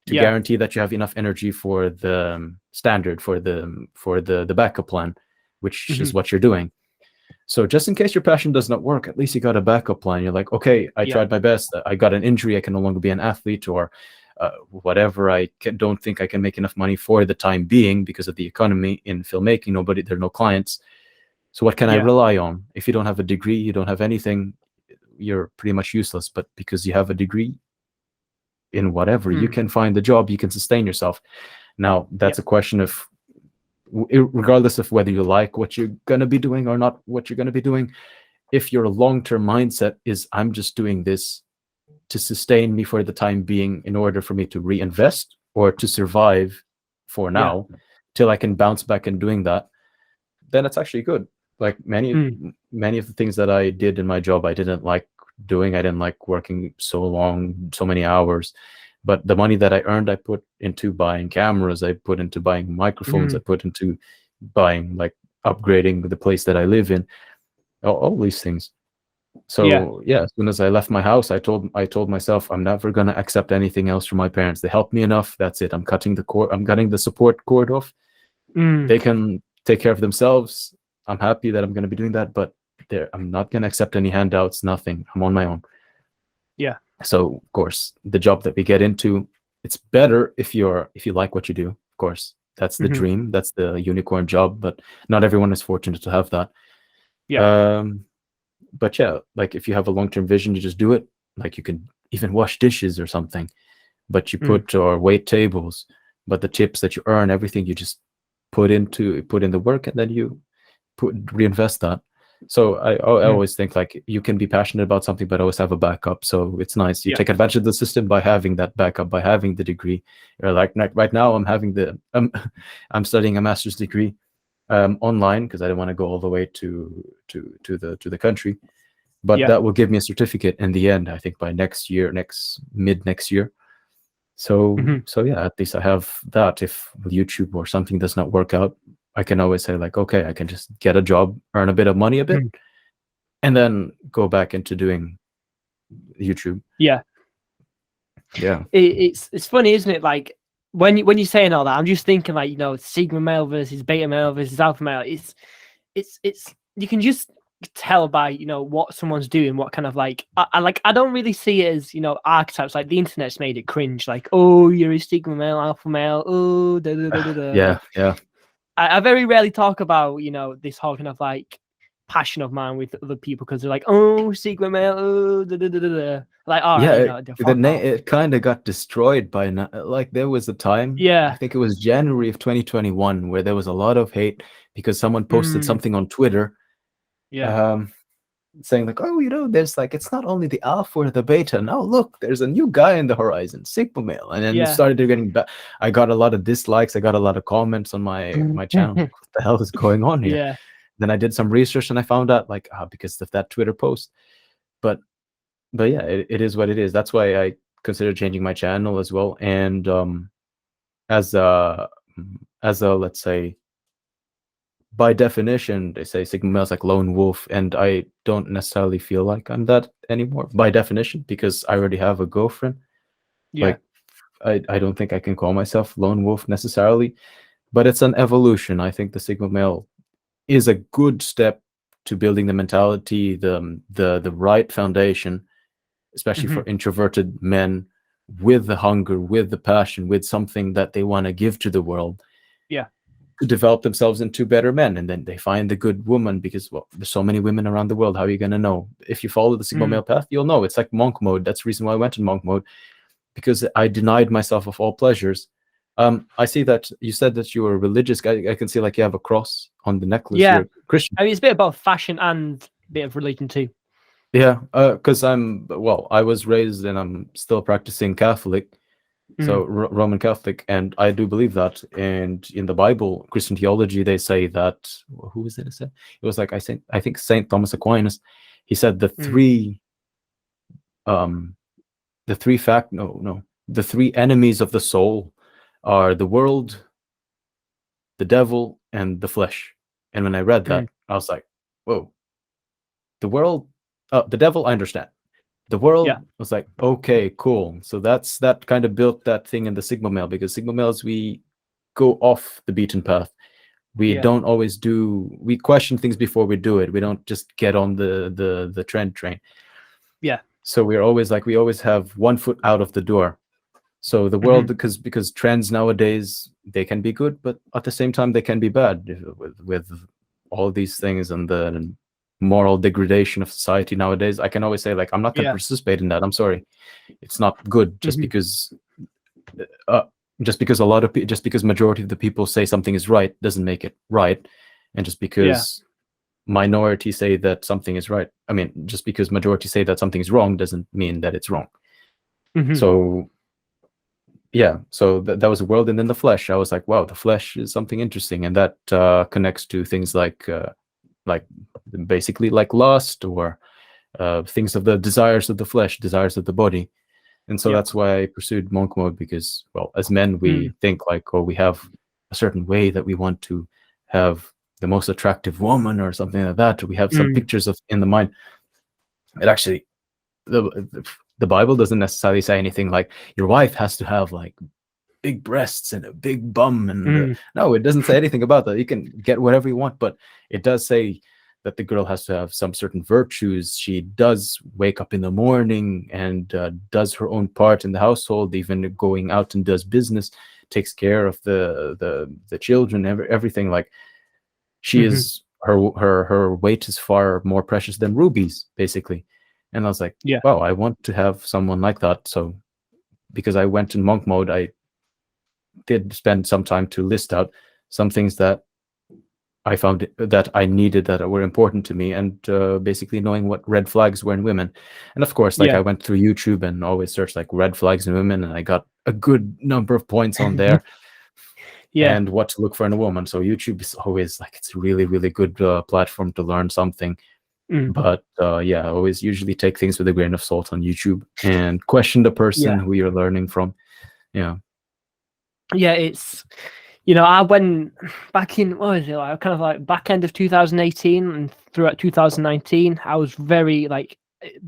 to Yeah. guarantee that you have enough energy for the standard, for the backup plan, which Hmm. is what you're doing. So just in case your passion does not work, at least you got a backup plan. You're like, okay, I Yeah. tried my best. I got an injury. I can no longer be an athlete, or whatever. Don't think I can make enough money for the time being because of the economy in filmmaking. There are no clients. So what can I Yeah. rely on? If you don't have a degree, you don't have anything, you're pretty much useless. But because you have a degree in whatever, you Mm. can find the job, you can sustain yourself. Now, Yeah. that's a question of, regardless of whether you like what you're going to be doing or not what you're going to be doing, if your long-term mindset is, I'm just doing this to sustain me for the time being in order for me to reinvest or to survive for Yeah. now till I can bounce back in doing that, then it's actually good. Like Mm. many of the things that I did in my job, I didn't like doing. I didn't like working so long, so many hours. But the money that I earned, I put into buying cameras, I put into buying microphones, I Mm. put into buying, like, upgrading the place that I live in, all these things. Yeah. So yeah, as soon as I left my house, I told myself, I'm never gonna accept anything else from my parents. They helped me enough. That's it. I'm cutting the support cord off. Mm. They can take care of themselves. I'm happy that I'm gonna be doing that, but I'm not gonna accept any handouts, nothing. I'm on my own. Yeah. So of course, the job that we get into, it's better if you like what you do. Of course, that's the Hmm. dream. That's the unicorn job, but not everyone is fortunate to have that. Yeah. Um, but yeah, like if you have a long-term vision, you just do it. Like you can even wash dishes or something, but you Mm. put or wait tables, but the tips that you earn, everything you just put in the work, and then you reinvest that. So I Mm. always think, like, you can be passionate about something but always have a backup. So it's nice you Yeah. take advantage of the system by having that backup, by having the degree. You're like, right now I'm having I'm studying a master's degree online because I don't want to go all the way to the country, but Yeah. that will give me a certificate in the end, I think by mid next year. So Hmm. yeah, at least I have that. If YouTube or something does not work out, I can always say, like, okay, I can just get a job, earn a bit of money, a bit, Mm. and then go back into doing YouTube. Yeah. Yeah. It's funny, isn't it? Like when you're saying all that, I'm just thinking, like, sigma male versus beta male versus alpha male. It's you can just tell by what someone's doing, what kind of, like, I don't really see it as archetypes. Like the internet's made it cringe. Like, oh, you're a sigma male, alpha male. Oh, da, da, da, da, da. Yeah, Like, yeah. I very rarely talk about this whole kind of, like, passion of mine with other people because they're like, oh, sigma male. Oh, da, da, da, da, da. Like, all Yeah, right, fuck off. it kind of got destroyed by now. Like, there was a time, I Yeah. think it was January of 2021, where there was a lot of hate because someone posted Mm, something on Twitter, yeah. um, saying, like, oh, there's, like, it's not only the alpha or the beta. Now look, there's a new guy in the horizon, sigma male. And then it Yeah. started getting back. I got a lot of dislikes. I got a lot of comments on my channel. Like, what the hell is going on here? Yeah. Then I did some research and I found out, like, because of that Twitter post. But yeah, it is what it is. That's why I consider changing my channel as well. And as a let's say, by definition, they say sigma male is like lone wolf, and I don't necessarily feel like I'm that anymore by definition, because I already have a girlfriend. Yeah. Like, I don't think I can call myself lone wolf necessarily, but it's an evolution. I think the sigma male is a good step to building the mentality, the right foundation, especially Hmm. for introverted men, with the hunger, with the passion, with something that they want to give to the world, Yeah. to develop themselves into better men. And then they find the good woman, because, well, there's so many women around the world. How are you going to know? If you follow the sigma Mm. male path, you'll know. It's like monk mode. That's the reason why I went in monk mode, because I denied myself of all pleasures. I see that you said that you were a religious guy. I can see, like, you have a cross on the necklace. Yeah. You're a Christian. I mean, it's a bit about fashion and a bit of religion too. Yeah, because I was raised and I'm still practicing Catholic. So Roman Catholic, and I do believe that. And in the Bible, Christian theology, they say that, who was it? It was like I think Saint Thomas Aquinas. He said the three the three enemies of the soul are the world, the devil, and the flesh. And when I read that, I was like, whoa, the world, the devil, I understand. The world was like, okay, cool. So that kind of built that thing in the Sigma male, because Sigma males, we go off the beaten path. We don't always we question things before we do it. We don't just get on the trend train. Yeah. So we're always like, we always have one foot out of the door. So the world, because trends nowadays, they can be good, but at the same time they can be bad with all these things and the moral degradation of society nowadays. I can always say, like, I'm not going to participate in that. I'm sorry, it's not good. Just because just because majority of the people say something is right doesn't make it right, and just because minority say that something is right, I mean, just because majority say that something is wrong doesn't mean that it's wrong. So yeah, so that was a world. And then the flesh, I was like, wow, the flesh is something interesting, and that connects to things like basically like lust, or things of the desires of the flesh, desires of the body. And so that's why I pursued monk mode, because, well, as men, we think like, oh, we have a certain way that we want to have the most attractive woman or something like that, or we have some pictures of in the mind. It actually, the Bible doesn't necessarily say anything like your wife has to have like big breasts and a big bum, and no, it doesn't say anything about that. You can get whatever you want, but it does say that the girl has to have some certain virtues. She does wake up in the morning and does her own part in the household, even going out and does business, takes care of the children, everything. Like, she is, her weight is far more precious than rubies, basically. And I was like, wow, I want to have someone like that. So because I went in monk mode, I did spend some time to list out some things that I found that I needed, that were important to me, and basically knowing what red flags were in women. And of course, like, I went through YouTube and always searched like red flags in women, and I got a good number of points on there. And what to look for in a woman. So YouTube is always like, it's a really, really good platform to learn something. But yeah, I always usually take things with a grain of salt on YouTube and question the person who you're learning from. It's, you know, I went back in, what was it, like kind of like back end of 2018 and throughout 2019. I was very, like,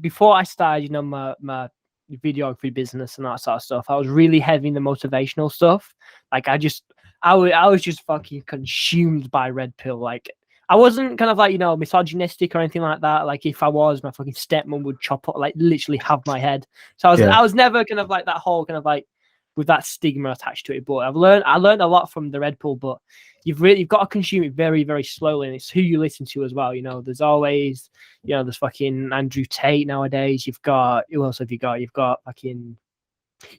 before I started, you know, my videography business and that sort of stuff, I was really heavy in the motivational stuff. Like, I was just fucking consumed by red pill. Like, I wasn't kind of like, you know, misogynistic or anything like that. Like, if I was, my fucking stepmom would chop up, like, literally have my head. So I was never kind of like that whole kind of like with that stigma attached to it. But I learned a lot from the red pill. But you've got to consume it very, very slowly, and it's who you listen to as well. You know, there's always, you know, there's fucking Andrew Tate nowadays. You've got, who else have you got? You've got fucking.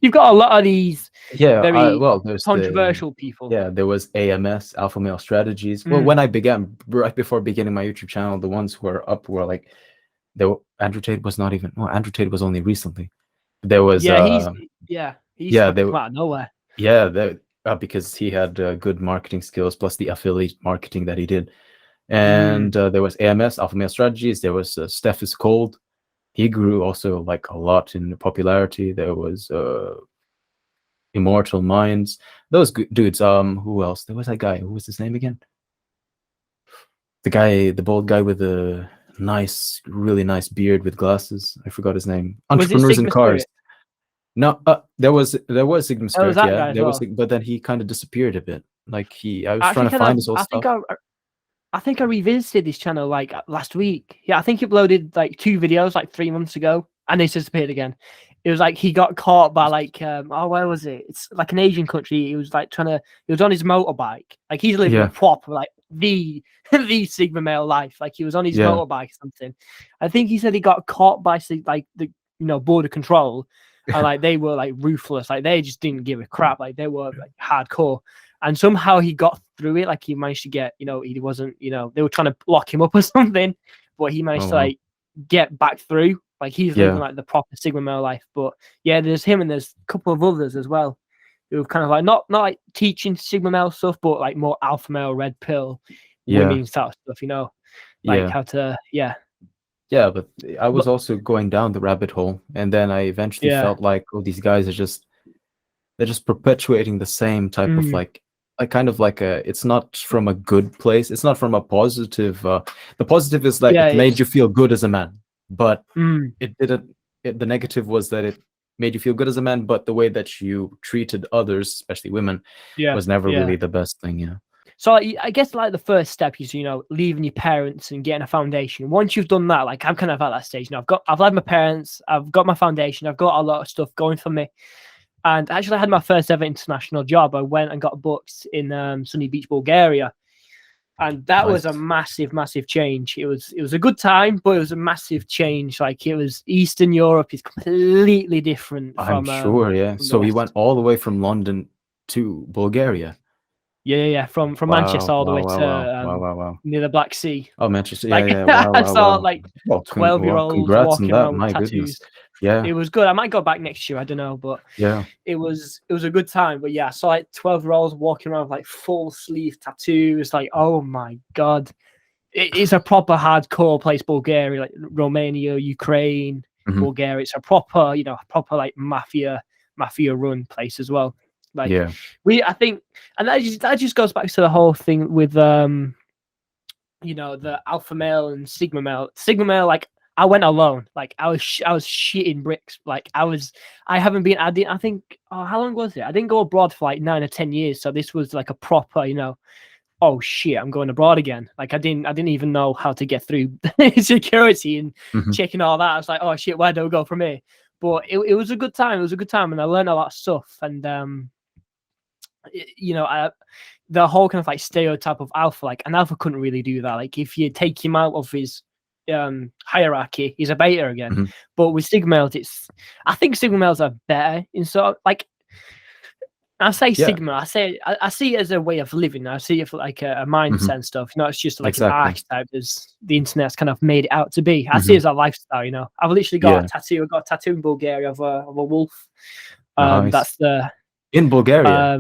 You've got a lot of these very there's controversial people. Yeah, there was AMS, Alpha Male Strategies. Well, when I began, right before beginning my YouTube channel, the ones who are up were like, Andrew Tate was not even, Andrew Tate was only recently. There was he's come out of nowhere. Yeah, because he had good marketing skills, plus the affiliate marketing that he did. And there was AMS, Alpha Male Strategies. There was Steph is Cold. He grew also like a lot in popularity. There was Immortal Minds. Those dudes. Who else? There was that guy. Who was his name again? The bald guy with the really nice beard with glasses. I forgot his name. Entrepreneurs in Cars. Spirit? No, there was Sigma Spirit. Yeah, there was, but then he kind of disappeared a bit. Like, I was trying to find his old stuff. I think I revisited his channel like last week. Yeah, I think he uploaded like 2 videos like 3 months ago, and he's disappeared again. It was like he got caught by like where was it? It's like an Asian country. He was like he was on his motorbike. Like, he's living a proper like the Sigma male life. Like, he was on his motorbike or something. I think he said he got caught by like the border control, and like they were like ruthless. Like, they just didn't give a crap. Like, they were like hardcore. And somehow he got through it. Like, he managed to get, he wasn't, they were trying to lock him up or something, but he managed to like get back through. Like he's living Yeah. like the proper Sigma male life. But yeah, there's him and there's a couple of others as well who are kind of like not like teaching Sigma male stuff, but like more alpha male, red pill, Yeah. women style stuff. Like Yeah. how to Yeah, but I was but also going down the rabbit hole, and then I eventually yeah, felt like, oh, these guys are just they're just perpetuating the same type of mm, like kind of like a it's not from a good place. It's not from a positive the positive is like yeah, it made it's you feel good as a man, but mm, it didn't the negative was that it made you feel good as a man, but the way that you treated others, especially women, yeah, was never yeah. really the best thing, So I guess like the first step is leaving your parents and getting a foundation. Once you've done that, like I'm kind of at that stage now. I've left my parents, I've got my foundation, I've got a lot of stuff going for me. And actually, I had my first ever international job. I went and got booked in Sunny Beach, Bulgaria, and that was a Nice. massive, massive change. It was a good time, but it was a massive change. Like it was Eastern Europe is completely different I'm sure, yeah. from the So you West. went all the way from London to Bulgaria. Yeah. From Manchester Wow, all the wow, way wow, wow, to wow, wow, wow. near the Black Sea. Oh, Manchester. Yeah, Like yeah. Wow, I wow, saw wow. like Well, 12-year-olds congrats on walking that. around with My goodness. tattoos. Yeah, It was good. I might go back next year. I don't know, but yeah. it was a good time. But yeah, I saw like 12-year-olds walking around with like full sleeve tattoos. Like, oh my god, it's a proper hardcore place. Bulgaria, like Romania, Ukraine, Hmm. Bulgaria. It's a proper like mafia run place as well. Like Yeah. I think, and that just goes back to the whole thing with the alpha male and sigma male. Sigma male, like I went alone. Like I was shitting bricks. Like I haven't been. I think. Oh, how long was it? I didn't go abroad for like 9 or 10 years. So this was like a proper. Oh shit, I'm going abroad again. Like I didn't even know how to get through security and Hmm. checking all that. I was like, oh shit, where do we go from here? But it was a good time. It was a good time, and I learned a lot of stuff. And I the whole kind of like stereotype of alpha, like an alpha couldn't really do that. Like if you take him out of his hierarchy, he's a beta again. Hmm. But with sigma males, I think sigma males are better in sort of like I say Yeah. sigma, I see it as a way of living. I see it for like a mindset Hmm. and stuff. It's just like an Exactly. archetype as the internet's kind of made it out to be. I see it Hmm. as a lifestyle. I've literally got Yeah. a tattoo. I've got a tattoo in Bulgaria of a wolf. Nice. That's the In Bulgaria.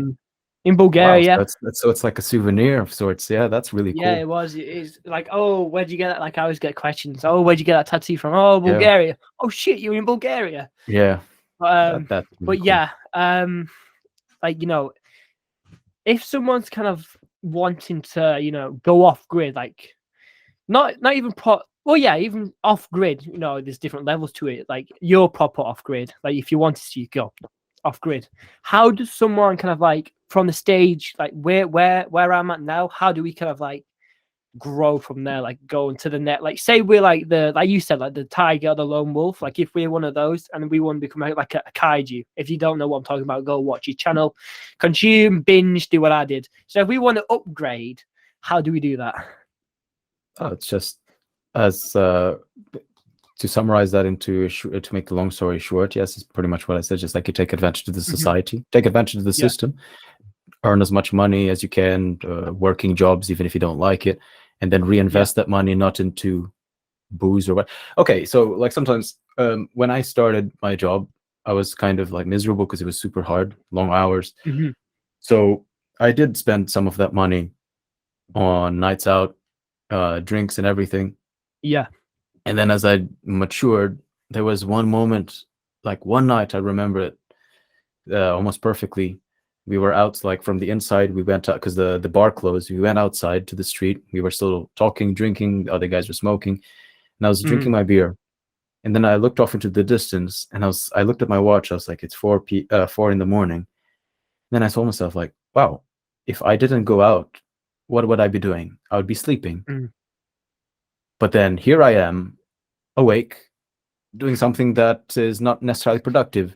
in Wow. So Bulgaria. that's so it's like a souvenir of sorts. Yeah, that's really Yeah, cool. it was. It's like, oh, where'd you get that? Like, I always get questions. Oh, where'd you get that tattoo from? Oh, Yeah. Bulgaria. Oh shit, you're in Bulgaria. Yeah. But That's really but cool. yeah, like if someone's kind of wanting to, go off grid, like not even well, yeah, even off grid. There's different levels to it. Like you're proper off grid. Like if you wanted to, you go off grid. How does someone kind of like from the stage, like where I'm at now? How do we kind of like grow from there, like go into the net, like say we're like you said, like the tiger, the lone wolf, like if we're one of those and we want to become like a kaiju. If you don't know what I'm talking about, go watch your channel, consume, binge, do what I did. So if we want to upgrade, how do we do that? It's just as to summarize that to make the long story short, yes, it's pretty much what I said. Just like you take advantage of the society, take advantage of the Yeah, system, earn as much money as you can, working jobs, even if you don't like it, and then yeah, reinvest that money not into booze or what. Okay, so like sometimes when I started my job, I was kind of like miserable because it was super hard, long hours. hmm So I did spend some of that money on nights out, drinks and everything. yeah, And then as I matured, there was one moment, like one night, I remember it almost perfectly. We were out, like from the inside. We went out because the bar closed. We went outside to the street. We were still talking, drinking. The other guys were smoking, and I was hmm drinking my beer. And then I looked off into the distance, and I looked at my watch. I was like, it's 4 in the morning. Then I told myself, like, wow, if I didn't go out, what would I be doing? I would be sleeping. mm But then here I am, awake, doing something that is not necessarily productive.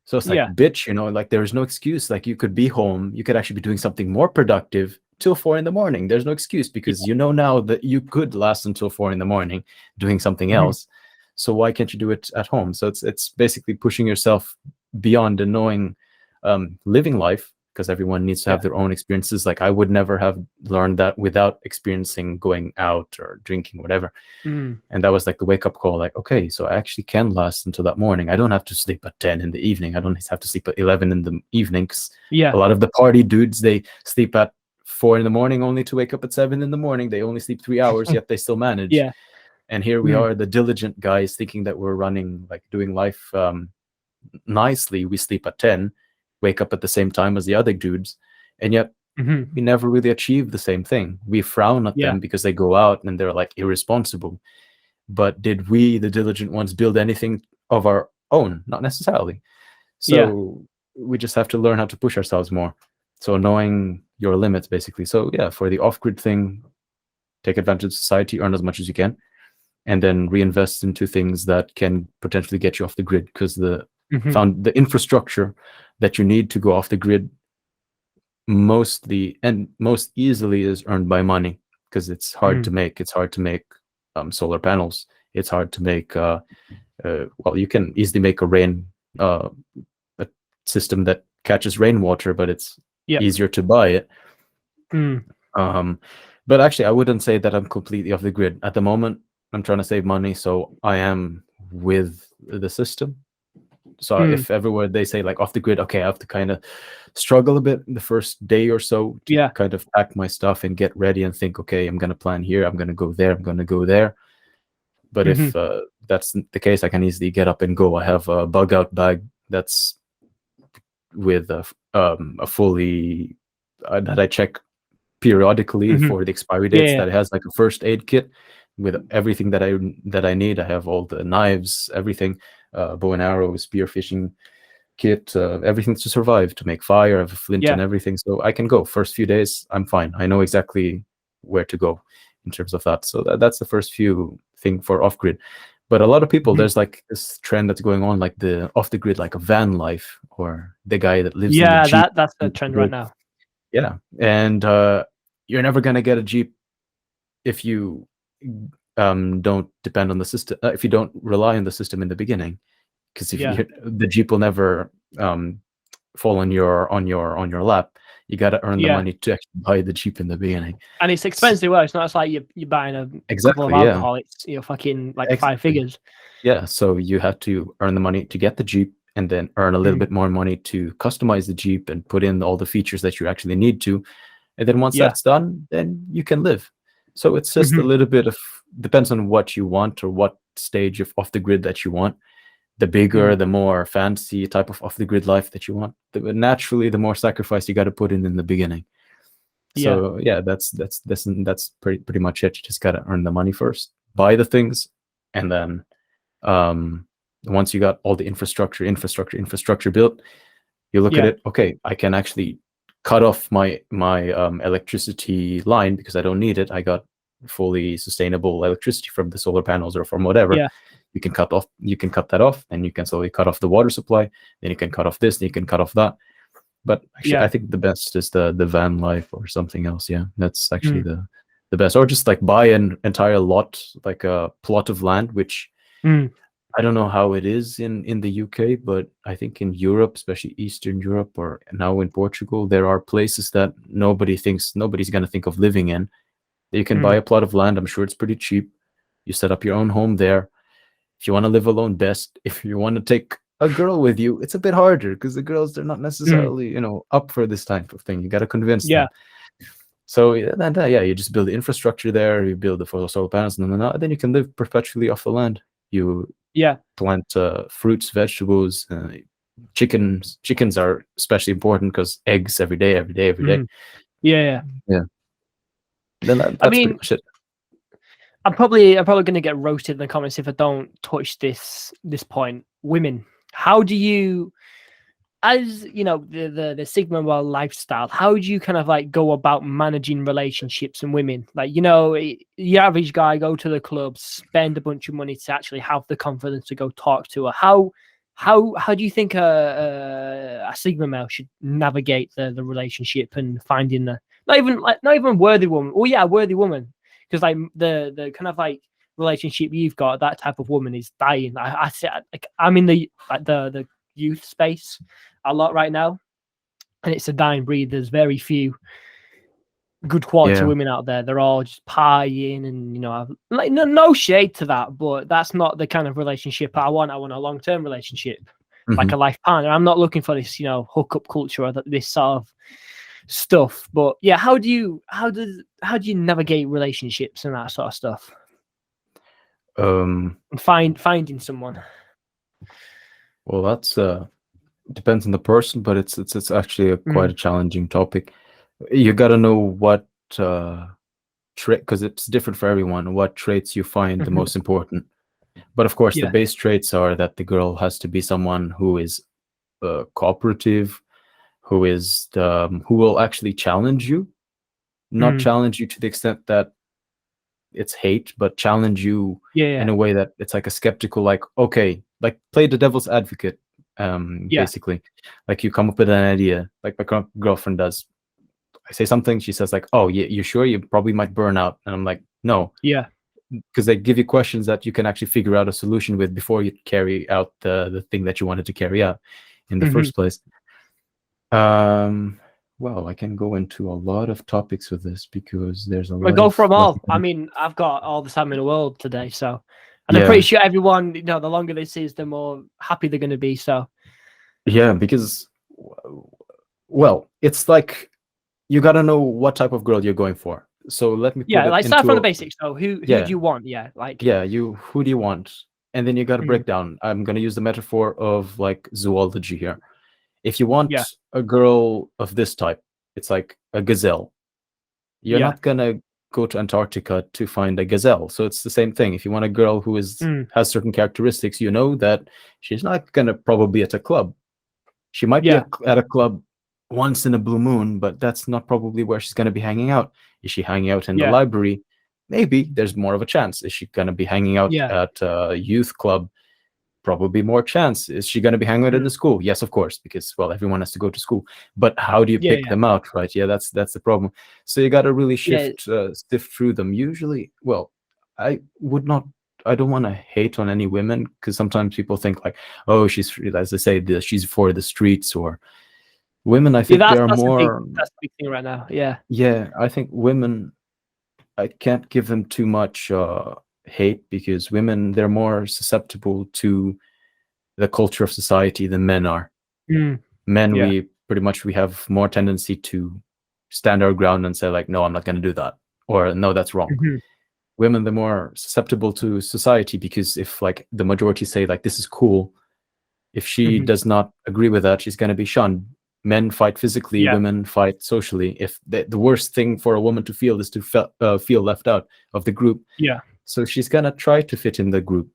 So it's like, yeah, bitch, like there is no excuse. Like you could be home, you could actually be doing something more productive till 4 in the morning. There's no excuse because yeah, you know now that you could last until 4 in the morning doing something mhm, else. So why can't you do it at home? So it's basically pushing yourself beyond and knowing, living life. because everyone needs to have their own experiences. Like I would never have learned that without experiencing going out or drinking, whatever. And that was like the wake up call. Like, okay, so I actually can last until that morning. I don't have to sleep at 10 in the evening. I don't have to sleep at 11 in the evening. 'Cause a lot of the party dudes, they sleep at 4 in the morning only to wake up at 7 in the morning. They only sleep 3 hours, yet they still manage. And here we are, the diligent guys, thinking that we're running, like doing life nicely. We sleep at 10, wake up at the same time as the other dudes, and yet we never really achieve the same thing. We frown at them because they go out and they're like irresponsible. But did we, the diligent ones, build anything of our own? Not necessarily. So we just have to learn how to push ourselves more. So knowing your limits, basically. So yeah, for the off-grid thing, take advantage of society, earn as much as you can, and then reinvest into things that can potentially get you off the grid, because the infrastructure that you need to go off the grid mostly and most easily is earned by money, because it's hard to make. It's hard to make solar panels. It's hard to make well, you can easily make a system that catches rainwater, but it's easier to buy it. But actually, I wouldn't say that I'm completely off the grid at the moment. I'm trying to save money, so I am with the system. So if everywhere they say like off the grid, okay, I have to kind of struggle a bit the first day or so to kind of pack my stuff and get ready and think, okay, I'm going to plan here, I'm going to go there, I'm going to go there. But if that's the case, I can easily get up and go. I have a bug out bag that's with a fully that I check periodically for the expiry dates. That it has like a first aid kit with everything that I need. I have all the knives, everything, bow and arrow, spear fishing kit, everything to survive, to make fire. I have a flint and everything, so I can go. First few days, I'm fine. I know exactly where to go in terms of that. So that's the first few thing for off grid. But a lot of people, there's like this trend that's going on, like the off the grid, like a van life, or the guy that lives in the Jeep. That's the trend right now. Yeah, and you're never gonna get a Jeep if you don't depend on the system, if you don't rely on the system in the beginning, because if the Jeep will never fall on your lap. You got to earn the money to actually buy the Jeep in the beginning, and it's expensive. Well, it's not like you're buying a couple of alcohol. It's fucking like 5 figures. Yeah, so you have to earn the money to get the Jeep, and then earn a little bit more money to customize the Jeep and put in all the features that you actually need to. And then once that's done, then you can live. So it's just a little bit of, depends on what you want or what stage of off the grid that you want. The bigger, the more fancy type of off the grid life that you want, naturally, the more sacrifice you got to put in the beginning. So yeah, that's pretty much it. You just got to earn the money first, buy the things, and then once you got all the infrastructure built, you look at it. Okay, I can actually cut off my electricity line because I don't need it. I got fully sustainable electricity from the solar panels or from whatever. You can cut that off, and you can slowly cut off the water supply. Then you can cut off this, and you can cut off that. But actually, I think the best is the van life or something else. Yeah, that's actually the best. Or just like buy an entire lot, like a plot of land, which I don't know how it is in the UK, but I think in Europe, especially Eastern Europe, or now in Portugal, there are places that nobody's going to think of living in. You can buy a plot of land. I'm sure it's pretty cheap. You set up your own home there. If you want to live alone, best. If you want to take a girl with you, it's a bit harder because the girls, they're not necessarily, up for this type of thing. You got to convince them. So you just build the infrastructure there. You build the solar panels, and then you can live perpetually off the land. You plant fruits, vegetables, chickens. Chickens are especially important because eggs every day. Yeah. Then that's pretty much it. I'm probably going to get roasted in the comments if I don't touch this point. Women, how do you, as you know, the Sigma Well lifestyle, how do you kind of like go about managing relationships and women? Like, the average guy go to the club, spend a bunch of money to actually have the confidence to go talk to her. How do you think a Sigma male should navigate the relationship and finding not even a worthy woman? Oh yeah, a worthy woman. Because like the kind of like relationship you've got, that type of woman is dying. I'm in the youth space a lot right now, and it's a dying breed. There's very few good quality Yeah. women out there. They're all just partying, and like no shade to that, but that's not the kind of relationship I want. I want a long-term relationship, like Mhm. a life partner. I'm not looking for this, hookup culture or this sort of stuff. But yeah, how do you navigate relationships and that sort of stuff, Um, and finding someone? well, that's depends on the person, but it's actually quite a challenging topic. You got to know what trait, because it's different for everyone, what traits you find the most important. But of course, the Yeah. base traits are that the girl has to be someone who is cooperative, who will actually challenge you, not challenge you to the extent that it's hate, but challenge you Yeah. in a way that it's like a skeptical, like, okay, like play the devil's advocate, Yeah. basically. Like you come up with an idea, like my girlfriend does. I say something, she says like, oh, yeah, you sure? You probably might burn out. And I'm like, no, Yeah. because they give you questions that you can actually figure out a solution with before you carry out the thing that you wanted to carry out in the first place. Well, I can go into a lot of topics with this because there's a We lot go of from all. I mean, I've got all the time in the world today, so, and I'm Yeah. pretty sure everyone, the longer this is, the more happy they're going to be. So, Yeah, because, well, it's like you got to know what type of girl you're going for. So let me put yeah, it like start into from the basics. So, who do yeah, you want? Yeah, like yeah, who do you want? And then you got to break down. I'm going to use the metaphor of like zoology here. If you want Yeah. a girl of this type, it's like a gazelle. You're Yeah. not going to go to Antarctica to find a gazelle. So it's the same thing. If you want a girl who has certain characteristics, you know that she's not going to probably be at a club. She might be Yeah. at a club once in a blue moon, but that's not probably where she's going to be hanging out. Is she hanging out in the Yeah. library? Maybe there's more of a chance. Is she going to be hanging out Yeah. at a youth club? Probably more chance. Is she going to be hanging out in the school? Yes, of course, because, well, everyone has to go to school. But how do you Yeah. pick Yeah. them out, right? Yeah, that's the problem. So you got to really Yeah. sift through them. Usually, well, I would not. I don't want to hate on any women because sometimes people think like, oh, she's, as I say, she's for the streets, or women. I Yeah, think there are that's more. that's the big thing right now. Yeah. Yeah, I think women, I can't give them too much hate because women, they're more susceptible to the culture of society than men are. Men, Yeah. we have more tendency to stand our ground and say like, no, I'm not going to do that, or no, that's wrong. Women, they're more susceptible to society because if like the majority say like this is cool, if she does not agree with that, she's going to be shunned. Men fight physically, Yeah. women fight socially. If the worst thing for a woman to feel is to feel left out of the group, Yeah. so she's going to try to fit in the group.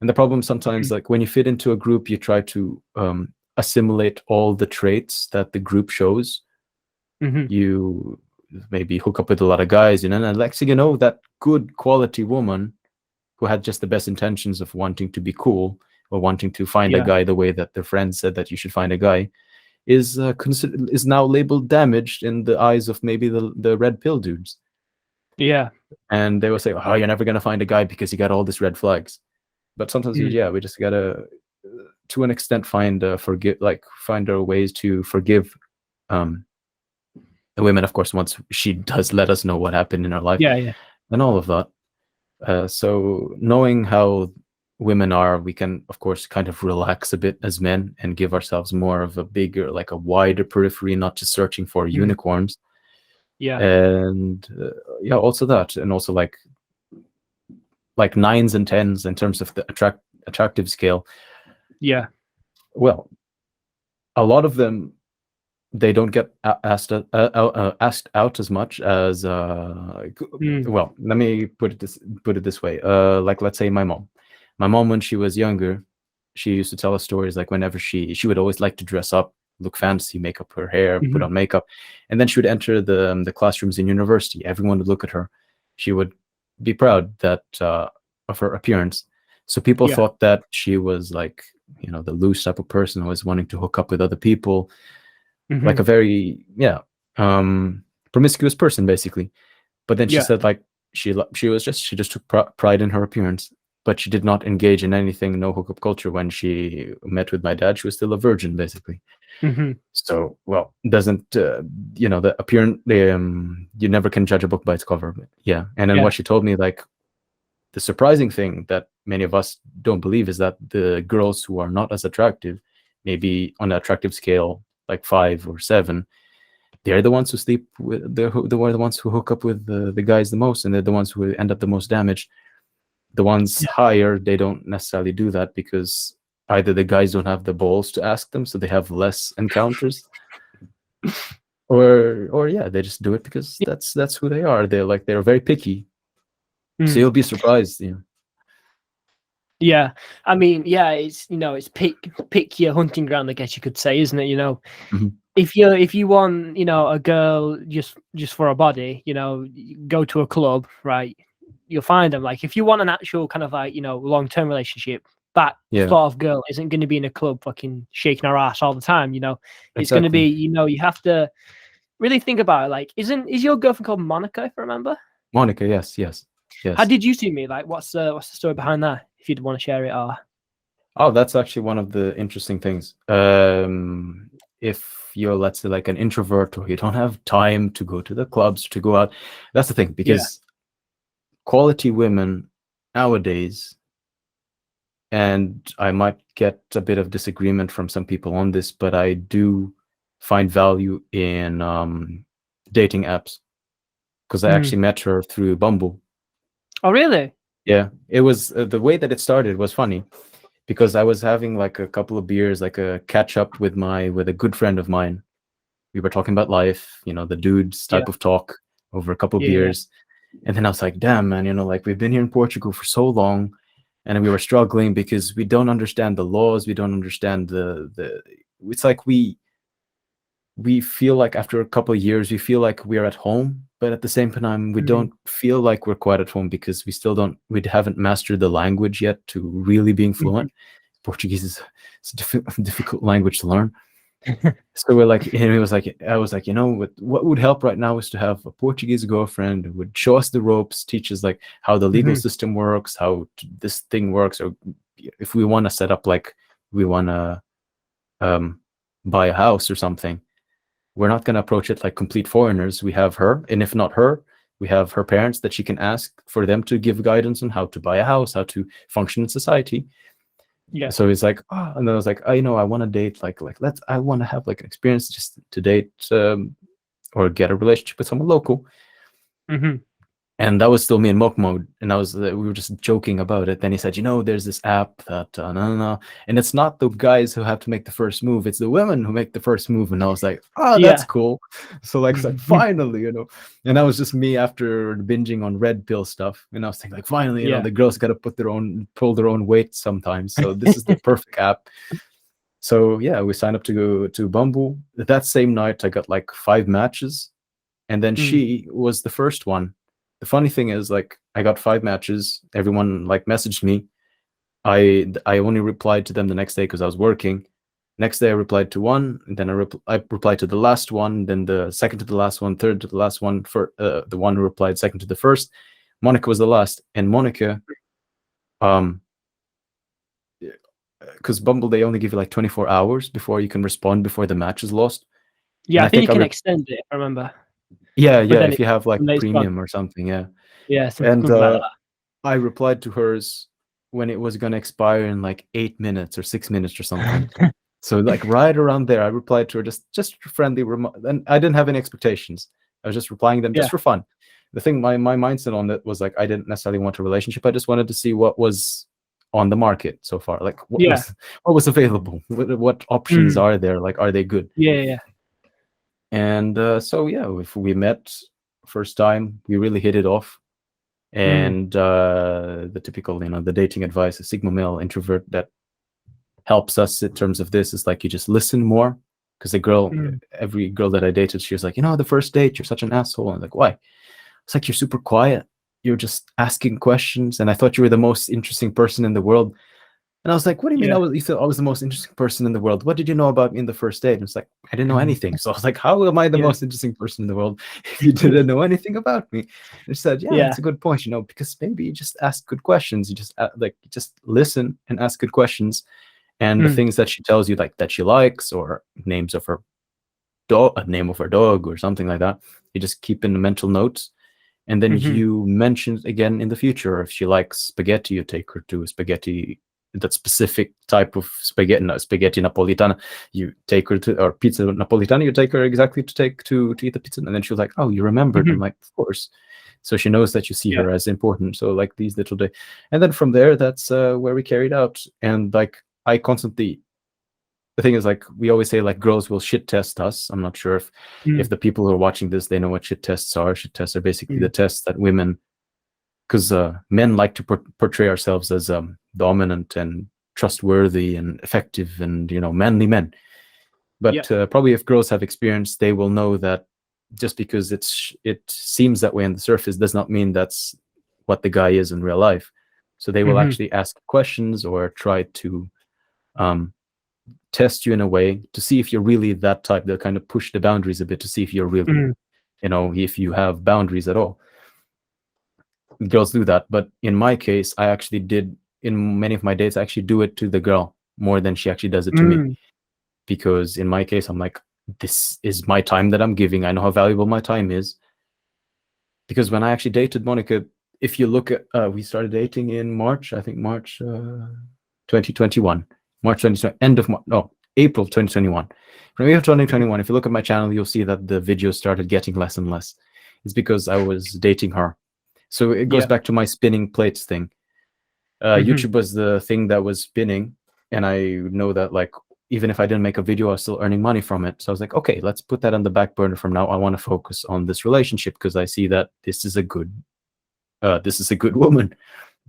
And the problem sometimes, like when you fit into a group, you try to assimilate all the traits that the group shows. You maybe hook up with a lot of guys, and next thing you know, that good quality woman who had just the best intentions of wanting to be cool or wanting to find a Yeah. guy the way that their friends said that you should find a guy is now labeled damaged in the eyes of maybe the red pill dudes. Yeah. And they will say, oh, you're never going to find a guy because you got all these red flags. But sometimes we just gotta, to an extent, find find our ways to forgive the women, of course, once she does let us know what happened in her life, Yeah. and all of that. So knowing how women are, we can, of course, kind of relax a bit as men and give ourselves more of a bigger, like a wider periphery, not just searching for unicorns. Yeah. And also that, and also like 9s and 10s in terms of the attractive scale. Yeah. Well, a lot of them, they don't get asked out as much as well, let me put it this way. Like, let's say my mom when she was younger, she used to tell us stories like whenever she would always like to dress up, look fancy, make up her hair, put on makeup, and then she would enter the classrooms in university. Everyone would look at her. She would be proud that of her appearance. So people thought that she was like, the loose type of person who was wanting to hook up with other people, like a very promiscuous person, basically. But then she said like she just took pride in her appearance. but she did not engage in anything, no hookup culture. When she met with my dad, she was still a virgin, basically. Hmm. So, well, doesn't the appearance? You never can judge a book by its cover. But yeah, and then Yeah. what she told me, like, the surprising thing that many of us don't believe is that the girls who are not as attractive, maybe on an attractive scale like 5 or 7, they're the ones who sleep with they're the ones who hook up with the guys the most, and they're the ones who end up the most damaged. The ones Yeah. higher, they don't necessarily do that because either the guys don't have the balls to ask them, so they have less encounters, or yeah, they just do it because that's who they are. They're very picky. So Mm. you'll be surprised. Yeah. I mean, yeah, it's it's pick your hunting ground, I guess you could say, isn't it? Mhm. If you want, a girl just for a body, you go to a club, right? You'll find them. Like if you want an actual kind of like, long-term relationship, that Yeah, sort of girl isn't going to be in a club fucking shaking her ass all the time. It's going to be, exactly. you have to really think about it. Like, is your girlfriend called Monica, if I remember? Monica, yes, yes, How yes. did you see me? Like, what's the story behind that? If you'd want to share it, or Oh, that's actually one of the interesting things. If you're, let's say, like an introvert, or you don't have time to go to the clubs, to go out, that's the thing, yeah, because quality women nowadays, and I might get a bit of disagreement from some people on this, but I do find value in dating apps, because I mm. actually met her through Bumble. Oh really? Yeah, it was the way that it started was funny, because I was having like a couple of beers, like a catch up with a good friend of mine. We were talking about life, the dudes Yeah, type of talk over a couple of yeah, yeah. beers. And then I was like, damn, man, like we've been here in Portugal for so long, and we were struggling because we don't understand the laws, we don't understand the it's like we feel like after a couple of years we feel like we're at home, but at the same time we Mm. don't feel like we're quite at home because we haven't mastered the language yet to really being fluent. Mhm. Portuguese is a difficult language to learn. So we're like, and it was like, I was like, what would help right now is to have a Portuguese girlfriend who would show us the ropes, teach us like how the legal Mhm. system works, how this thing works, or if we want to set up, like we want to um, buy a house or something. We're not going to approach it like complete foreigners. We have her, and if not her, we have her parents that she can ask for them to give guidance on how to buy a house, how to function in society. Yeah. So he's like, oh, and then I was like, I want to date, like I want to have like an experience just to date, or get a relationship with someone local. Mhm. And that was still me in mock mode, and we were just joking about it. Then he said, there's this app that no, and it's not the guys who have to make the first move; it's the women who make the first move. And I was like, oh, that's Yeah. cool. So like, it's like Mhm. finally, and that was just me after binging on red pill stuff, and I was thinking like, finally, Yeah. the girls got to pull their own weight sometimes. So this is the perfect app. So yeah, we signed up to go to Bumble. That same night, I got like 5 matches, and then Mm. she was the first one. The funny thing is, like, I got 5 matches. Everyone like messaged me. I only replied to them the next day because I was working. Next day I replied to one, and then I replied to the last one, then the second to the last one, third to the last one, for the one who replied second to the first. Monica was the last, and Monica, um, because Bumble, they only give you like 24 hours before you can respond before the match is lost. Yeah, And I I think you think can extend it, if I remember. yeah, But yeah, then if you have like it's gone. premium or something, yeah. Yeah, And something like that. I replied to hers when it was gonna expire in like 8 minutes or 6 minutes or something. So like right around there, I replied to her just friendly, and I didn't have any expectations. I was just replying them Yeah. just for fun. The thing, my mindset on it was like, I didn't necessarily want a relationship. I just wanted to see what was on the market so far, like Yeah. what was available, what options Mm. are there, like are they good? Yeah, yeah. And so yeah, if we met first time, we really hit it off. Mm. And the typical, the dating advice, a sigma male introvert that helps us in terms of this is like, you just listen more. Because Mm. every girl that I dated, she was like, the first date, you're such an asshole. I'm like, why? It's like, you're super quiet, you're just asking questions, and I thought you were the most interesting person in the world. And I was like, what do you mean Yeah. you thought I was the most interesting person in the world? What did you know about me in the first date? And it's like, I didn't know anything. So I was like, how am I the Yeah. most interesting person in the world if you didn't know anything about me? And she said, yeah, Yeah. that's a good point, because maybe you just ask good questions. You just just listen and ask good questions. And the things that she tells you, like that she likes, or names of her dog, a name of her dog, or something like that, you just keep in the mental notes. And then you mention again in the future. If she likes spaghetti, you take her to a spaghetti, that specific type of spaghetti, no, spaghetti napolitana. You take her to, or pizza napolitana. You take her exactly to eat the pizza, and then she's like, "Oh, you remembered?" I'm like, "Of course." So she knows that you see Yeah. her as important. So like these little days, and then from there, that's where we carried out. And like I constantly, the thing is, like we always say, like girls will shit test us. I'm not sure if the people who are watching this, they know what shit tests are. Shit tests are basically the tests that women, because men like to portray ourselves as dominant and trustworthy and effective and manly men. But probably if girls have experience, they will know that just because it seems that way on the surface does not mean that's what the guy is in real life. So they will actually ask questions or try to test you in a way to see if you're really that type. They'll kind of push the boundaries a bit to see if you're really, if you have boundaries at all. Girls do that, but in my case, I actually did, in many of my dates, I actually do it to the girl more than she actually does it to me. Because in my case, I'm like, this is my time that I'm giving. I know how valuable my time is. Because when I actually dated Monica, if you look at, we started dating in March, I think March 2021. March 2020, end of March, no, April 2021. From April 2021, if you look at my channel, you'll see that the videos started getting less and less. It's because I was dating her. So it goes back to my spinning plates thing. YouTube was the thing that was spinning, and I know that, like, even if I didn't make a video, I was still earning money from it. So I was like, okay, let's put that on the back burner from now. I want to focus on this relationship because I see that this is a good woman.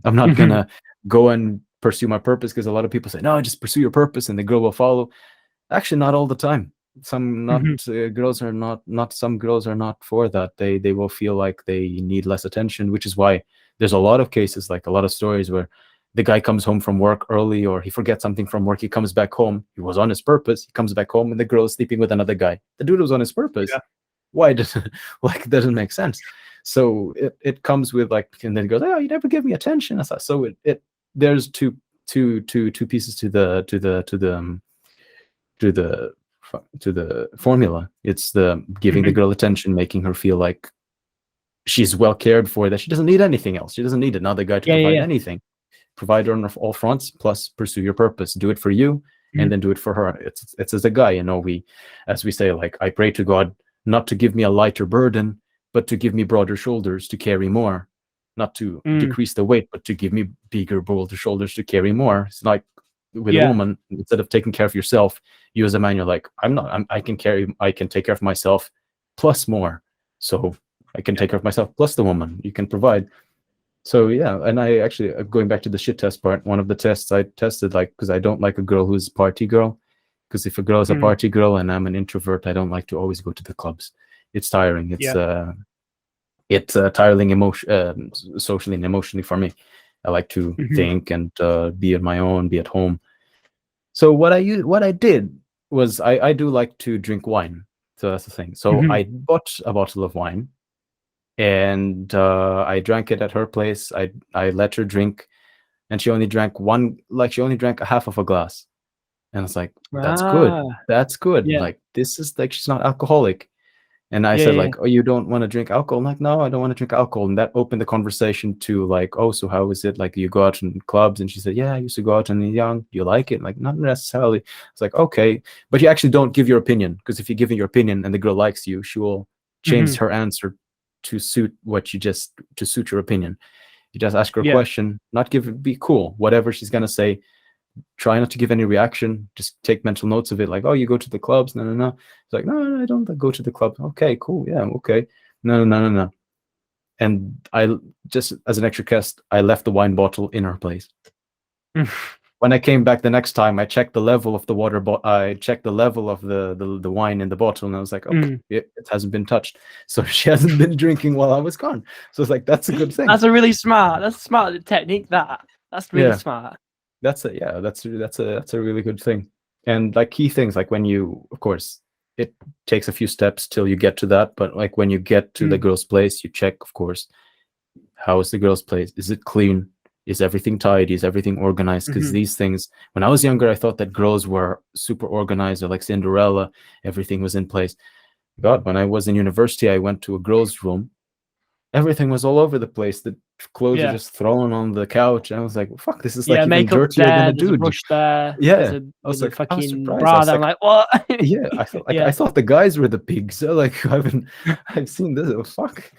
I'm not gonna go and pursue my purpose, because a lot of people say, no, just pursue your purpose and the girl will follow. Actually, not all the time. Some girls are not some girls are not for that. They will feel like they need less attention, which is why there's a lot of cases, like a lot of stories where the guy comes home from work early, or he forgets something from work. He comes back home. He was on his purpose. He comes back home and the girl is sleeping with another guy. The dude was on his purpose. Why doesn't like it doesn't make sense? So it comes with, like, and then it goes, oh, you never give me attention. I thought, so there's two pieces to the formula. It's the giving the girl attention, making her feel like she's well cared for, that she doesn't need anything else. She doesn't need another guy to provide anything. Provide her on all fronts, plus pursue your purpose. Do it for you, and then do it for her. It's as a guy, we, as we say, like, I pray to God not to give me a lighter burden, but to give me broader shoulders to carry more. Not to decrease the weight, but to give me bigger, bolder shoulders to carry more. It's like with a woman, instead of taking care of yourself, you as a man, you're like, I can take care of myself plus more. So I can take care of myself plus the woman. You can provide. So yeah, and I actually, going back to the shit test part, one of the tests I tested, like, because I don't like a girl who's a party girl. Because if a girl is a party girl and I'm an introvert, I don't like to always go to the clubs. It's tiring. It's tiring socially and emotionally for me. I like to think and be on my own, be at home. So what I did was, I do like to drink wine. So that's the thing. So I bought a bottle of wine, and I drank it at her place. I let her drink, and she only drank a half of a glass. And it's like, that's good. That's good. Like, this is like, she's not alcoholic. And I said, like, oh, you don't want to drink alcohol? I'm like, no, I don't want to drink alcohol. And that opened the conversation to, like, oh, so how is it? Like, you go out in clubs? And she said, yeah, I used to go out and young. Do you like it? Like, not necessarily. It's like, okay. But you actually don't give your opinion, because if you give your opinion and the girl likes you, she will change her answer to suit your opinion. You just ask her a question, be cool. Whatever she's going to say, try not to give any reaction. Just take mental notes of it. Like, oh, you go to the clubs? No. It's like, no, I don't go to the club. Okay, cool. Yeah, okay. No. And I just, as an extra test, I left the wine bottle in her place. When I came back the next time, I checked the level of the water. I checked the level of the wine in the bottle, and I was like, okay, it hasn't been touched. So she hasn't been drinking while I was gone. So it's like, that's a good thing. That's a smart technique. That's really smart. That's a really good thing. And like key things, like when you, of course, it takes a few steps till you get to that, but like when you get to the girl's place, you check, of course, how is the girl's place? Is it clean? Is everything tidy? Is everything organized? Because these things, when I was younger, I thought that girls were super organized, or like Cinderella, everything was in place. God, when I was in university, I went to a girl's room. Everything was all over the place. The clothes are Yeah. just thrown on the couch. And I was like, fuck, this is like Yeah, even makeup's dirtier than there, a there's a dude. brush there, Yeah. I was there's a like, I was fucking surprised. I bra was there. I'm like, like, what? yeah, I felt like I Yeah. thought the guys were the pigs. So like I've seen this. Oh, fuck.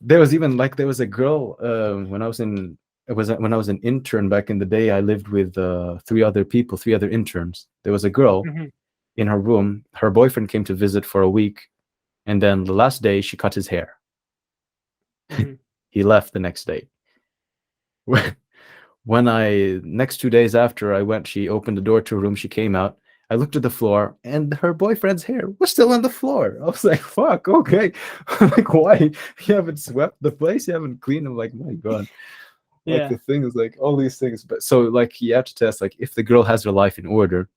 There was even like there was a girl when I was when I was an intern back in the day. I lived with three other interns. There was a girl Mhm, in her room. Her boyfriend came to visit for a week, and then the last day she cut his hair. mhm. He left the next day. When I next 2 days after I went, she opened the door to her room. She came out. I looked at the floor, and her boyfriend's hair was still on the floor. I was like, "Fuck, okay." I'm like, why? You haven't swept the place. You haven't cleaned. I'm like, my God. Like Yeah. the thing is like all these things. But so like you have to test like if the girl has her life in order,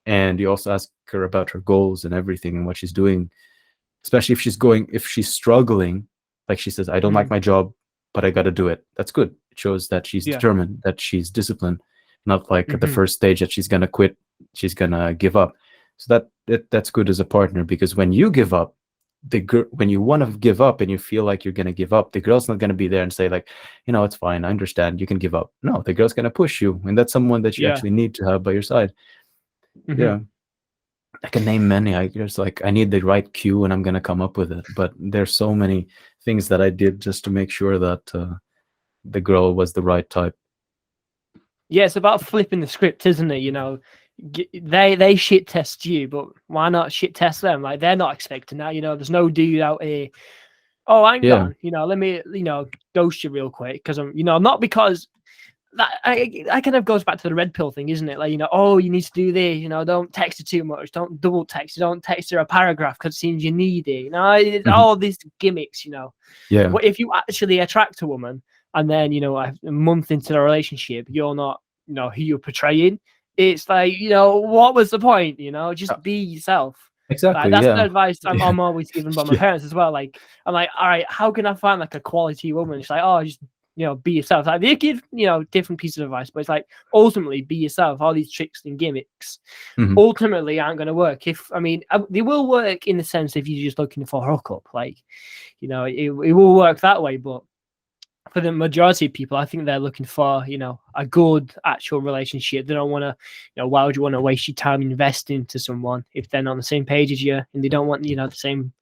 and you also ask her about her goals and everything and what she's doing, especially if she's struggling, like she says, I don't like Mhm. my job, but I got to do it. That's good. It shows that she's Yeah. determined, that she's disciplined, not like at the Mhm. first stage that she's gonna quit, she's gonna give up. So that's good as a partner, because when you give up, when you want to give up and you feel like you're gonna give up, the girl's not gonna be there and say like, it's fine, I understand, you can give up. No, the girl's gonna push you, and that's someone that you Yeah. actually need to have by your side. Mhm. Yeah. I can name many. I just like I need the right cue and I'm gonna come up with it. But there's so many things that I did just to make sure that the girl was the right type. Yeah, it's about flipping the script, isn't it? They shit test you, but why not shit test them? Like they're not expecting that. There's no dude out here. Oh, hang Yeah. on. Let me ghost you real quick because I'm not because that kind of goes back to the red pill thing, isn't it? Like oh, you need to do this. Don't text her too much. Don't double text. Don't text her a paragraph because it seems you need it. It's Mhm. all these gimmicks. Yeah. What if you actually attract a woman and then a month into the relationship you're not who you're portraying? It's like what was the point? Just be yourself. Like Exactly. that's the Yeah. advice I'm, Yeah. I'm always given by my Yeah. parents as well. Like I'm like, all right, how can I find like a quality woman? It's like, oh, just be yourself. Like they give different pieces of advice, but it's like ultimately be yourself. All these tricks and gimmicks Mhm. ultimately aren't going to work. They will work in the sense if you're just looking for a hookup, like it will work that way. But for the majority of people, I think they're looking for, a good actual relationship. They don't want to, why would you want to waste your time investing to someone if they're not on the same page as you and they don't want, the same,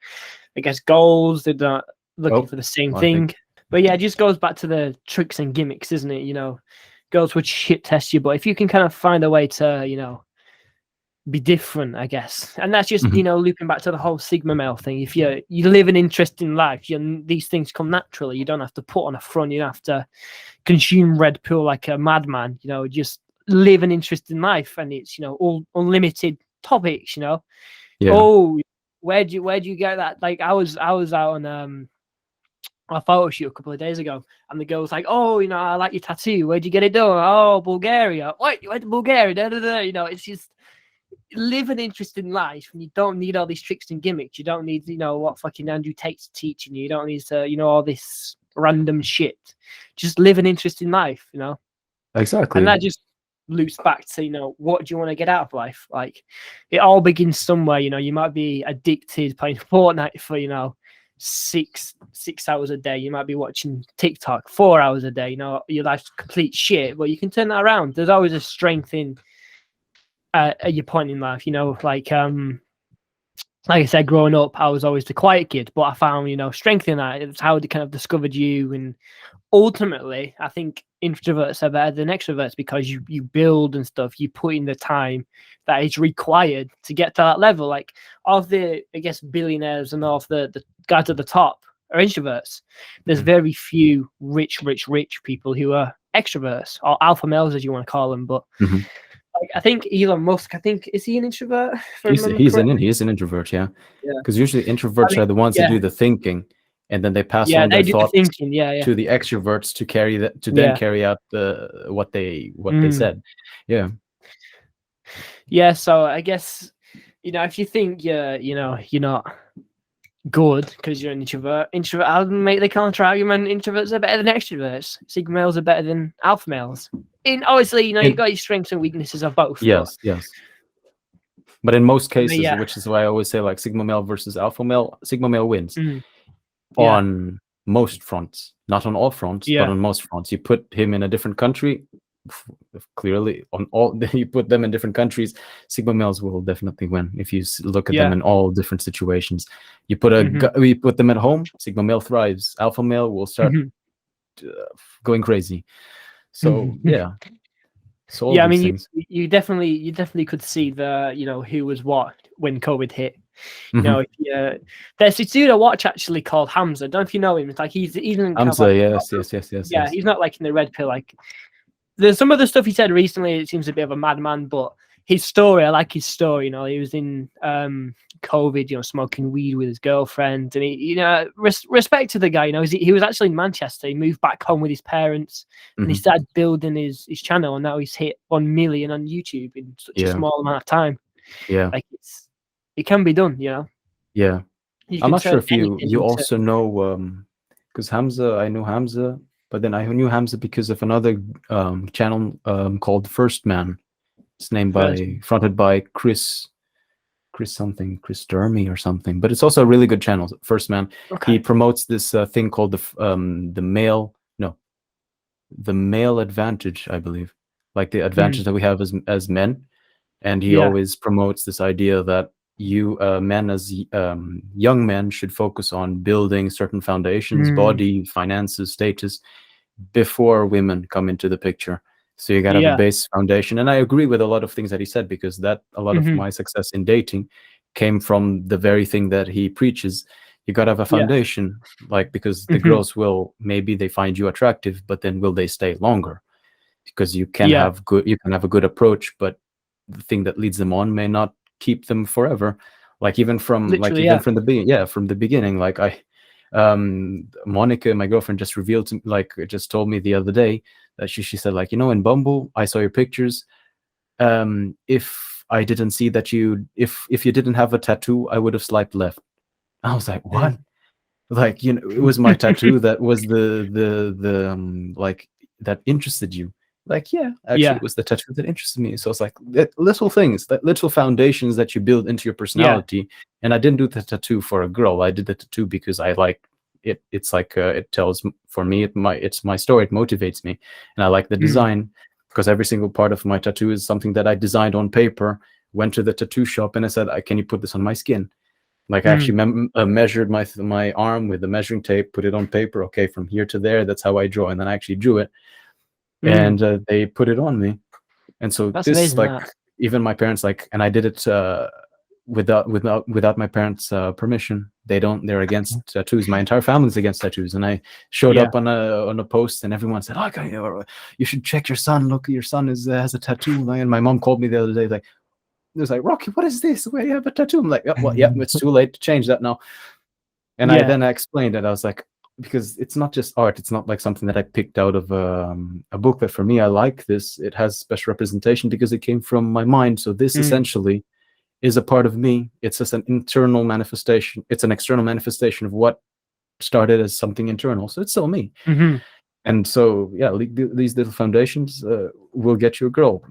I guess, goals. They're not looking Oh, for the same I think. thing. But yeah, it just goes back to the tricks and gimmicks, isn't it? Girls would shit test you, but if you can kind of find a way to, be different, I guess. And that's just, Mhm. looping back to the whole Sigma male thing. If you live an interesting life, these things come naturally. You don't have to put on a front. You don't have to consume red pill like a madman. Just live an interesting life, and it's all unlimited topics. Yeah. Oh, where do you get that? Like I was out on a photo shoot a couple of days ago, and the girl was like, "Oh, I like your tattoo. Where'd you get it done? Oh, Bulgaria. What? You went to Bulgaria? Da, da, da. It's just live an interesting life, and you don't need all these tricks and gimmicks. You don't need what fucking Andrew Tate's teaching you. You don't need to all this random shit. Just live an interesting life, and Exactly. that just loops back to what do you want to get out of life? Like it all begins somewhere. You might be addicted playing Fortnite for 6 hours a day. You might be watching TikTok 4 hours a day. Your life's complete shit, but you can turn that around. There's always a strength in at your point in life, like I said, growing up, I was always the quiet kid, but I found, strength in that. It's how they kind of discovered you. And ultimately, I think introverts are better than extroverts because you build and stuff, you put in the time that is required to get to that level. Like of the, I guess, billionaires and all of the guys at the top are introverts. There's Mhm. very few rich people who are extroverts or alpha males, as you want to call them. But Mhm. like, I think Elon Musk, is he an introvert? If I He's remember he's an correctly. he is an introvert, yeah. Yeah. Because usually I introverts mean, are the ones that yeah. do the thinking, and then they pass Yeah, on they their do the thoughts thinking. Yeah, yeah, to the extroverts to then yeah. carry out what they Mm. said. Yeah. Yeah, so I guess, if you think you're not good because you're an introvert, I'll make the counter argument: introverts are better than extroverts. Sigma males are better than alpha males. Obviously, you And got your strengths and weaknesses of both, but yes, yes. But in most cases, yeah, which is why I always say like sigma male versus alpha male, sigma male wins yeah, on most fronts, not on all fronts, but yeah, on most fronts. You put him in a different country, clearly on all. You put them in different countries, sigma males will definitely win. If you look at them yeah, in all different situations, you put them at home, sigma male thrives. Alpha male will start going crazy. So yeah, so all yeah. I these mean, things. you definitely could see who was what when COVID hit. Hmm. There's this dude I watch actually called Hamza. Don't know if you know him. It's like he's even kind of Hamza, like, yes, yes, yes, yes, yeah, yes. he's not like in the red pill. Like there's some of the stuff he said recently. It seems a bit of a madman, but his story, I like his story. He was in COVID, smoking weed with his girlfriend, and respect to the guy. He was actually in Manchester. He moved back home with his parents, and he Hmm. started building his channel, and now he's hit 1 million on YouTube in such a Yeah, small amount of time. yeah, Like it can be done. yeah. You I'm can not sure turn if anything you into also know because Hamza, I know Hamza, but then I knew Hamza because of another channel called First Man. It's named first. fronted by Chris Dermy or something. But it's also a really good channel, First Man. He Okay. promotes this thing called the male no the male advantage, I believe, like the advantage that we have as men. And he Yeah. always promotes this idea that men as young men should focus on building certain foundations, Mm. body, finances, status, before women come into the picture. So you got to have a Yeah. base foundation. And I agree with a lot of things that he said, because that a lot of Hmm. my success in dating came from the very thing that he preaches. You got to have a Yeah. foundation, like, because the Hmm. girls will, maybe they find you attractive, but then will they stay longer? Because Yeah. you can have a good approach, but the thing that leads them on may not keep them forever. Like Literally. even Yeah. from the beginning, yeah, from the beginning. Like Monica, my girlfriend, just revealed to like just told me the other day that she said, like, in Bumble, I saw your pictures. If I didn't see that if you didn't have a tattoo, I would have swiped left. I was like, what? Mm. Like, it was my tattoo that was the like that interested you. Like, yeah, actually Yeah. it was the tattoo that interested me. So it's like that little things, that little foundations that you build into your Yeah. personality. And I didn't do the tattoo for a girl. I did the tattoo because I like it. It's like it tells, for me, it's my story. It motivates me, and I like the Mm. design, because every single part of my tattoo is something that I designed on paper. Went to the tattoo shop and I said, Can you put this on my skin?" Like, I actually Mm. measured my arm with the measuring tape, put it on paper. Okay, from here to there, that's how I draw. And then I actually drew it, Mm. and they put it on me. And so That's this, amazing. like, That. even my parents, like, and I did it without my parents' permission. They're against tattoos. My entire family's against tattoos. And I showed Yeah. up on a post, and everyone said, "Oh, you should check your son. Look, your son has a tattoo." And my mom called me the other day, like, it was like, "Rocky, what is this? Where you have a tattoo?" I'm like, "Oh, well, yeah, it's too late to change that now." And Yeah. I explained it. I was like, because it's not just art. It's not like something that I picked out of a book. But for me, I like this. It has special representation because it came from my mind. So this Mm. essentially is a part of me. It's just an internal manifestation. It's an external manifestation of what started as something internal. So it's still me. Hmm. And so, yeah, these little foundations will get you a girl.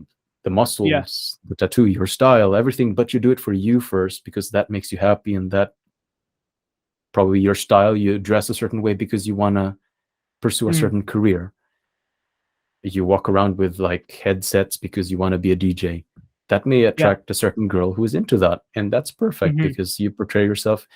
The Yeah. muscles, the tattoo, your style, everything. But you do it for you first, because that makes you happy, and that probably your style. You dress a certain way because you want to pursue a Mm. certain career. You walk around with like headsets because you want to be a DJ. That may Yeah. attract a certain girl who is into that, and that's perfect, Hmm. because you portray yourself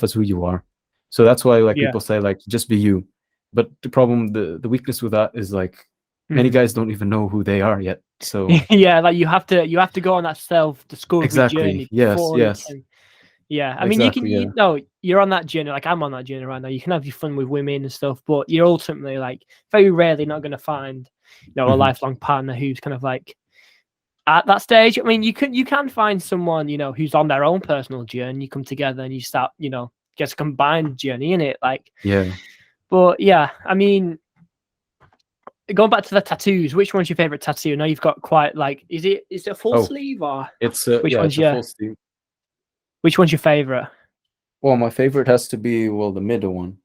as who you are. So that's why, like, Yeah. people say, like, just be you. But the problem, the weakness with that is, like, many Hmm. guys don't even know who they are yet. So Yeah. Like you have to go on that self-discovery exactly, journey yes, before you yes, can. Yeah, I mean, you can, exactly, yeah. you're on that journey. Like I'm on that journey right now. You can have your fun with women and stuff, but you're ultimately like very rarely not going to find, a Hmm. lifelong partner who's kind of like at that stage. I mean, you can find someone, who's on their own personal journey. You come together and you start, gets a combined journey in it. Like, Yeah. but yeah, I mean, going back to the tattoos, which one's your favorite tattoo? Now you've got quite like, is it a full Oh, sleeve or it's which yeah, one's it's a full sleeve. which one's your favorite? Well, my favorite has to be, well, the middle one.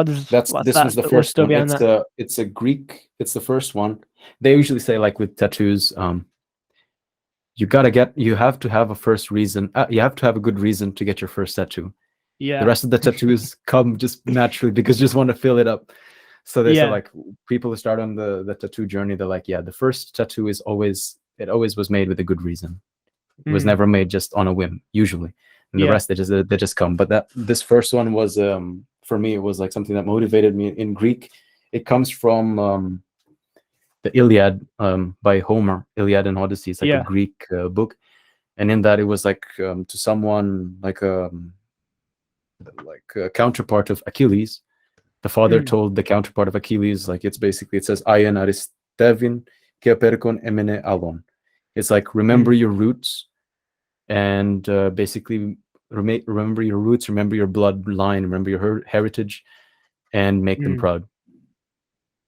This was the What's the first story one. behind that? It's a Greek. It's the first one. They usually say, like, with tattoos, you have to have a first reason. You have to have a good reason to get your first tattoo. Yeah. The rest of the tattoos come just naturally because you just want to fill it up. So they say, like, people who start on the tattoo journey, they're like, yeah, the first tattoo always was made with a good reason. It was never made just on a whim, usually. And the rest they just come. But this first one was, for me, it was like something that motivated me. In Greek, it comes from the Iliad, by Homer. Iliad and Odyssey. It's like a Greek book, and in that it was like, to someone like a counterpart of Achilles. The father told the counterpart of Achilles, like, it says, "Aion aristevin ke perkon emene alon." It's like, remember your roots, and basically remember your roots, remember your bloodline, remember your heritage, and make them proud.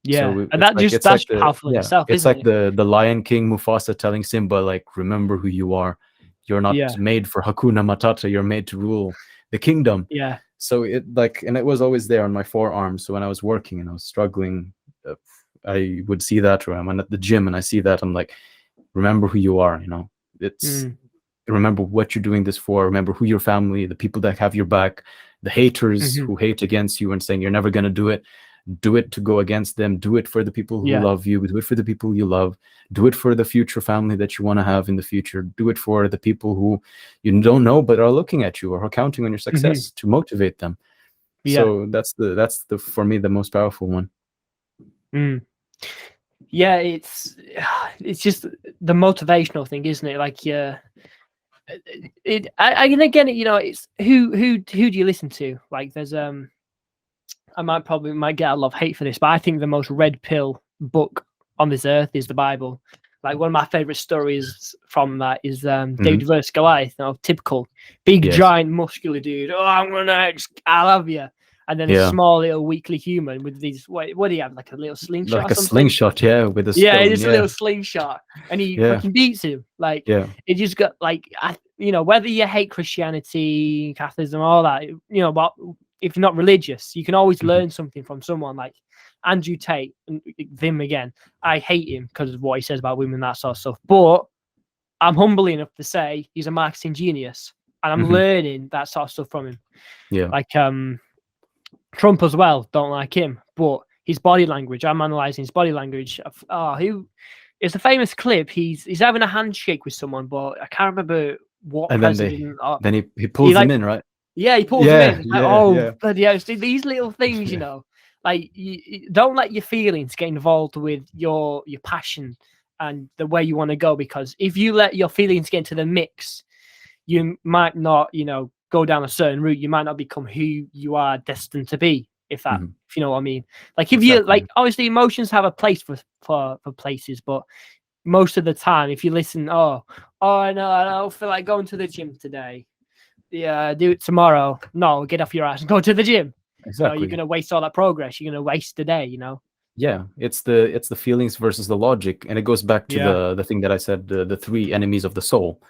Yeah, So and that's powerful in itself, it's isn't like it? the Lion King Mufasa telling Simba, like, remember who you are. You're not made for Hakuna Matata. You're made to rule the kingdom. Yeah. So it, like, and it was always there on my forearm. So when I was working and I was struggling, I would see that, or I'm at the gym and I see that, I'm like, remember who you are. You know, it's remember what you're doing this for. Remember who your family, the people that have your back, the haters who hate against you and saying you're never going to do it. Do it to go against them. Do it for the people who love you. Do it for the people you love. Do it for the future family that you want to have in the future. Do it for the people who you don't know but are looking at you or are counting on your success to motivate them. So that's the for me the most powerful one. Yeah, it's just the motivational thing, isn't it? Like, and again, you know, it's who do you listen to? Like, there's I might get a lot of hate for this, but I think the most red pill book on this earth is the Bible. Like, one of my favorite stories from that is David versus Goliath. You know, typical big giant muscular dude. Oh, I love you. And then a small little weakly human with these. What do you have? Like a little slingshot, like or a something? slingshot, with a stone. Just a little slingshot, and he fucking beats him. Like, it just got like, you know, whether you hate Christianity, Catholicism, all that, you know, but if you're not religious, you can always learn something from someone like Andrew Tate. And Vim again, I hate him because of what he says about women, that sort of stuff. But I'm humble enough to say he's a marketing genius, and I'm learning that sort of stuff from him. Yeah, like Trump as well. Don't like him, but his body language. I'm analyzing his body language. It's a famous clip. He's having a handshake with someone, but I can't remember what and president. Then he pulls him in, right? Yeah, he pulls him in. It's like, bloody hell. See, these little things, you know, like, you don't let your feelings get involved with your passion and the way you want to go, because if you let your feelings get into the mix, you might not, you know, go down a certain route. You might not become who you are destined to be, if you know what I mean. Like, if you like, obviously emotions have a place for places, but most of the time, if you listen, no, I don't feel like going to the gym today. Yeah, do it tomorrow. No, get off your ass and go to the gym. Exactly. No, you're gonna waste all that progress. You're gonna waste the day. You know. Yeah, it's the feelings versus the logic, and it goes back to the thing that I said, the three enemies of the soul: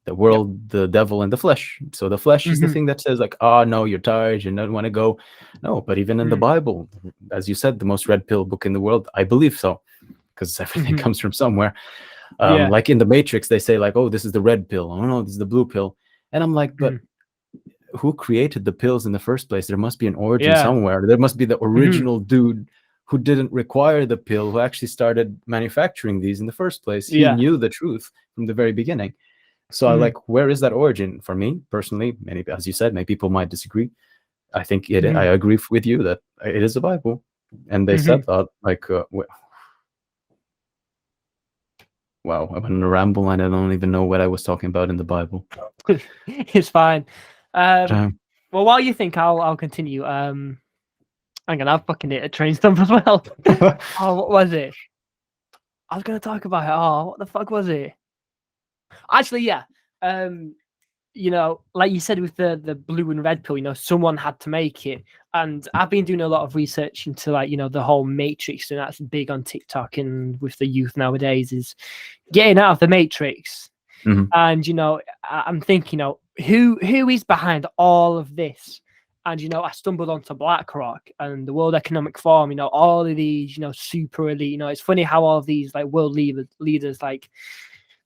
the world, the devil, and the flesh. So the flesh is the thing that says, like, oh no, you're tired, you don't want to go. No, but even in the Bible, as you said, the most red pill book in the world, I believe so, because everything comes from somewhere. Like in the Matrix, they say, like, oh, this is the red pill. Oh no, this is the blue pill. And I'm like, but who created the pills in the first place? There must be an origin somewhere. There must be the original dude who didn't require the pill, who actually started manufacturing these in the first place. He knew the truth from the very beginning. So I like, where is that origin? For me personally, many, as you said, many people might disagree. I think I agree with you that it is the Bible, and they said that, like, wow, I'm on a ramble and I don't even know what I was talking about in the Bible. It's fine. Well, while you think, I'll continue. Hang on, I've fucking hit a train stump as well. Oh, what was it? I was gonna talk about it. Oh, what the fuck was it? Actually, yeah. you know, like you said with the blue and red pill, you know, someone had to make it. And I've been doing a lot of research into, like, you know, the whole matrix, and that's big on TikTok and with the youth nowadays, is getting out of the matrix. Mhm. And, you know, I'm thinking, you know, who is behind all of this? And, you know, I stumbled onto BlackRock and the World Economic Forum, you know, all of these, you know, super elite, you know, it's funny how all of these like world leaders, like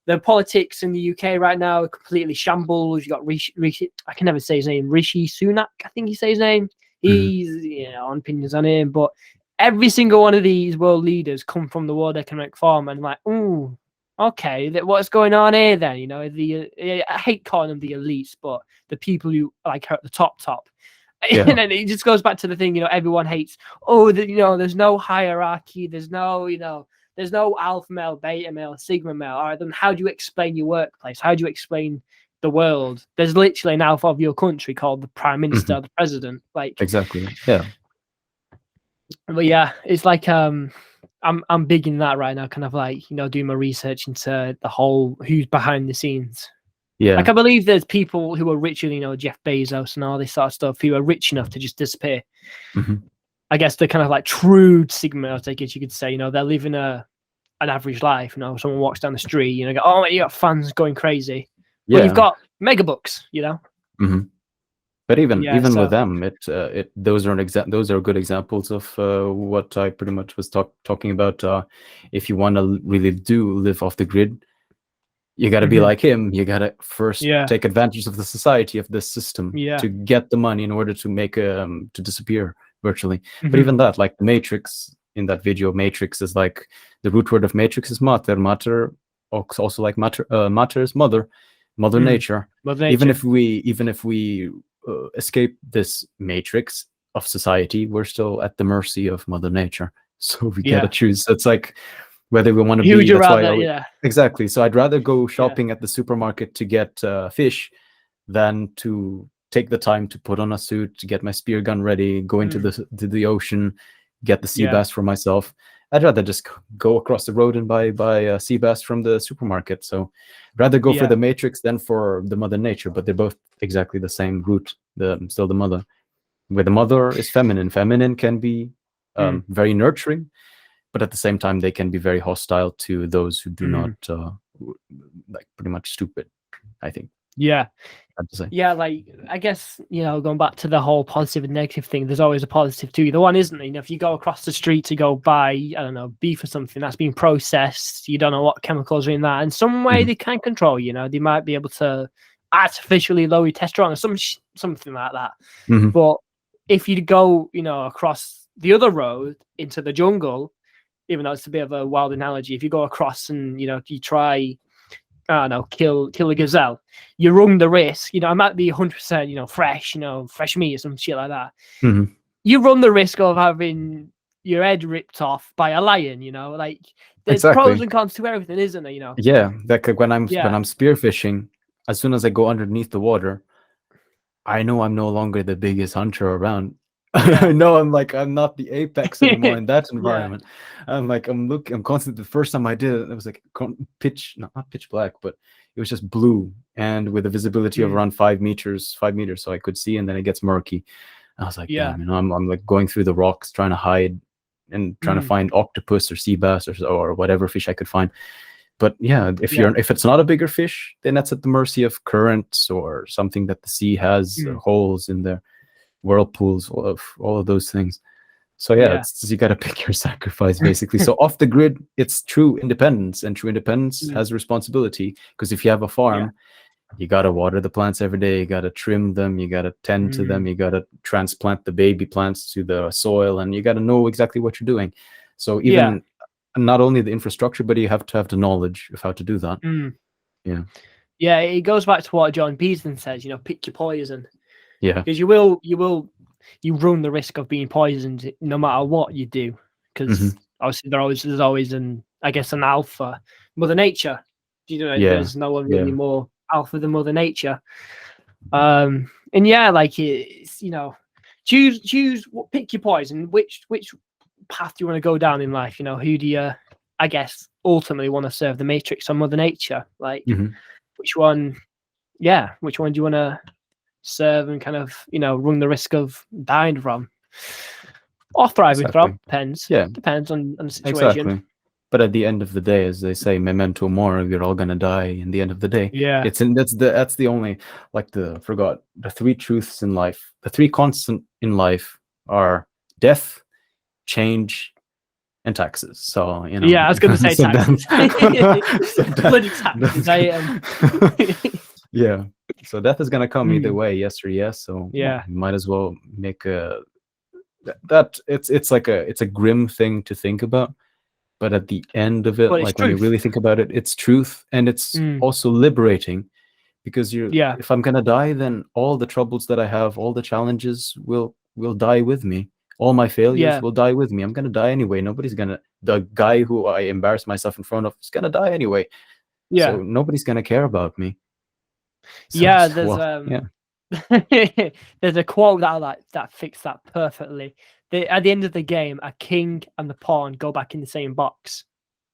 the politics in the UK right now are completely shambles. You got Rishi, I can never say his name, Rishi Sunak, I think he says his name. Mhm. He's, you know, on opinions on him, but every single one of these world leaders come from the World Economic Forum, and like, ooh, okay, what's going on here then? You know, I hate calling them the elites, but the people who like are at the top. Yeah. And then it just goes back to the thing, you know, everyone hates, oh, you know, there's no hierarchy, there's no, you know, there's no alpha male, beta male, sigma male. All right, then how do you explain your workplace? How do you explain the world? There's literally an alpha of your country called the prime minister, Mhm. the president. Like, Exactly. Yeah. but yeah, it's like I'm big in that right now, kind of like, you know, doing my research into the whole who's behind the scenes. Yeah. Like, I believe there's people who are richer, you know, Jeff Bezos and all this sort of stuff, who are rich enough to just disappear. Mhm. I guess they're kind of like true sigma, I guess you could say. You know, they're living an average life. You know, someone walks down the street, you know, go, oh, you got fans going crazy. But you've Yeah. got mega bucks, you know. Mhm. But even Yeah. even with So. them, those are those are good examples of what I pretty much was talking about. If you want to really do live off the grid, you got to be Mhm. like him. You got to first Yeah. take advantage of the society, of the system, Yeah. to get the money in order to make to disappear virtually. But Mhm. even that, like the Matrix in that video, Matrix is like the root word of Matrix is mater. Mater also like mater is mother, mother Mm. nature. Mother Even Nature. if we escape this matrix of society, we're still at the mercy of mother nature. So we gotta Yeah. choose. It's like whether we want to Who would be. you That's why I rather? always, Yeah. exactly. So I'd rather go Yeah. shopping at the supermarket to get fish than to take the time to put on a suit, to get my spear gun ready, go into the ocean, get the sea Yeah. bass for myself. I'd rather just go across the road and buy sea bass from the supermarket. So rather go for Yeah. the matrix than for the mother nature, but they're both exactly the same root, still the mother. Where the mother is feminine. Feminine can be Mm. very nurturing, but at the same time they can be very hostile to those who do not Mm. like pretty much stupid, I think. Yeah. I have to say. Yeah, like, I guess, you know, going back to the whole positive and negative thing, there's always a positive to either one, isn't there? You know, if you go across the street to go buy, I don't know, beef or something that's been processed, you don't know what chemicals are in that. And some way Mhm. they can control, you know, they might be able to artificially lower your testosterone or something like that. Mhm. But if you go, you know, across the other road into the jungle, even though it's a bit of a wild analogy, if you go across and, you know, you try, I don't know, kill a gazelle, you run the risk, you know, it might be 100%, you know, fresh, you know, fresh meat or some shit like that. Mhm. You run the risk of having your head ripped off by a lion, you know, like, there's pros Exactly. and cons to everything, isn't there, you know? Yeah, like when Yeah. I'm spearfishing, as soon as I go underneath the water, I know I'm no longer the biggest hunter around. Yeah. I know I'm not the apex anymore in that Yeah. environment. I'm constantly. The first time I did it, it was like not pitch black, but it was just blue and with a visibility of Mm. around 5 meters, 5 meters, so I could see, and then it gets murky. I was like, Yeah. damn, you know, I'm like going through the rocks trying to hide and trying to Mm. find octopus or sea bass or whatever fish I could find. But yeah, Yeah. if it's not a bigger fish, then that's at the mercy of currents or something that the sea has Mm. holes in there, whirlpools, all of those things. So yeah, Yeah. it's you got to pick your sacrifice basically. So off the grid, it's true independence, and true independence Mm. has responsibility, because if you have a Yeah. farm, you got to water the plants every day, you got to trim them, you got to tend to them, Mm. you got to transplant the baby plants to the soil, and you got to know exactly what you're doing. So Yeah. even not only the infrastructure, but you have to have the knowledge of how to do that. Mm. Yeah. Yeah, it goes back to what John Beaton says, you know, pick your poison. Yeah. Because you run the risk of being poisoned no matter what you do. Because Hmm. obviously there's always an alpha, Mother Nature. You know, Yeah. there's no one Yeah. really more alpha than Mother Nature. And yeah, like, it's, you know, pick your poison. Which path do you want to go down in life? You know, who do you, I guess, ultimately want to serve, the Matrix or Mother Nature? Like, Hmm. which one? yeah, which one do you want to serve and kind of, run the risk of dying from or thriving from? Exactly. Depends. Yeah, Depends on the situation. exactly. But at the end of the day, as they say, memento mori, we're all gonna die. In the end of the day, Yeah. that's the only, like, forgot the three truths in life. The three constant in life are death, change, and taxes. So Yeah, I was going to say so taxes. so Bloody taxes. yeah. So death is gonna come either Mm, way, yes or yes. So yeah. you might as well make that it's like it's a grim thing to think about. But at the end of it, But it's like when you truth. really think about it, it's truth, and it's Mm, also liberating, because yeah. if I'm gonna die, then all the troubles that I have, all the challenges will die with me. All my failures Yeah. will die with me. I'm gonna die anyway. The guy who I embarrass myself in front of is gonna die anyway. So Yeah. nobody's gonna care about me. So, Yeah. well, yeah. There's a quote that I like that fits that perfectly. At the end of the game, a king and the pawn go back in the same box.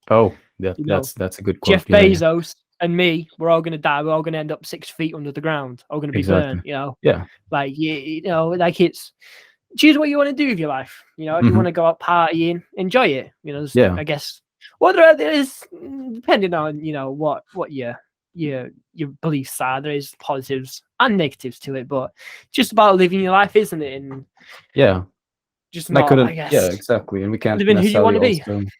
Oh, You know, that's a good quote. Jeff Yeah, yeah, Bezos and me, we're all gonna die. We're all gonna end up 6 feet under the ground. All gonna be exactly. burnt. Yeah. Like like it's choose what you want to do with your life. If you Hmm. want to go out partying, enjoy it. Yeah. I guess there is, depending on what your beliefs are. There is positives and negatives to it, but just about living your life, isn't it? And Yeah. just And I not, I couldn't. Yeah, guess, exactly. And we can't living who you want necessarily to be. also. Mm,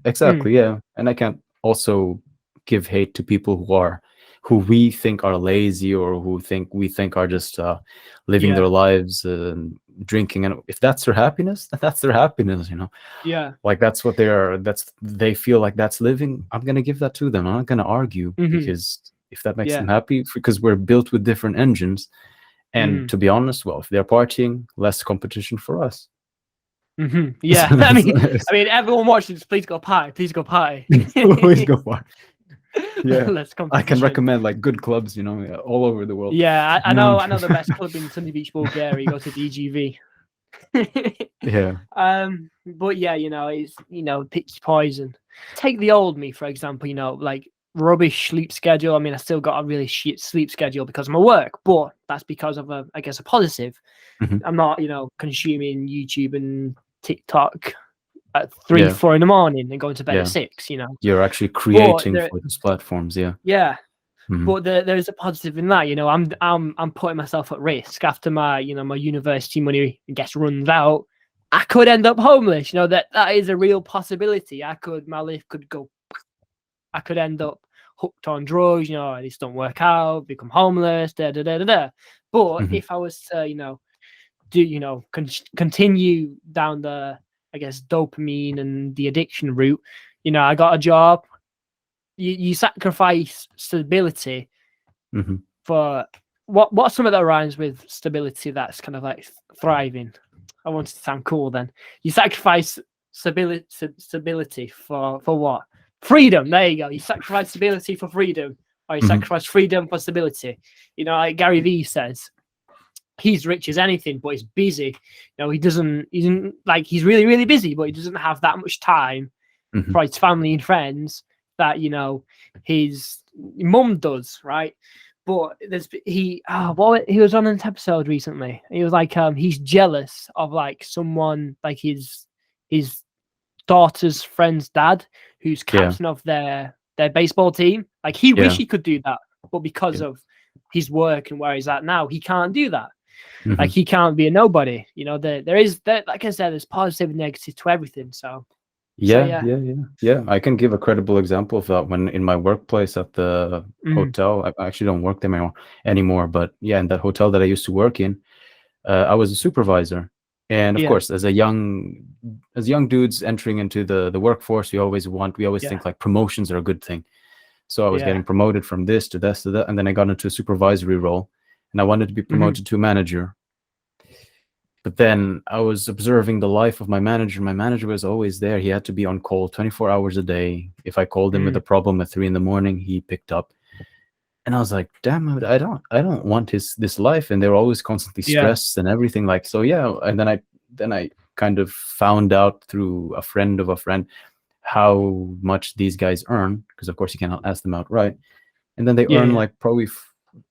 Exactly, yeah. And I can't also give hate to people who we think are lazy, or who we think are just living yeah, their lives and drinking. And if that's their happiness, then that's their happiness. yeah, Like that's what they feel like that's living. I'm gonna give that to them. I'm not gonna argue, hmm, because if that makes yeah, them happy, because we're built with different engines. And mm, to be honest, well, if they're partying, less competition for us. yeah. So Everyone watching this, please go party. Please go party. always go for. Yeah, Less I can competition. recommend like good clubs, all over the world. Yeah, I No. know. I know the best club in Sunny Beach, Bulgaria. You go to DGV. Yeah, But yeah, it's pitch poison. Take the old me, for example. Like rubbish sleep schedule. I still got a really shit sleep schedule because of my work, but that's because of I guess, a positive. mhm, I'm not, consuming YouTube and TikTok at 3, yeah, 4 in the morning and going to bed at yeah. 6. You're actually But creating for those platforms. Yeah. yeah, Mhm. but there's a positive in that. I'm putting myself at risk after my my university money gets runs out. I could end up homeless. That is a real possibility. My life could go. I could end up hooked on drugs. This don't work out. Become homeless. Da da da da da. But Mhm. if I was to continue down the, I guess, dopamine and the addiction route, I got a job. You sacrifice stability Mhm. for what's some of that rhymes with stability that's kind of like thriving. I want it to sound cool. Then you sacrifice stability for what? Freedom. There you go. You sacrifice stability for freedom, or you Mhm. sacrifice freedom for stability. Like Gary Vee says, he's rich as anything, but he's busy. He doesn't. He's really, really busy, but he doesn't have that much time Mhm. for his family and friends that his mum does, right? But he was on an episode recently. He was like, he's jealous of like someone like his daughter's friend's dad, who's Yeah. captain of their baseball team. Like he wish Yeah. he could do that, but because Yeah. of his work and where he's at now, he can't do that. Like Mhm. he can't be a nobody. There is that, like I said, there's positive and negative to everything. So Yeah, yeah. yeah, yeah, yeah. I can give a credible example of that when in my workplace at the Mm, hotel. I actually don't work there anymore, but yeah, in that hotel that I used to work in, I was a supervisor. And of yeah, course, as young dudes entering into the workforce, we always yeah, think like promotions are a good thing. So I was yeah. getting promoted from this to this to that, and then I got into a supervisory role, and I wanted to be Hmm. promoted to manager. But then I was observing the life of my manager. My manager was always there. He had to be on call 24 hours a day. If I called him with Mm, a problem at 3 a.m, he picked up. And I was like, damn it, I don't want this life. And they were always constantly yeah, stressed and everything. Like, so yeah. And then I kind of found out through a friend of a friend how much these guys earn, because of course you cannot ask them outright. And then they earn yeah, like probably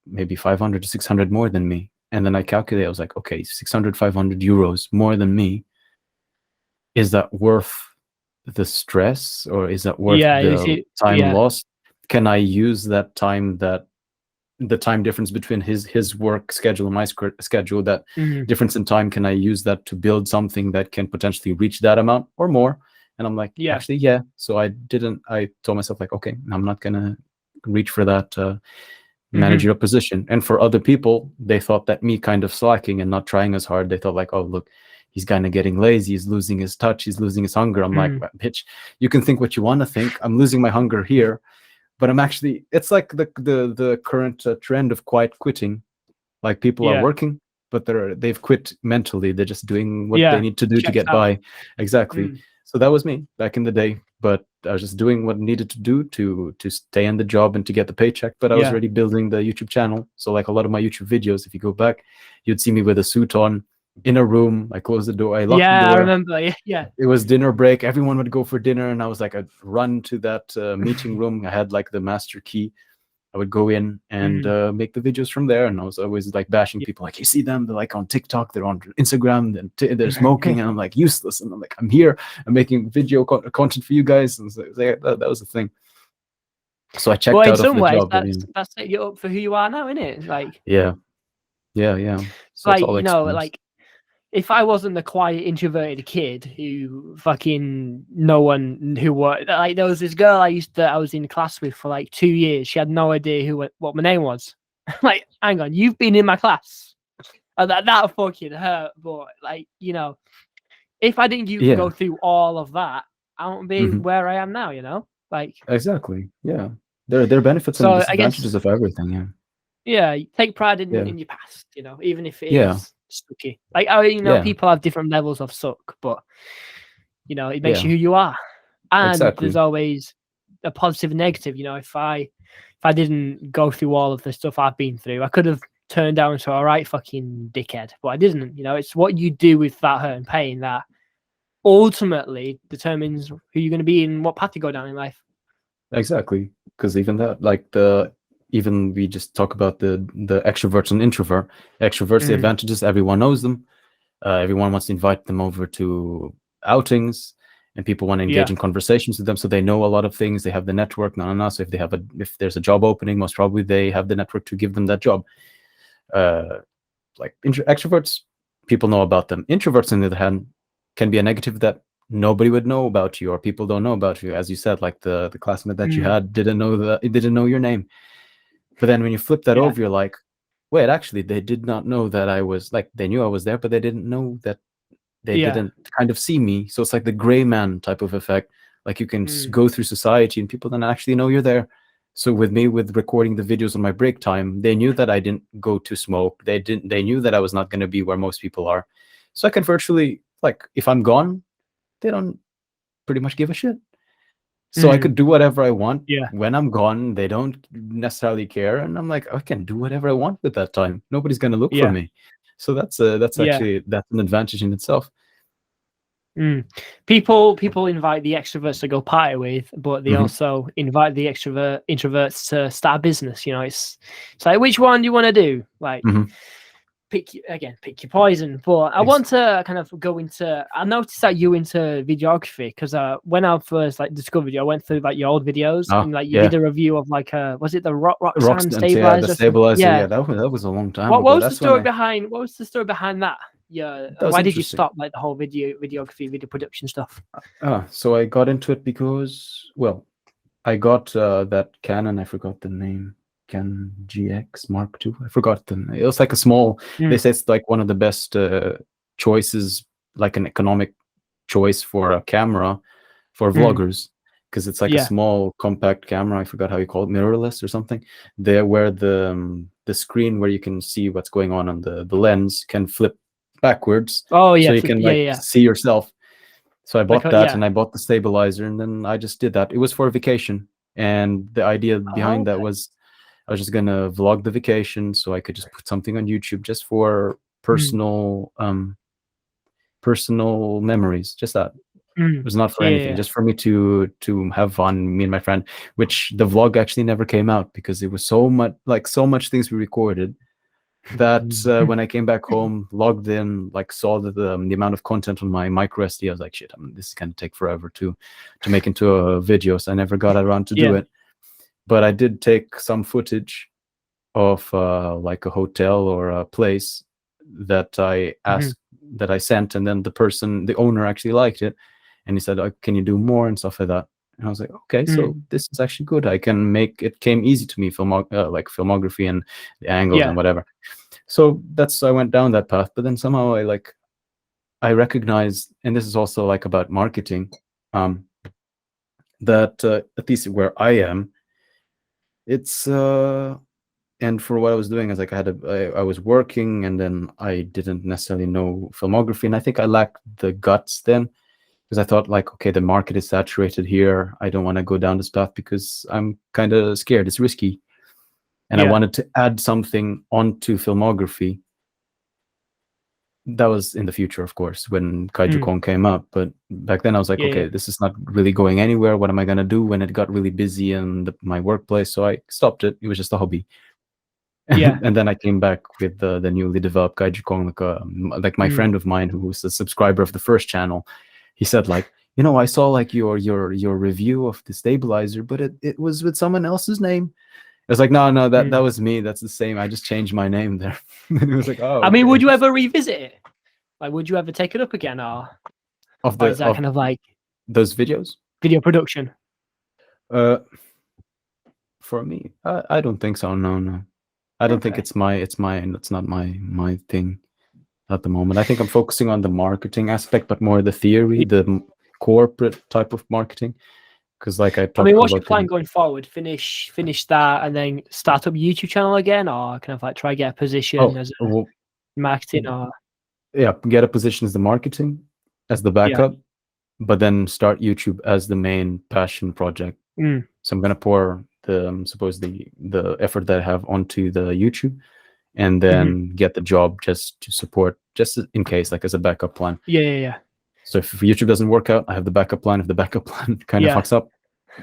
maybe 500 to 600 more than me. And then I calculated, I was like, okay, 600, 500 euros more than me. Is that worth the stress, or is that worth Yeah, is the it? time Yeah. lost? Can I use that time, that the time difference between his work schedule and my schedule, that Mhm. difference in time, can I use that to build something that can potentially reach that amount or more? And I'm like, Yeah. actually, yeah. So I told myself, like, okay, I'm not gonna reach for that Mhm. managerial position. And for other people, they thought that me kind of slacking and not trying as hard, they thought like, oh, look, he's kind of getting lazy, he's losing his touch, he's losing his hunger. I'm like, Mhm. bitch, you can think what you want to think. I'm losing my hunger here, but I'm actually, it's like the current trend of quiet quitting. Like, people are Yeah. working, but they've quit mentally. They're just doing what they Yeah. need to do to Checked get out. by. Exactly. Mm. So that was me back in the day. But I was just doing what needed to do to stay in the job and to get the paycheck. But I was Yeah. already building the YouTube channel. So like a lot of my YouTube videos, if you go back, you'd see me with a suit on in a room. I closed the door. I locked the Yeah, I door. remember. Yeah. Yeah. It was dinner break. Everyone would go for dinner, and I was like, I'd run to that meeting room. I had like the master key. I would go in and Mhm. make the videos from there, and I was always like bashing Yeah. people, like, you see them, they're like on TikTok, they're on Instagram, they're smoking, and I'm like, useless, and I'm like, I'm here, I'm making video content for you guys, and so, that was the thing. So I checked Well, in out of some the ways, job, but that's set you up for who you are now, isn't it? Like, yeah, yeah. So it's like all you know, experience. like if I wasn't the quiet, introverted kid who fucking no one who was like, there was this girl I was in class with for like 2 years. She had no idea what my name was. Like, hang on, you've been in my class, and that fucking hurt. But like, you know, if I didn't Yeah. go through all of that, I wouldn't be Hmm. where I am now. You know, like, Exactly. Yeah. There are benefits and so I guess, disadvantages of everything. Yeah. yeah, you take pride Yeah. in your past. You know, even if it Yeah. is sucky. Like, oh, you know, Yeah. people have different levels of suck, but you know, it makes Yeah. you who you are. And there's Exactly. always a positive and negative. You know, if I didn't go through all of the stuff I've been through, I could have turned down to a right fucking dickhead, but I didn't. You know, it's what you do with that hurt and pain that ultimately determines who you're going to be and what path you go down in life. Exactly, because even that, like even we just talk about the extroverts and introvert. Extroverts, the Mm, advantages, everyone knows them. Everyone wants to invite them over to outings, and people want to engage yeah, in conversations with them, so they know a lot of things. They have the network. No. So if there's a job opening, most probably they have the network to give them that job. Like extroverts, people know about them. Introverts, on the other hand, can be a negative that nobody would know about you, or people don't know about you. As you said, like the classmate that you mm, had didn't know your name. But then when you flip that yeah, over, you're like, wait, actually, they did not know that I was, like, they knew I was there, but they didn't know that, they yeah, didn't kind of see me. So it's like the gray man type of effect. Like, you can mm, go through society and people don't actually know you're there. So with me, with recording the videos on my break time, they knew that I didn't go to smoke. They knew that I was not going to be where most people are. So I can virtually, like, if I'm gone, they don't pretty much give a shit. So I mm, could do whatever I want yeah, when I'm gone. They don't necessarily care, and I'm like, I can do whatever I want with that time. Nobody's gonna look for yeah, me. So that's yeah. actually, that's an advantage in itself. Mm. People invite the extroverts to go party with, but they Hmm. also invite the introverts to start a business. You know, it's like, which one do you want to do? Like, Hmm. pick your poison. But I want to kind of go into. I noticed that you into videography because when I first like discovered you, I went through like your old videos Oh and like you yeah, did a review of like was it the rocks. Roxanne Yeah, the stabilizer? stabilizer. Yeah. Yeah, that was a long time What ago. was the That's when story behind? What was the story behind that? Yeah. that was Why did you interesting. stop like the whole videography, video production stuff? So I got into it because, well, I got that Canon. I forgot the name. Canon GX Mark II. I forgot the name. It was like a small. They Mm, say it's like one of the best choices, like an economic choice for a camera for mm, vloggers, because it's like a yeah. small compact camera. I forgot how you call it, mirrorless or something. There, where the screen where you can see what's going on the lens can flip backwards, Oh so yeah, you flip. can Yeah, like yeah, yeah. see yourself. So I Like bought that, yeah. and I bought the stabilizer, and then I just did that. It was for a vacation, and the idea Oh, behind that okay. was I was just gonna vlog the vacation, so I could just put something on YouTube just for Mm, personal memories, just that. It was not for Yeah, anything, yeah. just for me to have fun, me and my friend. Which the vlog actually never came out because it was so much things we recorded that when I came back home, logged in, like saw the amount of content on my micro SD, I was like, shit, this is gonna take forever to make into a video. So I never got around to do Yeah. it. But I did take some footage of like a hotel or a place that I asked, that I sent, and then the owner actually liked it, and he said, can you do more and stuff like that. And I was like, okay, so this is actually good. I can make it. Came easy to me, like filmography and the angles and whatever. So I went down that path. But then somehow I recognized, and this is also like about marketing, that at least where I am, it's and for what I was doing is like I was working, and then I didn't necessarily know filmography, and I think I lacked the guts then, because I thought like, okay, the market is saturated here. I don't want to go down this path because I'm kind of scared. It's risky. And I wanted to add something onto filmography. That was in the future, of course, when KaijuCon came up. But back then I was like, okay, this is not really going anywhere. What am I going to do when it got really busy in my workplace? So I stopped it. It was just a hobby. And then I came back with the newly developed KaijuCon. Like my friend of mine who was a subscriber of the first channel, he said like, I saw like your review of the stabilizer, but it was with someone else's name. I was like, no, that was me. That's the same. I just changed my name there. And it was like, oh. I mean, would you ever revisit it? Like, would you ever take it up again, or is that kind of like those videos? Video production. For me, I don't think so. No. I don't think it's not my thing at the moment. I think I'm focusing on the marketing aspect, but more the theory, the corporate type of marketing. Because like I mean, what's your plan going forward? Finish that and then start up a YouTube channel again, or kind of like try get a position as a marketing, or get a position as the marketing, as the backup, but then start YouTube as the main passion project. So I'm gonna pour supposedly the effort that I have onto the YouTube, and then get the job just to support, just in case, like as a backup plan. Yeah. So if YouTube doesn't work out, I have the backup plan. If the backup plan kind of fucks up,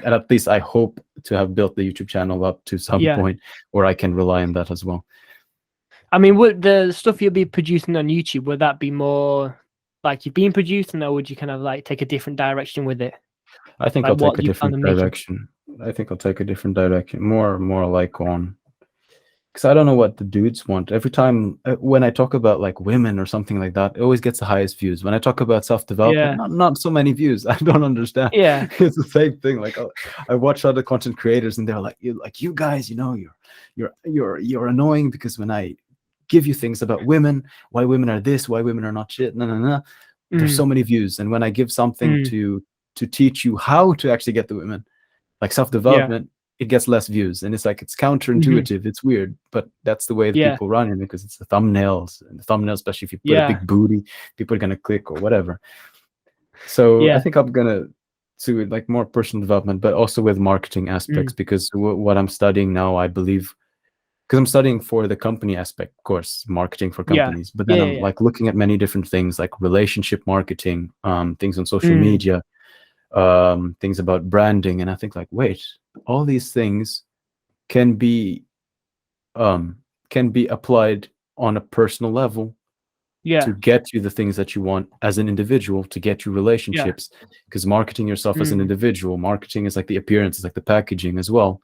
and at least I hope to have built the YouTube channel up to some point where I can rely on that as well. I mean, would the stuff you'll be producing on YouTube, would that be more like you've been producing, or would you kind of like take a different direction with it? I think I'll take a different direction. I think I'll take a different direction, more like on, because I don't know what the dudes want. Every time when I talk about like women or something like that, it always gets the highest views. When I talk about self-development, not so many views. I don't understand. It's the same thing. Like I watch other content creators, and they're like, you guys, you're annoying because when I give you things about women, why women are this, why women are not shit, no. There's so many views. And when I give something to teach you how to actually get the women, like self-development, it gets less views. And it's like, it's counterintuitive. It's weird, but that's the way the people run it, because it's the thumbnails, and the thumbnails, especially if you put a big booty, people are going to click or whatever. So I think I'm going to do like more personal development, but also with marketing aspects, because what I'm studying now, I believe, because I'm studying for the company aspect, of course, marketing for companies, but then I'm like looking at many different things, like relationship marketing, things on social media, things about branding. And I think like, wait, all these things can be applied on a personal level to get you the things that you want as an individual, to get you relationships, because marketing yourself as an individual, marketing is like the appearance, it's like the packaging as well,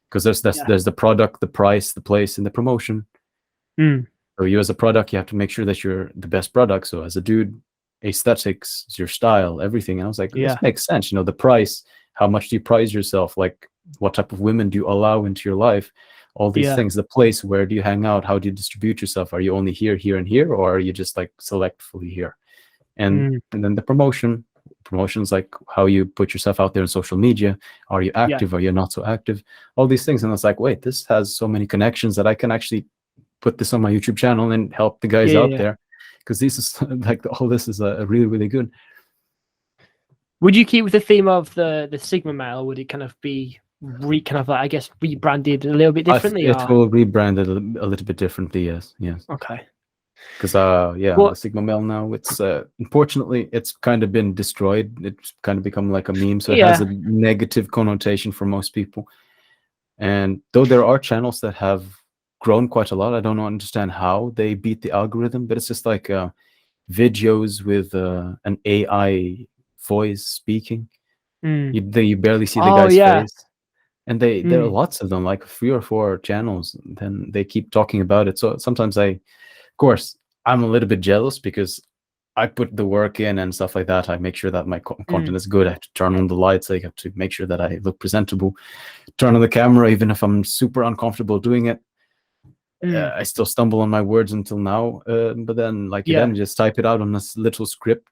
because there's the product, the price, the place, and the promotion. So you as a product, you have to make sure that you're the best product. So as a dude, aesthetics, your style, everything. And I was like, this makes sense. The price, how much do you price yourself? Like, what type of women do you allow into your life? All these things. The place, where do you hang out? How do you distribute yourself? Are you only here, and here, or are you just like selectively here? And then the promotions, like how you put yourself out there in social media. Are you active? Are you not so active? All these things. And it's like, wait, this has so many connections that I can actually put this on my YouTube channel and help the guys out there. Because this is like, all this is really, really good. Would you keep with the theme of the Sigma male, or would it kind of be rebranded a little bit differently? It will rebrand it a little bit differently, yes. Okay. Because yeah, the But Sigma male now, it's unfortunately it's kind of been destroyed. It's kind of become like a meme, so it has yeah, a negative connotation for most people. And though there are channels that have grown quite a lot, I don't understand how they beat the algorithm, but it's just like videos with an AI voice speaking. mm. You barely see the Oh guy's yeah, face. And there are mm, lots of them, like 3 or 4 channels. Then they keep talking about it. So sometimes of course, I'm a little bit jealous because I put the work in and stuff like that. I make sure that my content mm, is good. I have to turn on the lights. I have to make sure that I look presentable. Turn on the camera, even if I'm super uncomfortable doing it. mm, I still stumble on my words until now. But then, like, yeah, just type it out on this little script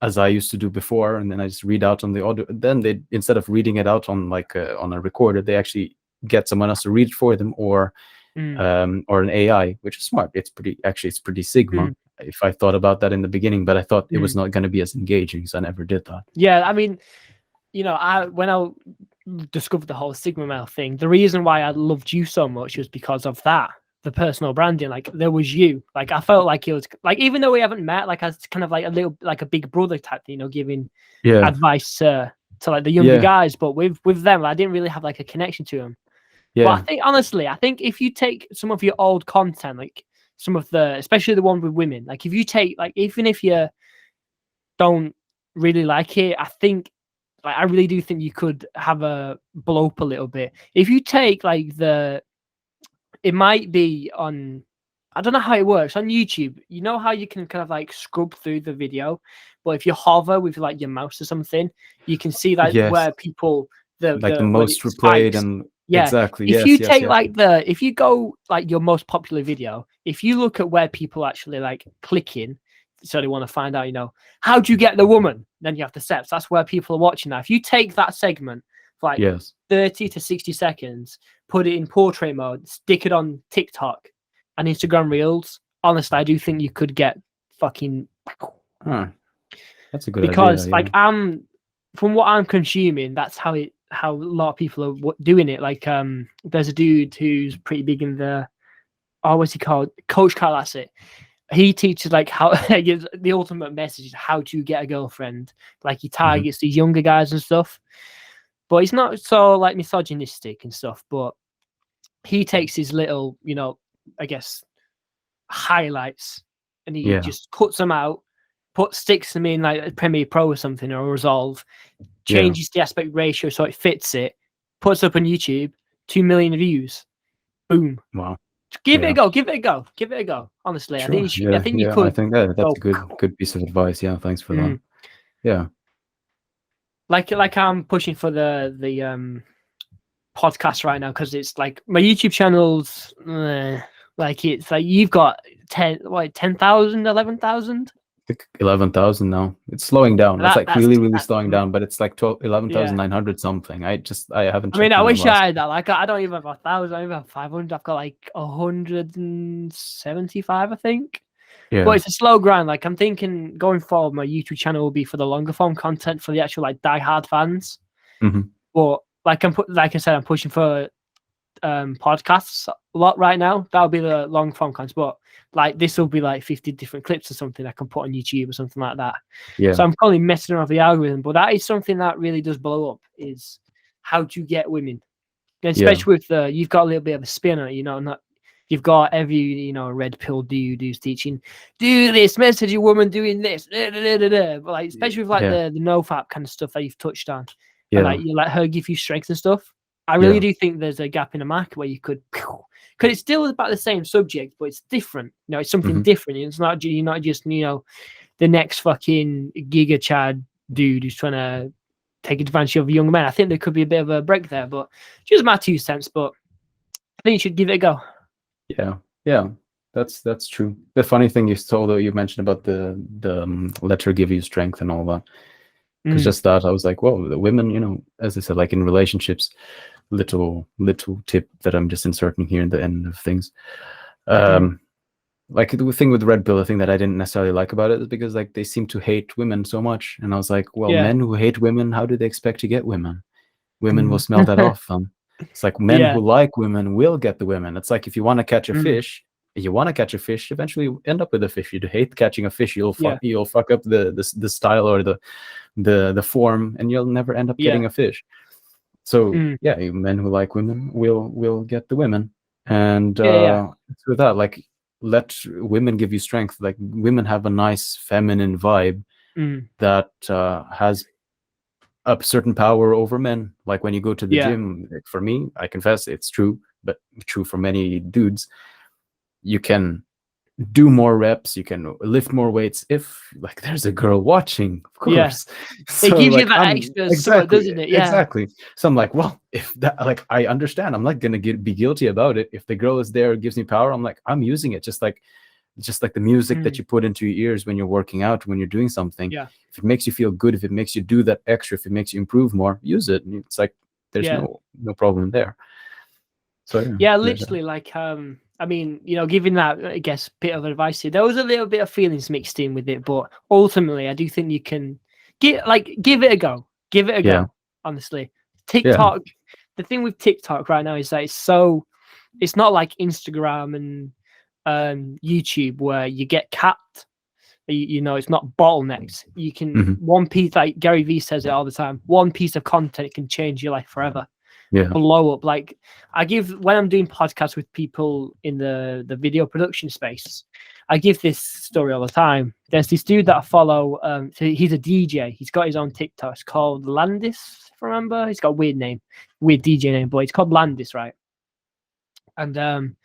as I used to do before, and then I just read out on the audio. Then they, instead of reading it out on like on a recorder, they actually get someone else to read it for them, or mm, an AI, which is smart. It's pretty Sigma. mm, If I thought about that in the beginning, but I thought it was mm. not going to be as engaging, so I never did that. Yeah. I mean, when I discovered the whole Sigma male thing, the reason why I loved you so much was because of that. The personal branding, like there was you. Like I felt like it was like, even though we haven't met, like I was kind of like a little like a big brother type thing, giving Yeah, advice to like the younger yeah, guys. But with them, I didn't really have like a connection to them. But I yeah, think honestly, I think if you take some of your old content, like some of especially the one with women, like if you take like, even if you don't really like it, I think, like, I really do think you could have a blow up a little bit if you take like it might be on, I don't know how it works on YouTube. You know how you can kind of like scrub through the video, but if you hover with like your mouse or something, you can see like yes, where people like the when it most replayed spikes. and Yeah. exactly. If Yes, you yes, take yes, like if you go like your most popular video, if you look at where people actually like clicking, so they want to find out, how do you get the woman? Then you have the steps. That's where people are watching now. If you take that segment for like yes. 30 to 60 seconds, put it in portrait mode, stick it on TikTok and Instagram Reels, honestly, I do think you could get fucking, Huh. That's a good idea. because Yeah. like from what I'm consuming, that's how a lot of people are doing it. Like there's a dude who's pretty big in what's he called? Coach Carl Lassett. He teaches like how the ultimate message is how to get a girlfriend. Like he Mhm. targets these younger guys and stuff, but he's not so like misogynistic and stuff. But he takes his little, I guess, highlights, and he Yeah, just cuts them out, sticks them in like Premiere Pro or something, or Resolve, yeah. changes the aspect ratio so it fits it, puts up on YouTube, 2 million views, boom. Wow. Give it a Yeah. go. Give it a go. Give it a go. Honestly, I think Sure. you should, I Yeah. think you Yeah. I could think that's go. a good piece of advice. Yeah. Thanks for that. Mm. Yeah. Like I'm pushing for the podcast right now, because it's like my YouTube channel's like, it's like you've got 10,000, 11,000. 11,000 now. It's slowing down. That's like That's really that. slowing down, but it's like 11,000 Yeah. 900 something. I haven't I mean, checked I in the wish I last. had that. Like, I don't even have 1,000. I don't even have 500. I've got like 175, I think. But Yeah. it's a slow grind. Like, I'm thinking going forward, my YouTube channel will be for the longer form content, for the actual like die-hard fans. Hmm. But like I said, I'm pushing for podcasts a lot right now. That'll be the long form content. But like, this will be like 50 different clips or something I can put on YouTube or something like that. Yeah. So I'm probably messing around with the algorithm. But that is something that really does blow up, is how to get women. And Yeah. especially with you've got a little bit of a spin on it, not, you've got every, red pill dude who's teaching, do this, message a woman doing this, but like, especially with like Yeah. the nofap kind of stuff that you've touched on, and Yeah. like you let her give you strength and stuff. I really Yeah. do think there's a gap in the market where you could, because it's still about the same subject, but it's different. It's something Hmm. different. It's not, you're not just, the next fucking Giga Chad dude who's trying to take advantage of young men. I think there could be a bit of a break there, but just my 2 cents. But I think you should give it a go. Yeah. Yeah. That's true. The funny thing you mentioned about the let her give you strength and all that. Because just that, I was like, well, the women, as I said, like in relationships, little tip that I'm just inserting here in the end of things. Like the thing with Red Pill, the thing that I didn't necessarily like about it is because like they seem to hate women so much, and I was like, well, Yeah. men who hate women, how do they expect to get women? Women will smell that off them. It's like men Yeah. who like women will get the women. It's like if you want to catch a fish, you want to catch a fish, eventually you end up with a fish. You hate catching a fish, you'll Yeah. fuck up the style or the form, and you'll never end up getting a fish. So yeah, men who like women will get the women, and through that, like, let women give you strength. Like, women have a nice feminine vibe that has a certain power over men. Like when you go to the gym, like for me, I confess it's true, but true for many dudes, you can do more reps, you can lift more weights if, like, there's a girl watching, of course. So, it gives like, you that extra support, doesn't it? Exactly. So I'm like, well, if that, like, I understand, I'm not gonna be guilty about it. If the girl is there, gives me power, I'm like, I'm using it, just like the music that you put into your ears when you're working out, when you're doing something. If it makes you feel good, if it makes you do that extra, if it makes you improve more, use it. And it's like, there's no problem there. So literally, like, I mean, you know, giving that, I guess, bit of advice here, there was a little bit of feelings mixed in with it, but ultimately, I do think you can give it a go. Give it a go. Honestly, TikTok. The thing with TikTok right now is that it's not like Instagram and YouTube where you get capped. You know, it's not bottlenecks. You can one piece, like Gary Vee says it all the time, one piece of content can change your life forever. Blow up. Like, when I'm doing podcasts with people in the video production space, I give this story all the time. There's this dude that I follow. So he's a DJ. He's got his own TikTok. It's called Landis, if I remember. He's got a weird DJ name, but it's called Landis, right? And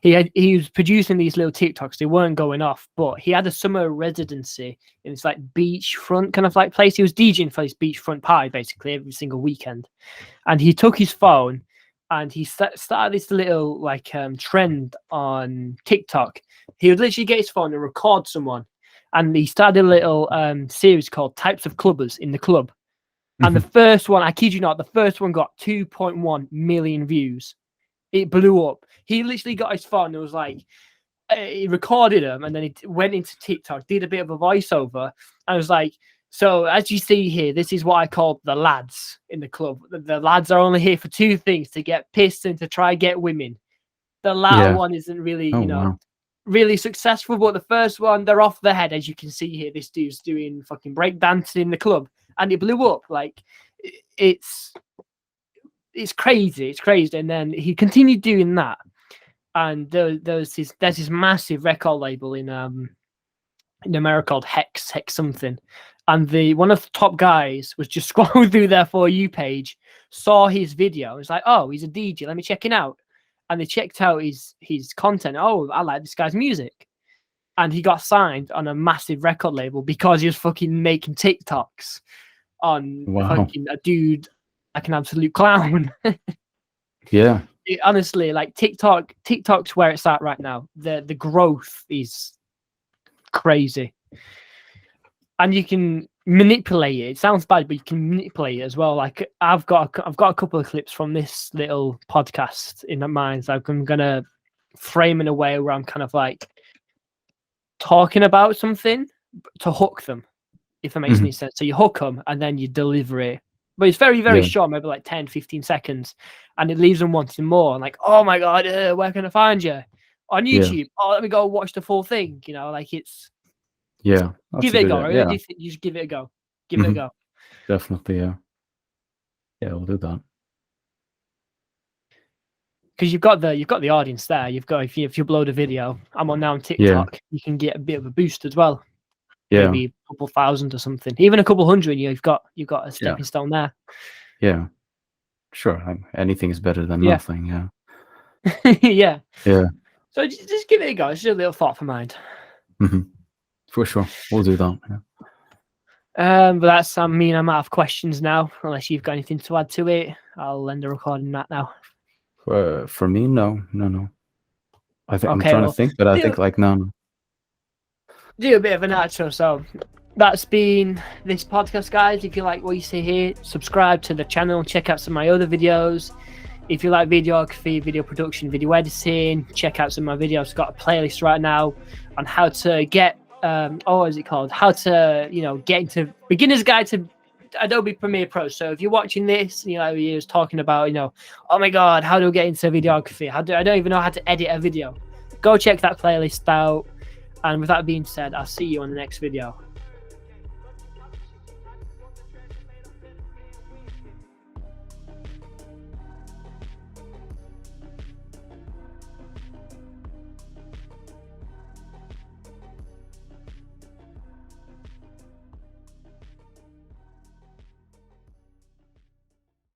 he was producing these little TikToks. They weren't going off, but he had a summer residency in this like beachfront kind of like place. He was DJing for this beachfront party basically every single weekend. And he took his phone and he started this little like trend on TikTok. He would literally get his phone and record someone. And he started a little series called Types of Clubbers in the Club. And the first one, I kid you not, the first one got 2.1 million views. It blew up. He literally got his phone and was like, he recorded them and then he went into TikTok, did a bit of a voiceover, and was like, so as you see here, this is what I call the lads in the club. The lads are only here for two things: to get pissed and to try get women. The latter one isn't really, really successful, but the first one, they're off their head. As you can see here, this dude's doing fucking break dancing in the club, and it blew up. Like, it's crazy. It's crazy. And then he continued doing that, and there's this massive record label in America called Hex something. And one of the top guys was just scrolling through their For You page, saw his video. It's like, oh, he's a DJ. Let me check him out. And they checked out his content. Oh, I like this guy's music. And he got signed on a massive record label because he was fucking making TikToks on fucking a dude like an absolute clown. Honestly, like TikTok's where it's at right now. The growth is crazy. And you can manipulate it. It sounds bad, but you can manipulate it as well. Like, I've got a couple of clips from this little podcast in my mind. So I'm gonna frame in a way where I'm kind of like talking about something to hook them, if that makes any sense. So you hook them and then you deliver it. But it's very, very short, maybe like 10, 15 seconds. And it leaves them wanting more. Like, oh my God, where can I find you? On YouTube. Oh, let me go watch the full thing. You know, like, it's... give it a go. I really do think you should give it a go. Give it a go. Definitely, yeah. Yeah, we'll do that. Because you've got the audience there. You've got, if you upload a video, I'm on now on TikTok, you can get a bit of a boost as well. Maybe a couple thousand or something, even a couple hundred. You've got a stepping stone there. Yeah, sure. Anything is better than nothing. Yeah. So just give it a go. It's just a little thought for mind. For sure, we'll do that. But that's, I mean, I'm out of questions now. Unless you've got anything to add to it, I'll end the recording that now. For me, no. I think I'm trying to think, but I think like no. Do a bit of an outro. So that's been this podcast, guys. If you like what you see here, subscribe to the channel. Check out some of my other videos. If you like videography, video production, video editing, check out some of my videos. I've got a playlist right now on how to get what is it called? How to, get into beginner's guide to Adobe Premiere Pro. So if you're watching this, he was talking about, oh my God, how do I get into videography? I don't even know how to edit a video. go check that playlist out. And with that being said, I'll see you on the next video.